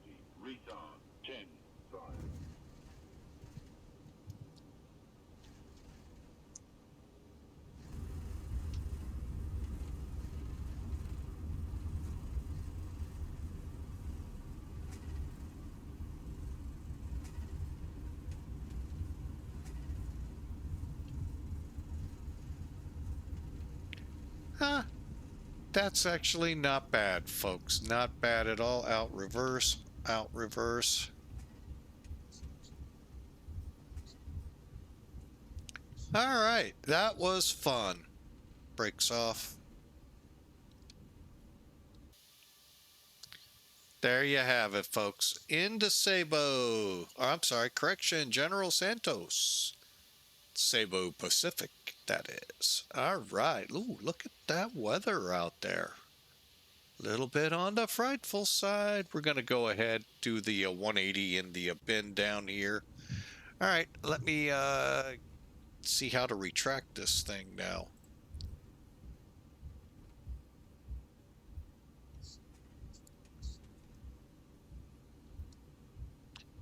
Retard. 10. 5. Huh. That's actually not bad, folks. Not bad at all. Out reverse, out reverse. All right, that was fun. Brakes off. There you have it, folks. Into Cebu. I'm sorry, correction, General Santos. Cebu Pacific, that is. All right. Ooh, look at that weather out there. Little bit on the frightful side. We're going to go ahead, do the 180 in the bend down here. All right, let me see how to retract this thing now.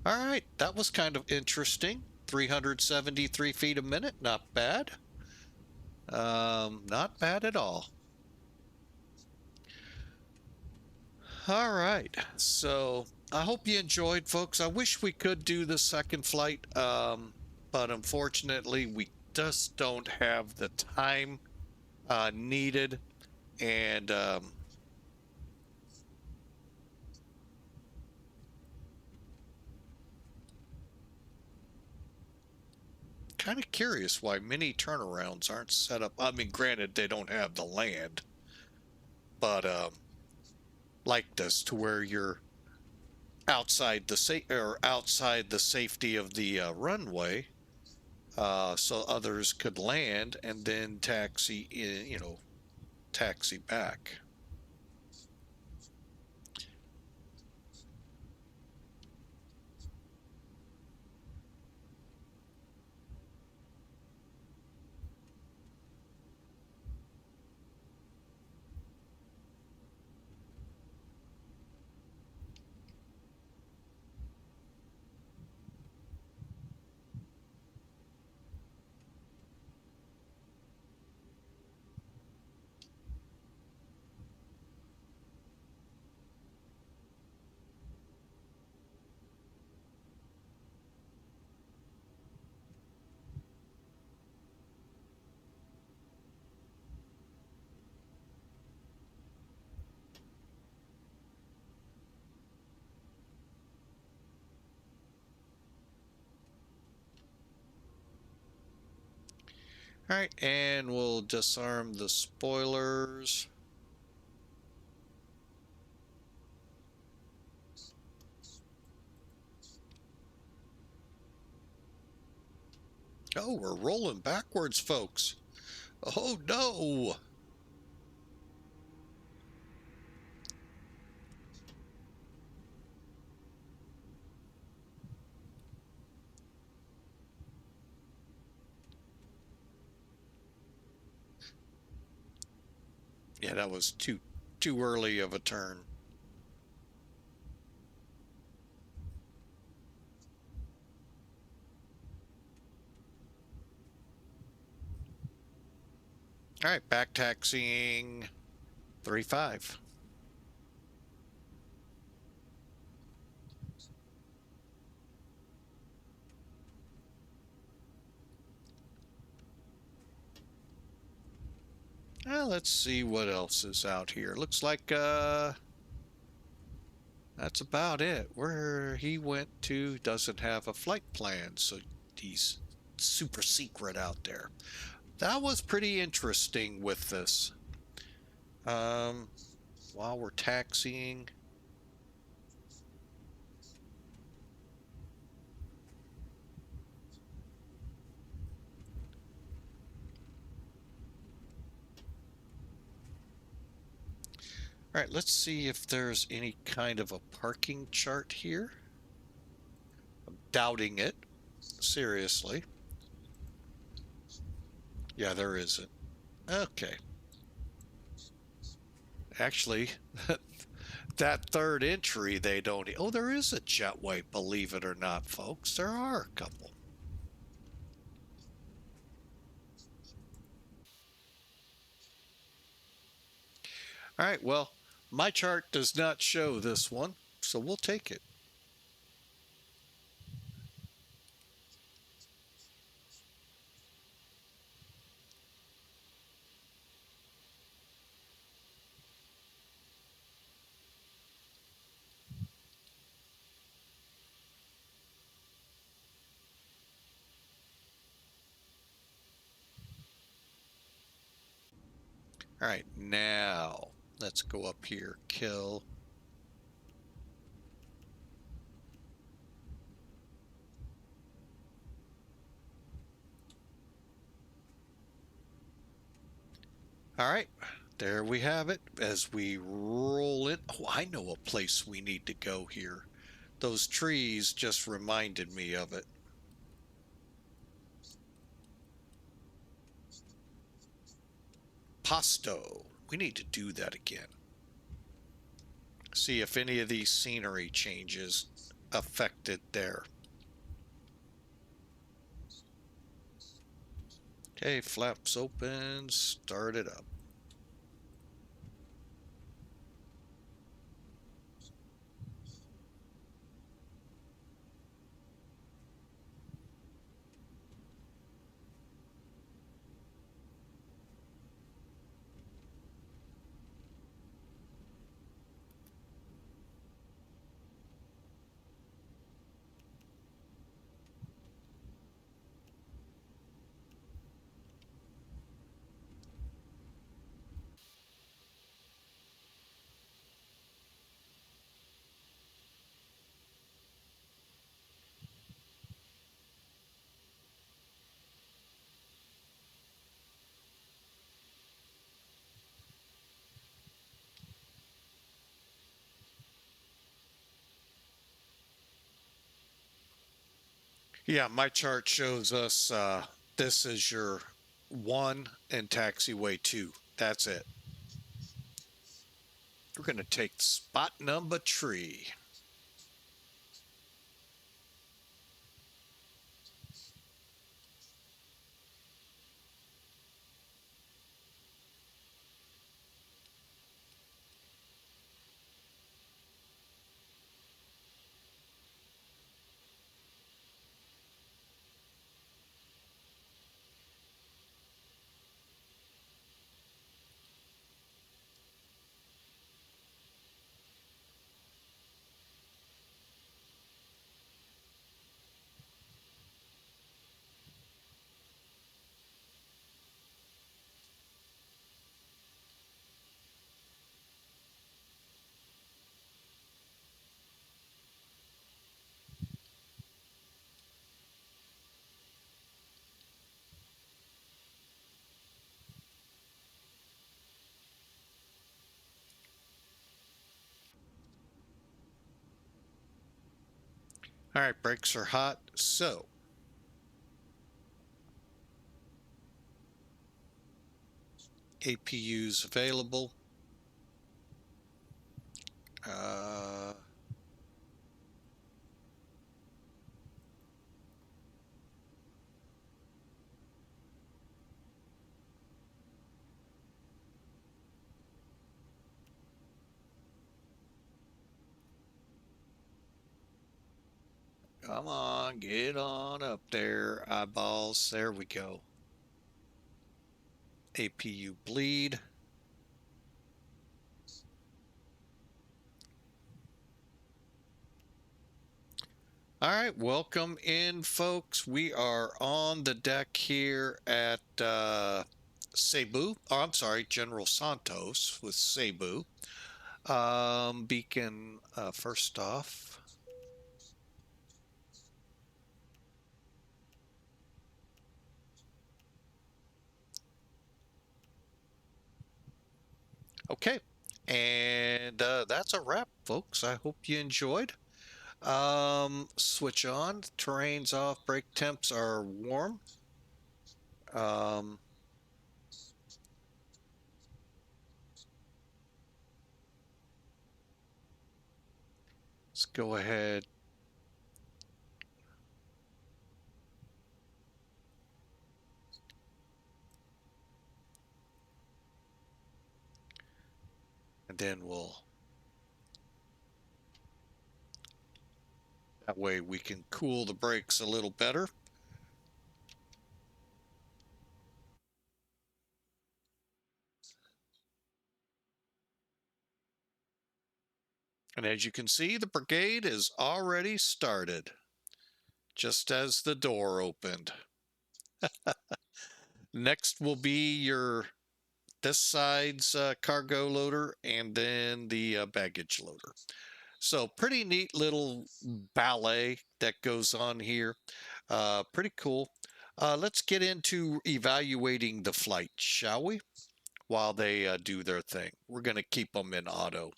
All right, that was kind of interesting. 373 feet a minute, not bad. Not bad at all. All right, so I hope you enjoyed, folks. I wish we could do the second flight, but unfortunately we just don't have the time needed, and kind of curious why many turnarounds aren't set up. I mean, granted, they don't have the land, but like this, to where you're outside the outside the safety of the runway, so others could land and then taxi in, you know, taxi back. All right, and we'll disarm the spoilers. Oh, we're rolling backwards, folks. Oh, no. Yeah, that was too early of a turn. All right, back taxiing 35. Let's see what else is out here. Looks like that's about it. Where he went to doesn't have a flight plan, so he's super secret out there. That was pretty interesting with this. While we're taxiing. All right, let's see if there's any kind of a parking chart here. I'm doubting it. Seriously. Yeah, there isn't. Okay. Actually, that third entry, they don't. Oh, there is a jetway, believe it or not, folks. There are a couple. All right, well, my chart does not show this one, so we'll take it. All right, now let's go up here, kill. All right, there we have it as we roll it. Oh, I know a place we need to go here. Those trees just reminded me of it. Pasto. We need to do that again. See if any of these scenery changes affected there. Okay, flaps open, start it up. Yeah, my chart shows us this is your 1 and taxiway 2. That's it. We're going to take spot number 3. All right, brakes are hot. So APUs available. Come on, get on up there, eyeballs. There we go. APU bleed. All right, welcome in, folks. We are on the deck here at Cebu. Oh, I'm sorry, General Santos with Cebu. Beacon, first off. Okay, and that's a wrap, folks. I hope you enjoyed. Switch on, terrain's off, brake temps are warm. Let's go ahead. And then that way we can cool the brakes a little better. And as you can see, the brigade is already started, just as the door opened. Next will be this side's cargo loader and then the baggage loader. So pretty neat little ballet that goes on here. Pretty cool. Let's get into evaluating the flight, shall we? While they do their thing. We're going to keep them in auto.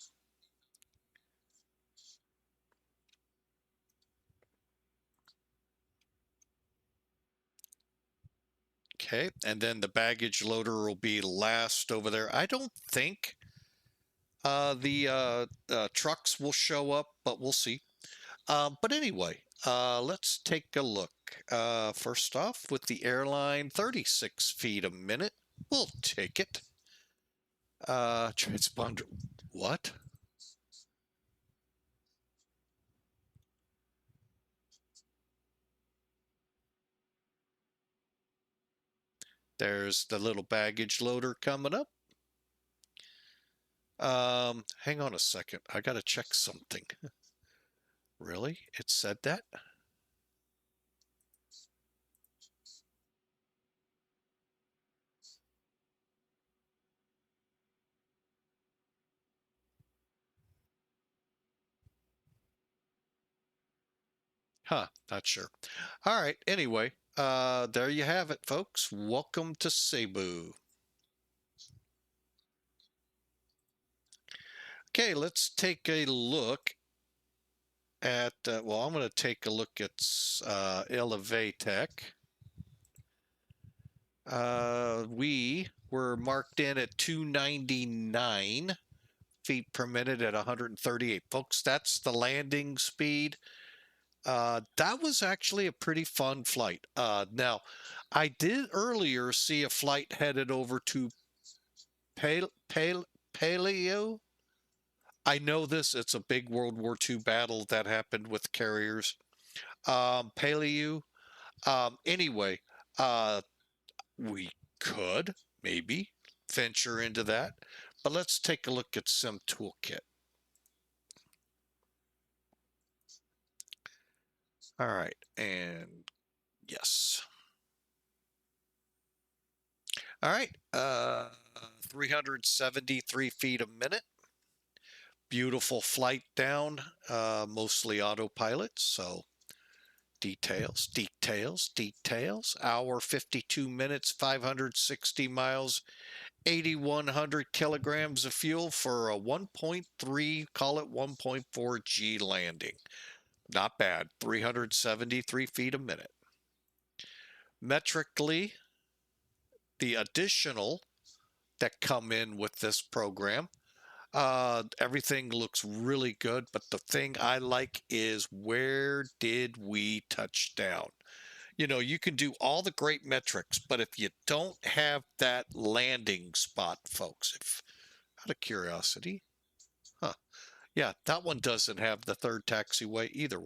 Okay, and then the baggage loader will be last over there. I don't think the trucks will show up, but we'll see. But anyway, let's take a look. First off, with the airline, 36 feet a minute. We'll take it. Transponder. What? There's the little baggage loader coming up. Hang on a second. I got to check something. Really? It said that? Huh, not sure. All right, anyway, there you have it, folks. Welcome to Cebu. Okay, let's take a look at, well, I'm going to take a look at Elevatech. We were marked in at 299 feet per minute at 138. Folks, that's the landing speed. That was actually a pretty fun flight. Now, I did earlier see a flight headed over to Paleo. I know this. It's a big World War II battle that happened with carriers. Paleo. Anyway, we could maybe venture into that, but let's take a look at Sim Toolkit. All right, and yes. All right, 373 feet a minute. Beautiful flight down, mostly autopilot, so details, details, details. Hour 52 minutes, 560 miles, 8,100 kilograms of fuel for a 1.3, call it 1.4 G landing. Not bad. 373 feet a minute. Metrically, the additional that come in with this program, everything looks really good, but the thing I like is where did we touch down? You know, you can do all the great metrics, but if you don't have that landing spot, folks, if out of curiosity, huh? Yeah, that one doesn't have the third taxiway either.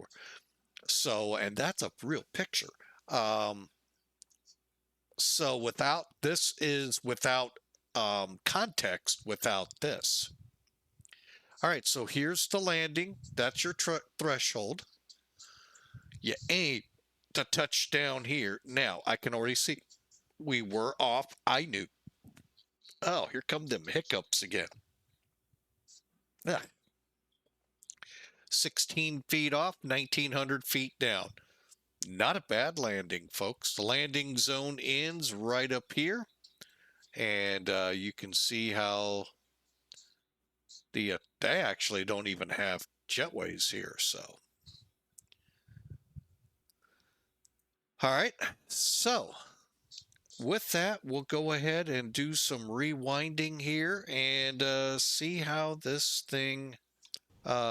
So, and that's a real picture. Um, so without this is without context without this. All right, so here's the landing. That's your threshold. You aim to touch down here. Now I can already see we were off. I knew. Oh, here come them hiccups again. Yeah. 16 feet off, 1,900 feet down. Not a bad landing, folks. The landing zone ends right up here. And you can see how they actually don't even have jetways here. So, all right. So, with that, we'll go ahead and do some rewinding here and see how this thing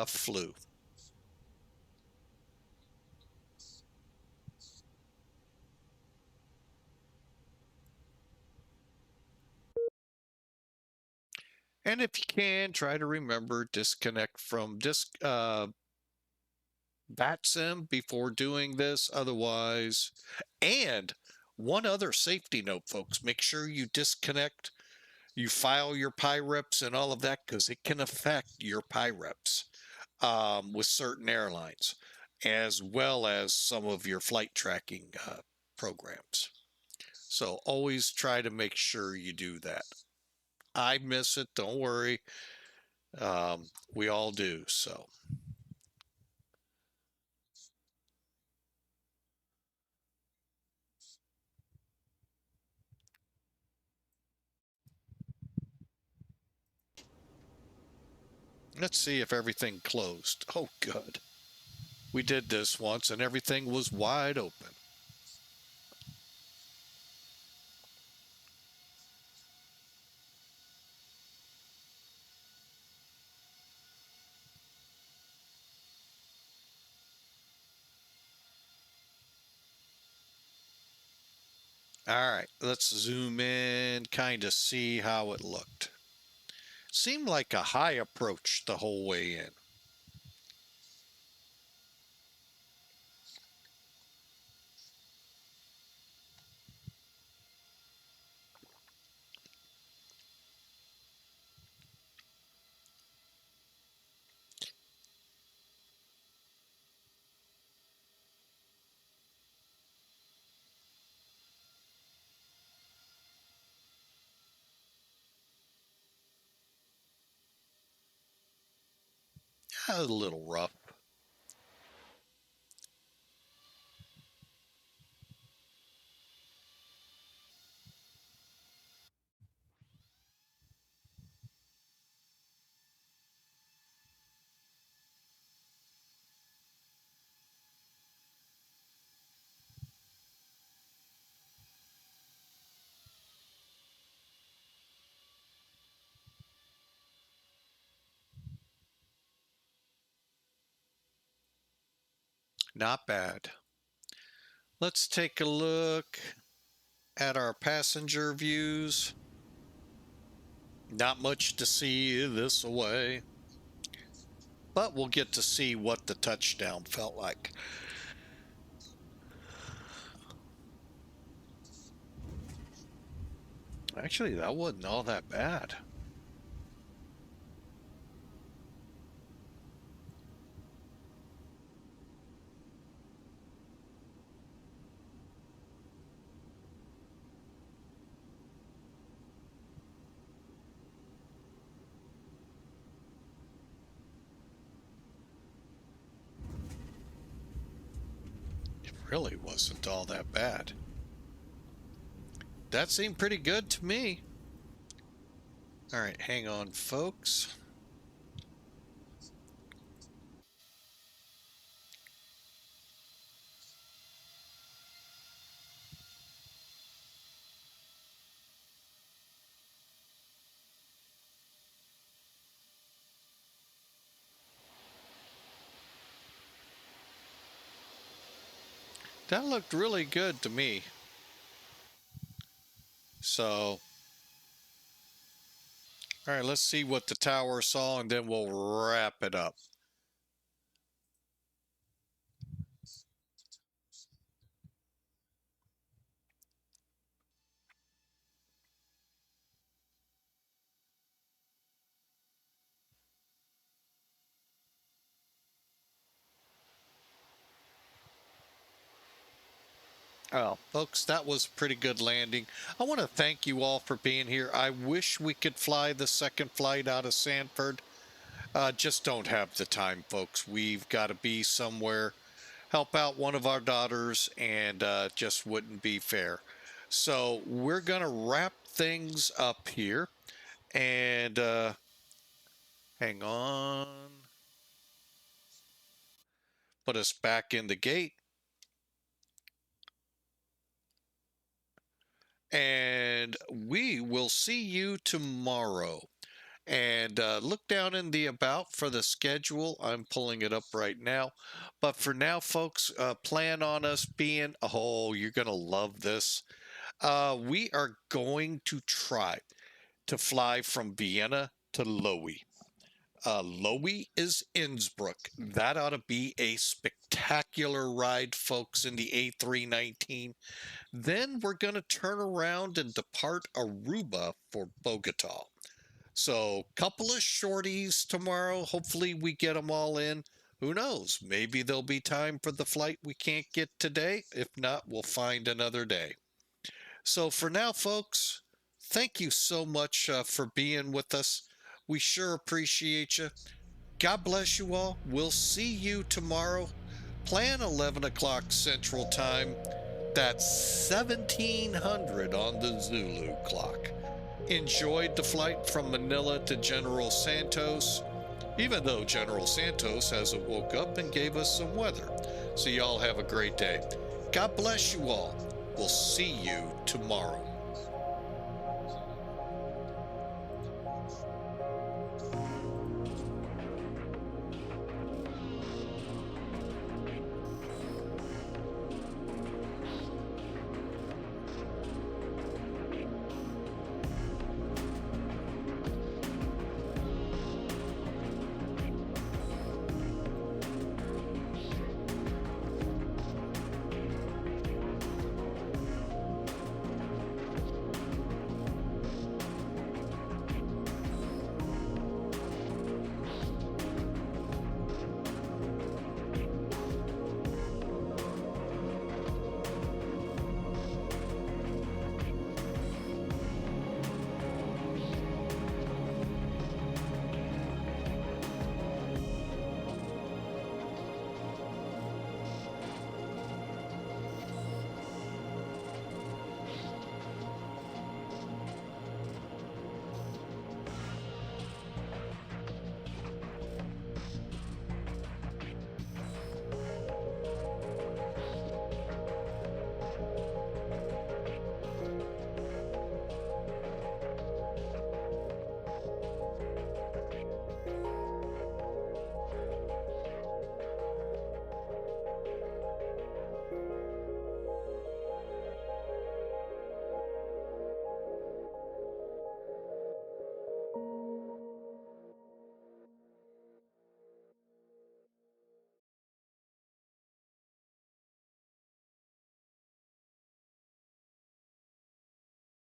flew. And if you can, try to remember disconnect from VATSIM before doing this. Otherwise, and one other safety note, folks, make sure you disconnect, you file your PIREPs and all of that, because it can affect your PIREPs with certain airlines, as well as some of your flight tracking programs. So always try to make sure you do that. I miss it, don't worry. We all do, so. Let's see if everything closed. Oh, good. We did this once and everything was wide open. All right, let's zoom in, kind of see how it looked. Seemed like a high approach the whole way in. A little rough. Not bad. Let's take a look at our passenger views. Not much to see this way, but we'll get to see what the touchdown felt like. Actually, that wasn't all that bad. Really wasn't all that bad. That seemed pretty good to me. All right, hang on, folks. That looked really good to me. So, all right, let's see what the tower saw, and then we'll wrap it up. Oh, folks, that was a pretty good landing. I want to thank you all for being here. I wish we could fly the second flight out of Sanford. Just don't have the time, folks. We've got to be somewhere, help out one of our daughters, and just wouldn't be fair. So we're going to wrap things up here. And hang on. Put us back in the gate. And we will see you tomorrow. And look down in the about for the schedule. I'm pulling it up right now. But for now, folks, plan on us being, oh, you're going to love this. We are going to try to fly from Vienna to Lowy. Lowy is Innsbruck. That ought to be a spectacular ride, folks, in the A319. Then we're going to turn around and depart Aruba for Bogota. So, couple of shorties tomorrow. Hopefully we get them all in. Who knows? Maybe there'll be time for the flight we can't get today. If not, we'll find another day. So for now, folks, thank you so much for being with us. We sure appreciate you. God bless you all. We'll see you tomorrow. Plan 11 o'clock Central Time. That's 1700 on the Zulu clock. Enjoyed the flight from Manila to General Santos, even though General Santos hasn't woke up and gave us some weather. So y'all have a great day. God bless you all. We'll see you tomorrow.